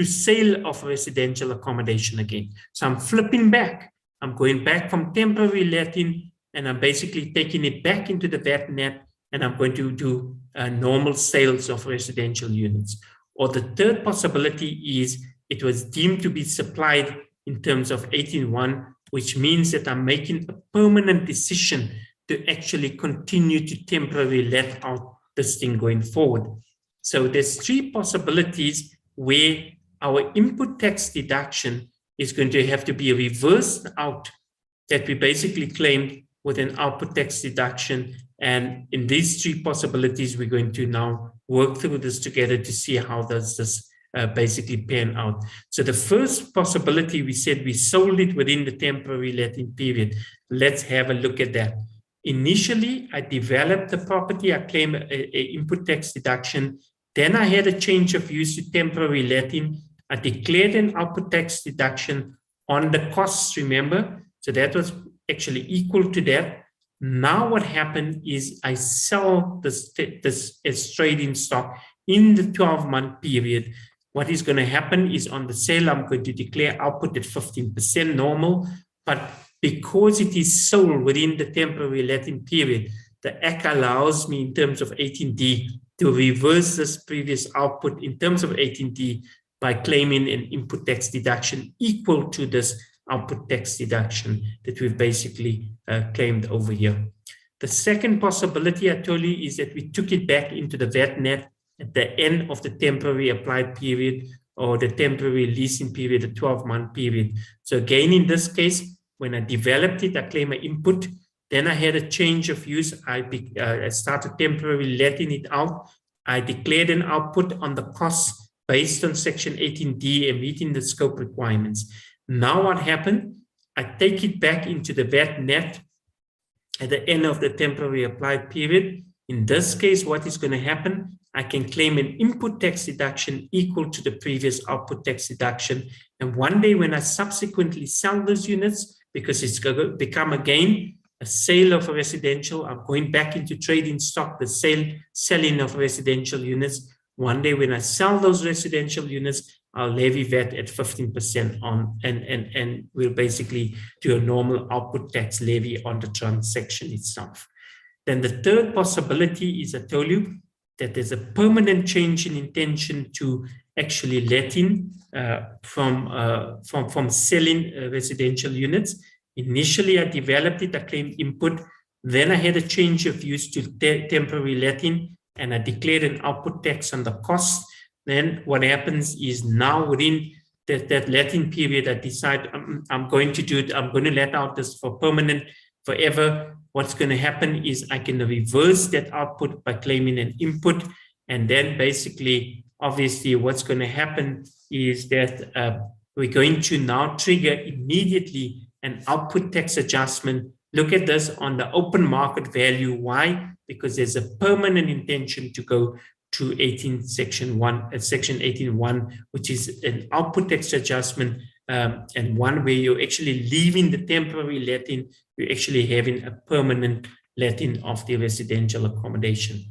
D: sale of residential accommodation again. So I'm flipping back. I'm going back from temporary letting, and I'm basically taking it back into the VAT net, and I'm going to do normal sales of residential units. Or the third possibility is it was deemed to be supplied in terms of 18.1, which means that I'm making a permanent decision to actually continue to temporarily let out this thing going forward. So there's three possibilities where our input tax deduction is going to have to be reversed out, that we basically claimed with an output tax deduction. And in these three possibilities, we're going to now work through this together to see how does this basically pan out. So the first possibility, we said we sold it within the temporary letting period. Let's have a look at that. Initially, I developed the property, I claimed an input tax deduction. Then I had a change of use to temporary letting. I declared an output tax deduction on the costs, remember? So that was actually equal to that. Now what happened is I sell this as trading stock in the 12-month period. What is going to happen is on the sale, I'm going to declare output at 15% normal, but because it is sold within the temporary letting period, the Act allows me in terms of 18D to reverse this previous output in terms of 18D by claiming an input tax deduction equal to this output tax deduction that we've basically claimed over here. The second possibility I told you is that we took it back into the VAT net at the end of the temporary applied period or the temporary leasing period, the 12-month period. So again, in this case, when I developed it, I claim an input. Then I had a change of use. I started temporarily letting it out. I declared an output on the costs based on Section 18D and meeting the scope requirements. Now what happened? I take it back into the VAT net at the end of the temporary applied period. In this case, what is going to happen? I can claim an input tax deduction equal to the previous output tax deduction. And one day when I subsequently sell those units, because it's going to become again a sale of a residential, I'm going back into trading stock, the selling of residential units. One day when I sell those residential units, I'll levy VAT at 15% on, and we'll basically do a normal output tax levy on the transaction itself. Then the third possibility is, I told you, that there's a permanent change in intention to actually letting from selling residential units. Initially, I developed it, I claimed input. Then I had a change of use to temporary letting, and I declared an output tax on the cost. Then what happens is now within that letting period, I decide I'm going to let out this for permanent, forever. what's going to happen is I can reverse that output by claiming an input. And then basically, obviously, what's going to happen is that we're going to now trigger immediately an output tax adjustment. Look at this on the open market value. Why? Because there's a permanent intention to go to section 18.1, which is an output tax adjustment, and one where you're actually leaving the temporary letting, you're actually having a permanent letting of the residential accommodation.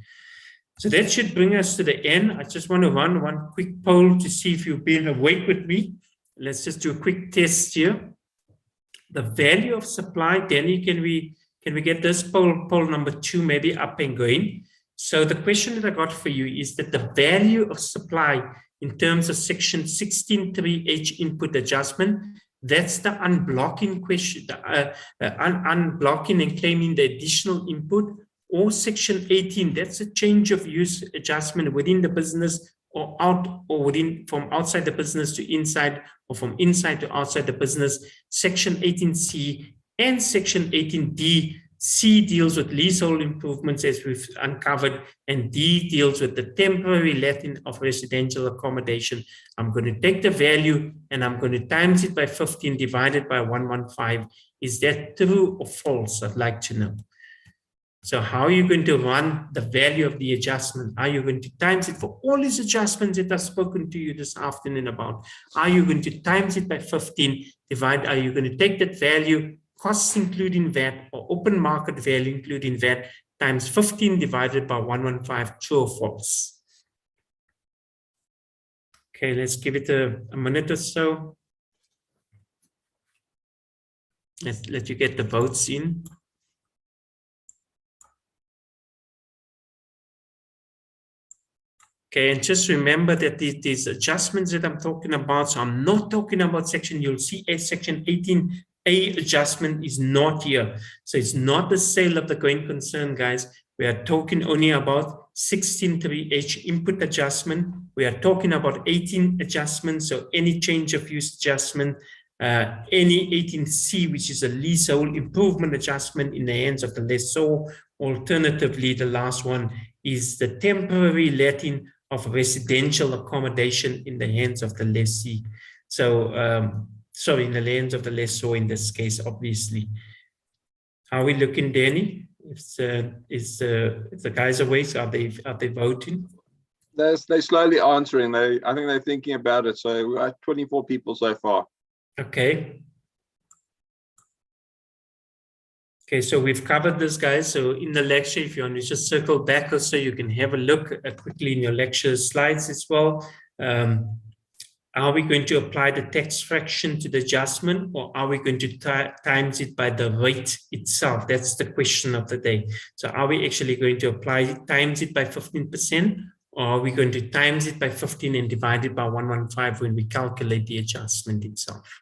D: So that should bring us to the end. I just want to run one quick poll to see if you've been awake with me. Let's just do a quick test here. The value of supply, Danny, can we get this poll number 2 maybe up and going? So the question that I got for you is that the value of supply in terms of section 16.3H input adjustment, that's the unblocking question, unblocking and claiming the additional input, or section 18, that's a change of use adjustment within the business or out or within from outside the business to inside or from inside to outside the business. Section 18C and section 18D. C deals with leasehold improvements, as we've uncovered, and D deals with the temporary letting of residential accommodation. I'm going to take the value and I'm going to times it by 15 divided by 115. Is that true or false? I'd like to know. So how are you going to run the value of the adjustment? Are you going to times it for all these adjustments that I've spoken to you this afternoon about? Are you going to times it by 15 divide? Are you going to take that value, costs including VAT, or open market value including VAT, times 15 divided by 115, true or false? Okay, let's give it a minute or so. Let's let you get the votes in. Okay, and just remember that these adjustments that I'm talking about, so I'm not talking about section, you'll see section 18A adjustment is not here. So it's not the sale of the going concern, guys. We are talking only about 16.3H input adjustment. We are talking about 18 adjustments, so any change of use adjustment, any 18C, which is a leasehold improvement adjustment in the hands of the lessor. Alternatively, the last one is the temporary letting of residential accommodation in the hands of the lessee. So, sorry, in the hands of the lessor in this case, obviously. How are we looking, Danny? Is the guys awake? Are they voting?
A: They're slowly answering. I think they're thinking about it. So we are 24 people so far.
D: Okay. Okay, so we've covered this, guys. So in the lecture, if you want to just circle back also, you can have a look quickly in your lecture slides as well. Are we going to apply the tax fraction to the adjustment, or are we going to times it by the rate itself? That's the question of the day. So are we actually going to apply times it by 15%, or are we going to times it by 15 and divide it by 115 when we calculate the adjustment itself?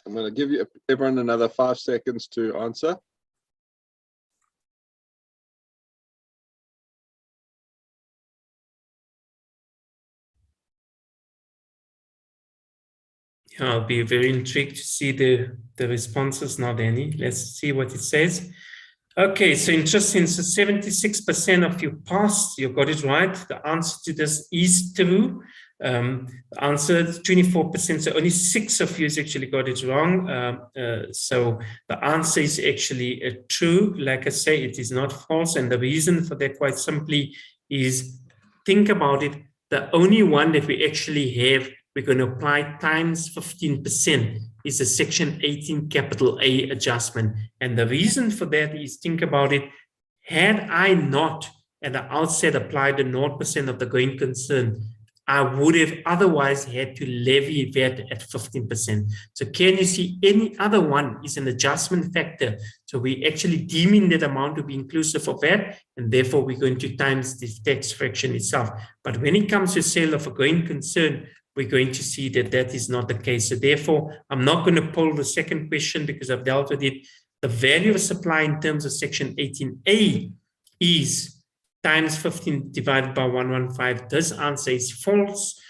A: I'm going to give you everyone another 5 seconds to answer.
D: Yeah, I'll be very intrigued to see the responses now, Danny. Let's see what it says. Okay, so interesting. So 76% of you passed. You got it right. The answer to this is true. The answer is 24%. So only 6 of you actually got it wrong. So the answer is actually true. Like I say, it is not false. And the reason for that, quite simply, is think about it. The only one that we actually have, we're going to apply times 15%, is the section 18 capital A adjustment. And the reason for that is, think about it, had I not at the outset applied the 0% of the going concern, I would have otherwise had to levy VAT at 15%. So can you see any other one is an adjustment factor? So we actually deeming that amount to be inclusive of VAT, and therefore we're going to times the tax fraction itself. But when it comes to sale of a going concern, we're going to see that that is not the case. So therefore, I'm not going to pull the second question because I've dealt with it. The value of supply in terms of section 18A is times 15 divided by 115. This answer is false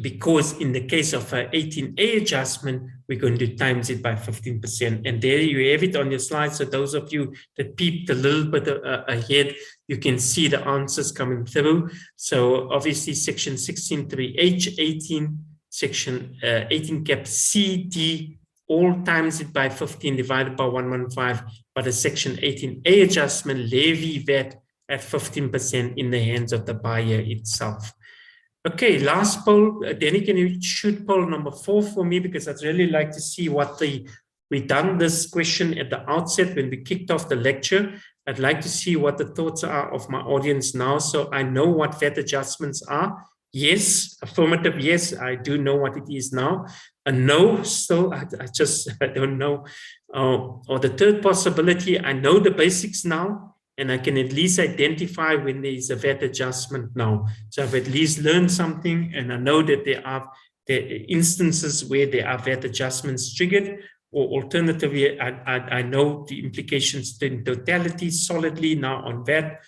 D: because in the case of an 18A adjustment, we're going to times it by 15%. And there you have it on your slide. So those of you that peeped a little bit ahead, you can see the answers coming through. So obviously section 16.3H, 18, section 18 cap C, D, all times it by 15 divided by 115, but a section 18A adjustment levy VAT at 15% in the hands of the buyer itself. Okay, last poll. Danny, can you shoot poll number 4 for me? Because I'd really like to see what we done this question at the outset when we kicked off the lecture. I'd like to see what the thoughts are of my audience now, so I know what VAT adjustments are. Yes, affirmative, yes, I do know what it is now. A no, still, I don't know. Or the third possibility, I know the basics now, and I can at least identify when there is a VAT adjustment now. So I've at least learned something, and I know that there are instances where there are VAT adjustments triggered, or alternatively, I know the implications in totality solidly now on VAT.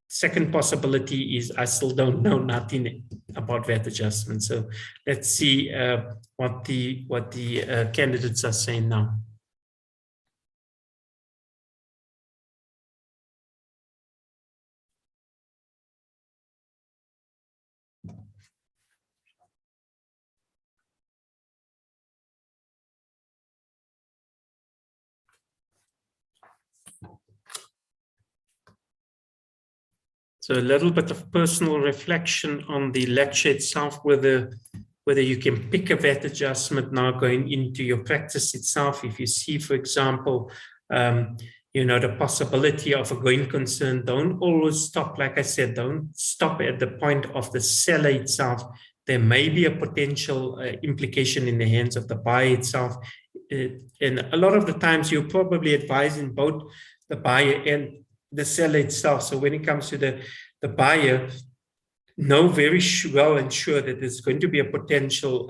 D: Second possibility is I still don't know nothing about VAT adjustments. So let's see what the candidates are saying now. So a little bit of personal reflection on the lecture itself, whether you can pick a VAT adjustment now going into your practice itself. If you see, for example, the possibility of a going concern, don't always stop. Like I said, don't stop at the point of the seller itself. There may be a potential implication in the hands of the buyer itself. And a lot of the times you're probably advising both the buyer and the seller itself. So when it comes to the buyer, know very well and sure that there's going to be a potential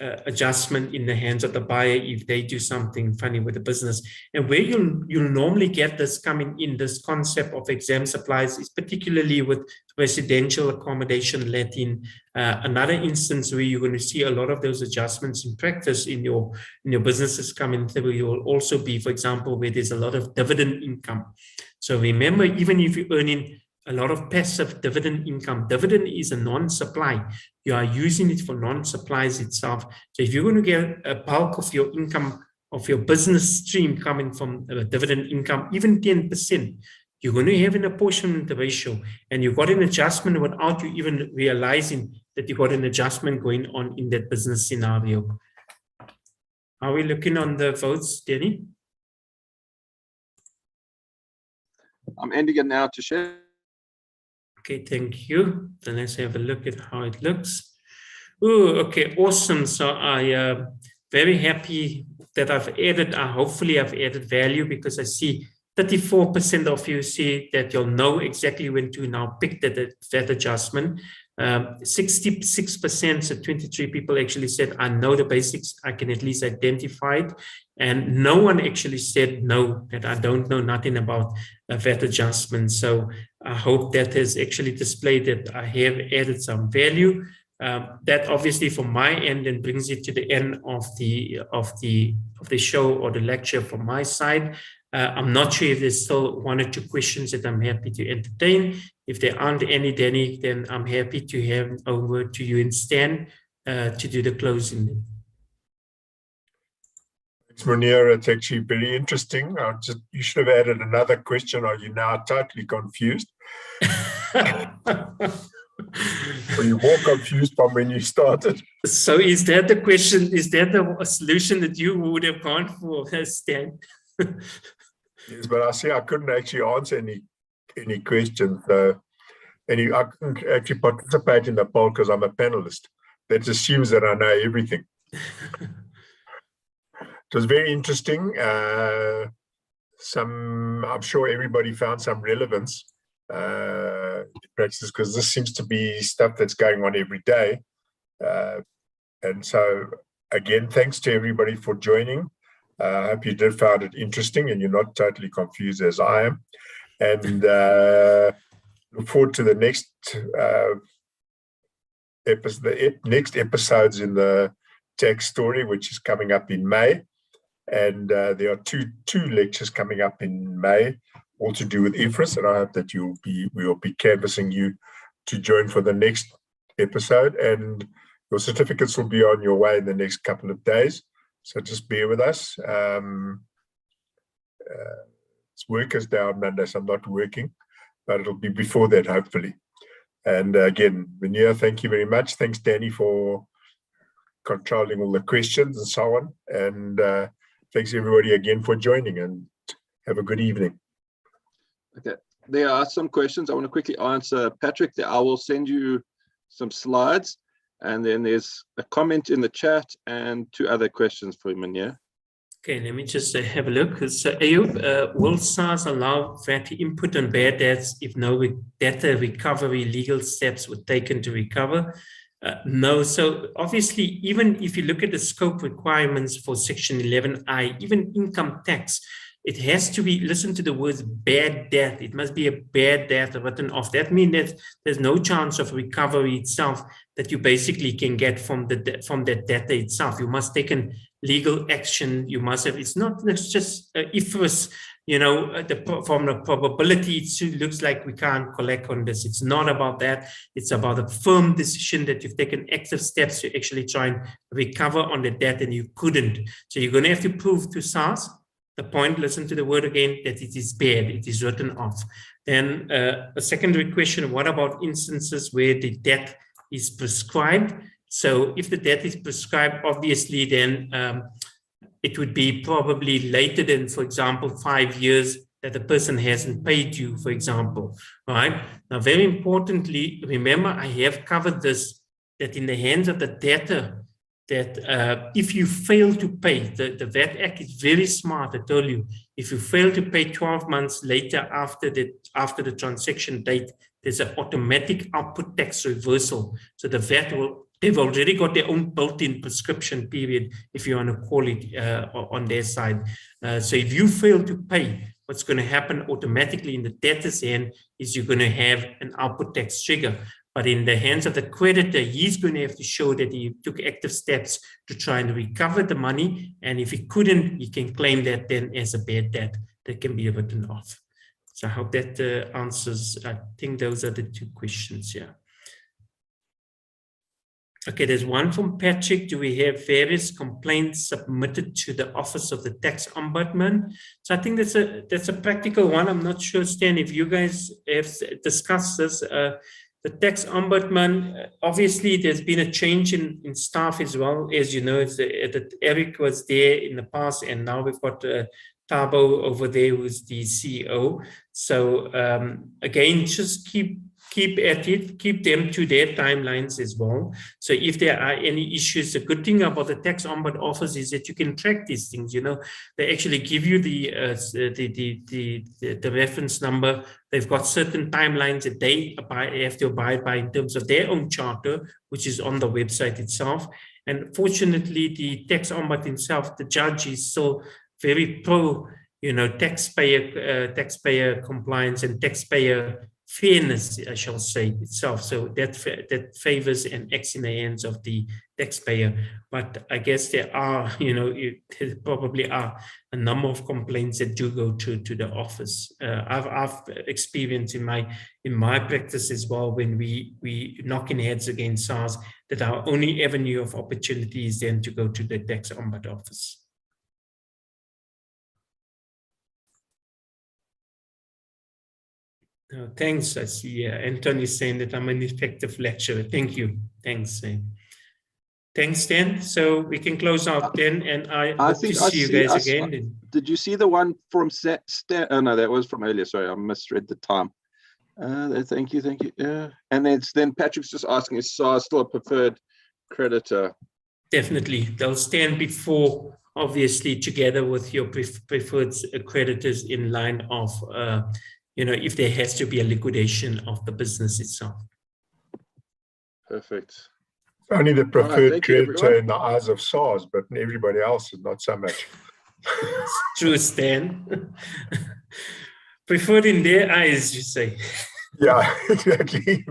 D: adjustment in the hands of the buyer if they do something funny with the business. And where you'll normally get this coming in, this concept of exempt supplies, is particularly with residential accommodation letting. Another instance where you're going to see a lot of those adjustments in practice in your businesses coming through, you will also be, for example, where there's a lot of dividend income. So remember, even if you're earning a lot of passive dividend income, dividend is a non-supply. You are using it for non-supplies itself. So if you're going to get a bulk of your income, of your business stream coming from dividend income, even 10%, you're going to have an apportionment ratio, and you got an adjustment without you even realizing that you got an adjustment going on in that business scenario. Are we looking on the votes, Danny?
A: I'm ending it now to share.
D: Okay, thank you. Then let's have a look at how it looks. Oh, okay, awesome. So I very happy that I've added, hopefully I've added value, because I see 34% of you see that you'll know exactly when to now pick that adjustment. 66%, so 23 people actually said, I know the basics, I can at least identify it. And no one actually said no, that I don't know nothing about VAT adjustment. So I hope that has actually displayed that I have added some value. That obviously from my end and brings it to the end of the show or the lecture from my side. I'm not sure if there's still 1 or 2 questions that I'm happy to entertain. If there aren't any, Danny, then I'm happy to hand over to you and Stan to do the closing.
B: Thanks, Munir. It's actually very interesting. You should have added another question. Are you now totally confused? Were you more confused from when you started?
D: So is that the question? Is that a solution that you would have gone for, Stan?
B: Yes, but I see I couldn't actually answer any questions. So And I couldn't actually participate in the poll because I'm a panelist. That assumes that I know everything. It was very interesting. I'm sure everybody found some relevance in practice, because this seems to be stuff that's going on every day. And so, again, thanks to everybody for joining. I hope you did find it interesting and you're not totally confused as I am. And look forward to the next next episodes in the tax story, which is coming up in May. And there are two lectures coming up in May, all to do with IFRS, and I hope that we will be canvassing you to join for the next episode. And your certificates will be on your way in the next couple of days, so just bear with us. It's Workers' Day on Monday, so I'm not working, but it'll be before that, hopefully. And again, Mania, thank you very much. Thanks, Danny, for controlling all the questions and so on. And thanks everybody again for joining, and have a good evening.
A: Okay, there are some questions I want to quickly answer. Patrick, I will send you some slides, and then there's a comment in the chat and 2 other questions for you, Mania.
D: Okay, let me just have a look. So, Ayub, will SARS allow VAT input on bad debts if no debtor recovery legal steps were taken to recover? No. So obviously, even if you look at the scope requirements for Section 11I, even income tax, it has to be, listen to the words bad debt. It must be a bad debt written off. That means that there's no chance of recovery itself that you basically can get from the debtor itself. You must take an legal action. You must have, it's just IFRS, from the probability, it looks like we can't collect on this. It's not about that. It's about a firm decision that you've taken active steps to actually try and recover on the debt and you couldn't. So you're going to have to prove to SARS the point, listen to the word again, that it is bad, it is written off. Then a secondary question, what about instances where the debt is prescribed? So if the debt is prescribed, obviously then it would be probably later than, for example, 5 years that the person hasn't paid you, for example, right? Now, very importantly, remember, I have covered this, that in the hands of the debtor, that if you fail to pay, the VAT Act is very smart, I tell you, if you fail to pay 12 months later after the transaction date, there's an automatic output tax reversal. So the VAT they've already got their own built-in prescription period, if you want to call it, on their side. So if you fail to pay, what's going to happen automatically in the debtor's hand is you're going to have an output tax trigger. But in the hands of the creditor, he's going to have to show that he took active steps to try and recover the money. And if he couldn't, he can claim that then as a bad debt that can be written off. So I hope that answers, I think those are the 2 questions here. Okay, there's one from Patrick. Do we have various complaints submitted to the Office of the Tax Ombudsman? So I think that's a practical one. I'm not sure, Stan, if you guys have discussed this. The Tax Ombudsman, obviously, there's been a change in staff as well. As you know, Eric was there in the past, and now we've got Thabo over there, who's the CEO. So again, just keep at it, keep them to their timelines as well. So if there are any issues, the good thing about the Tax Ombudsman Office is that you can track these things. They actually give you the reference number. They've got certain timelines that they have to abide by in terms of their own charter, which is on the website itself. And fortunately, the Tax Ombudsman himself, the judge, is still very pro, taxpayer compliance and taxpayer fairness, I shall say, itself. So that favors and acts in the hands of the taxpayer. But I guess there are, there probably are a number of complaints that do go to the office. I've experienced in my practice as well, when we knocking heads against SARS, that our only avenue of opportunity is then to go to the Tax Ombudsman Office. Thanks. I see Anton is saying that I'm an effective lecturer. Thank you. Thanks. Thanks, Dan. So we can close out then, and I hope to see you guys again.
A: Did you see the one from Stan? Oh, no, that was from earlier. Sorry, I misread the time. Thank you. Yeah. And then Patrick's just asking, is SARS still a preferred creditor?
D: Definitely. They'll stand before, obviously, together with your preferred creditors in line of, if there has to be a liquidation of the business itself.
A: Perfect.
B: Only the preferred creditor
A: you,
B: in the eyes of SARS, but everybody else is not so much.
D: It's true, Stan. Preferred in their eyes, you say.
B: Yeah, exactly.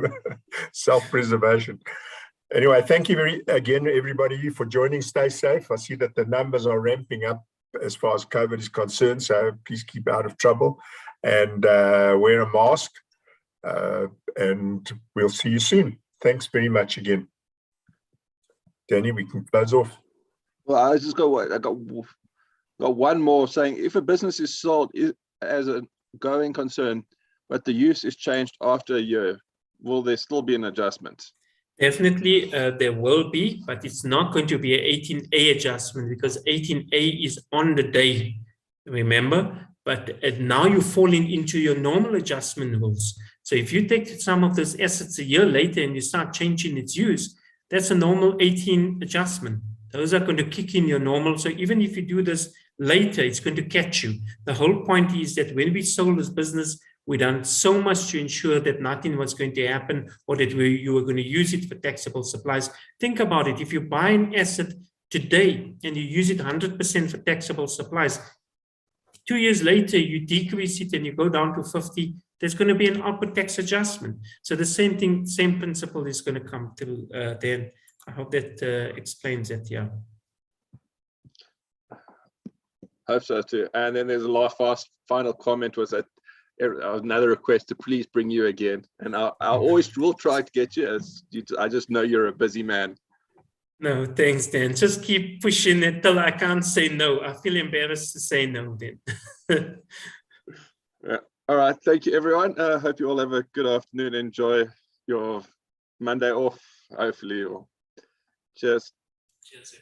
B: Self-preservation. Anyway, thank you again, everybody, for joining. Stay safe. I see that the numbers are ramping up as far as COVID is concerned, so please keep out of trouble and wear a mask. And we'll see you soon. Thanks very much again. Danny, we can close off.
A: Well, I got one more saying, if a business is sold as a going concern, but the use is changed after a year, will there still be an adjustment?
D: Definitely, there will be, but it's not going to be an 18A adjustment because 18A is on the day, remember? But now you're falling into your normal adjustment rules. So if you take some of those assets a year later and you start changing its use, that's a normal 18 adjustment. Those are going to kick in your normal. So even if you do this later, it's going to catch you. The whole point is that when we sold this business, we done so much to ensure that nothing was going to happen or that you were going to use it for taxable supplies. Think about it. If you buy an asset today and you use it 100% for taxable supplies, 2 years later, you decrease it and you go down to 50, there's going to be an upper tax adjustment. So the same thing, same principle is going to come through then. I hope that explains it, yeah.
A: Hope so too. And then there's a final comment was that another request to please bring you again. And I always will try to get you, as I just know you're a busy man.
D: No, thanks, Dan. Just keep pushing it till I can't say no. I feel embarrassed to say no, then.
A: Yeah. All right. Thank you, everyone. Hope you all have a good afternoon. Enjoy your Monday off, hopefully. Cheers.
D: Cheers.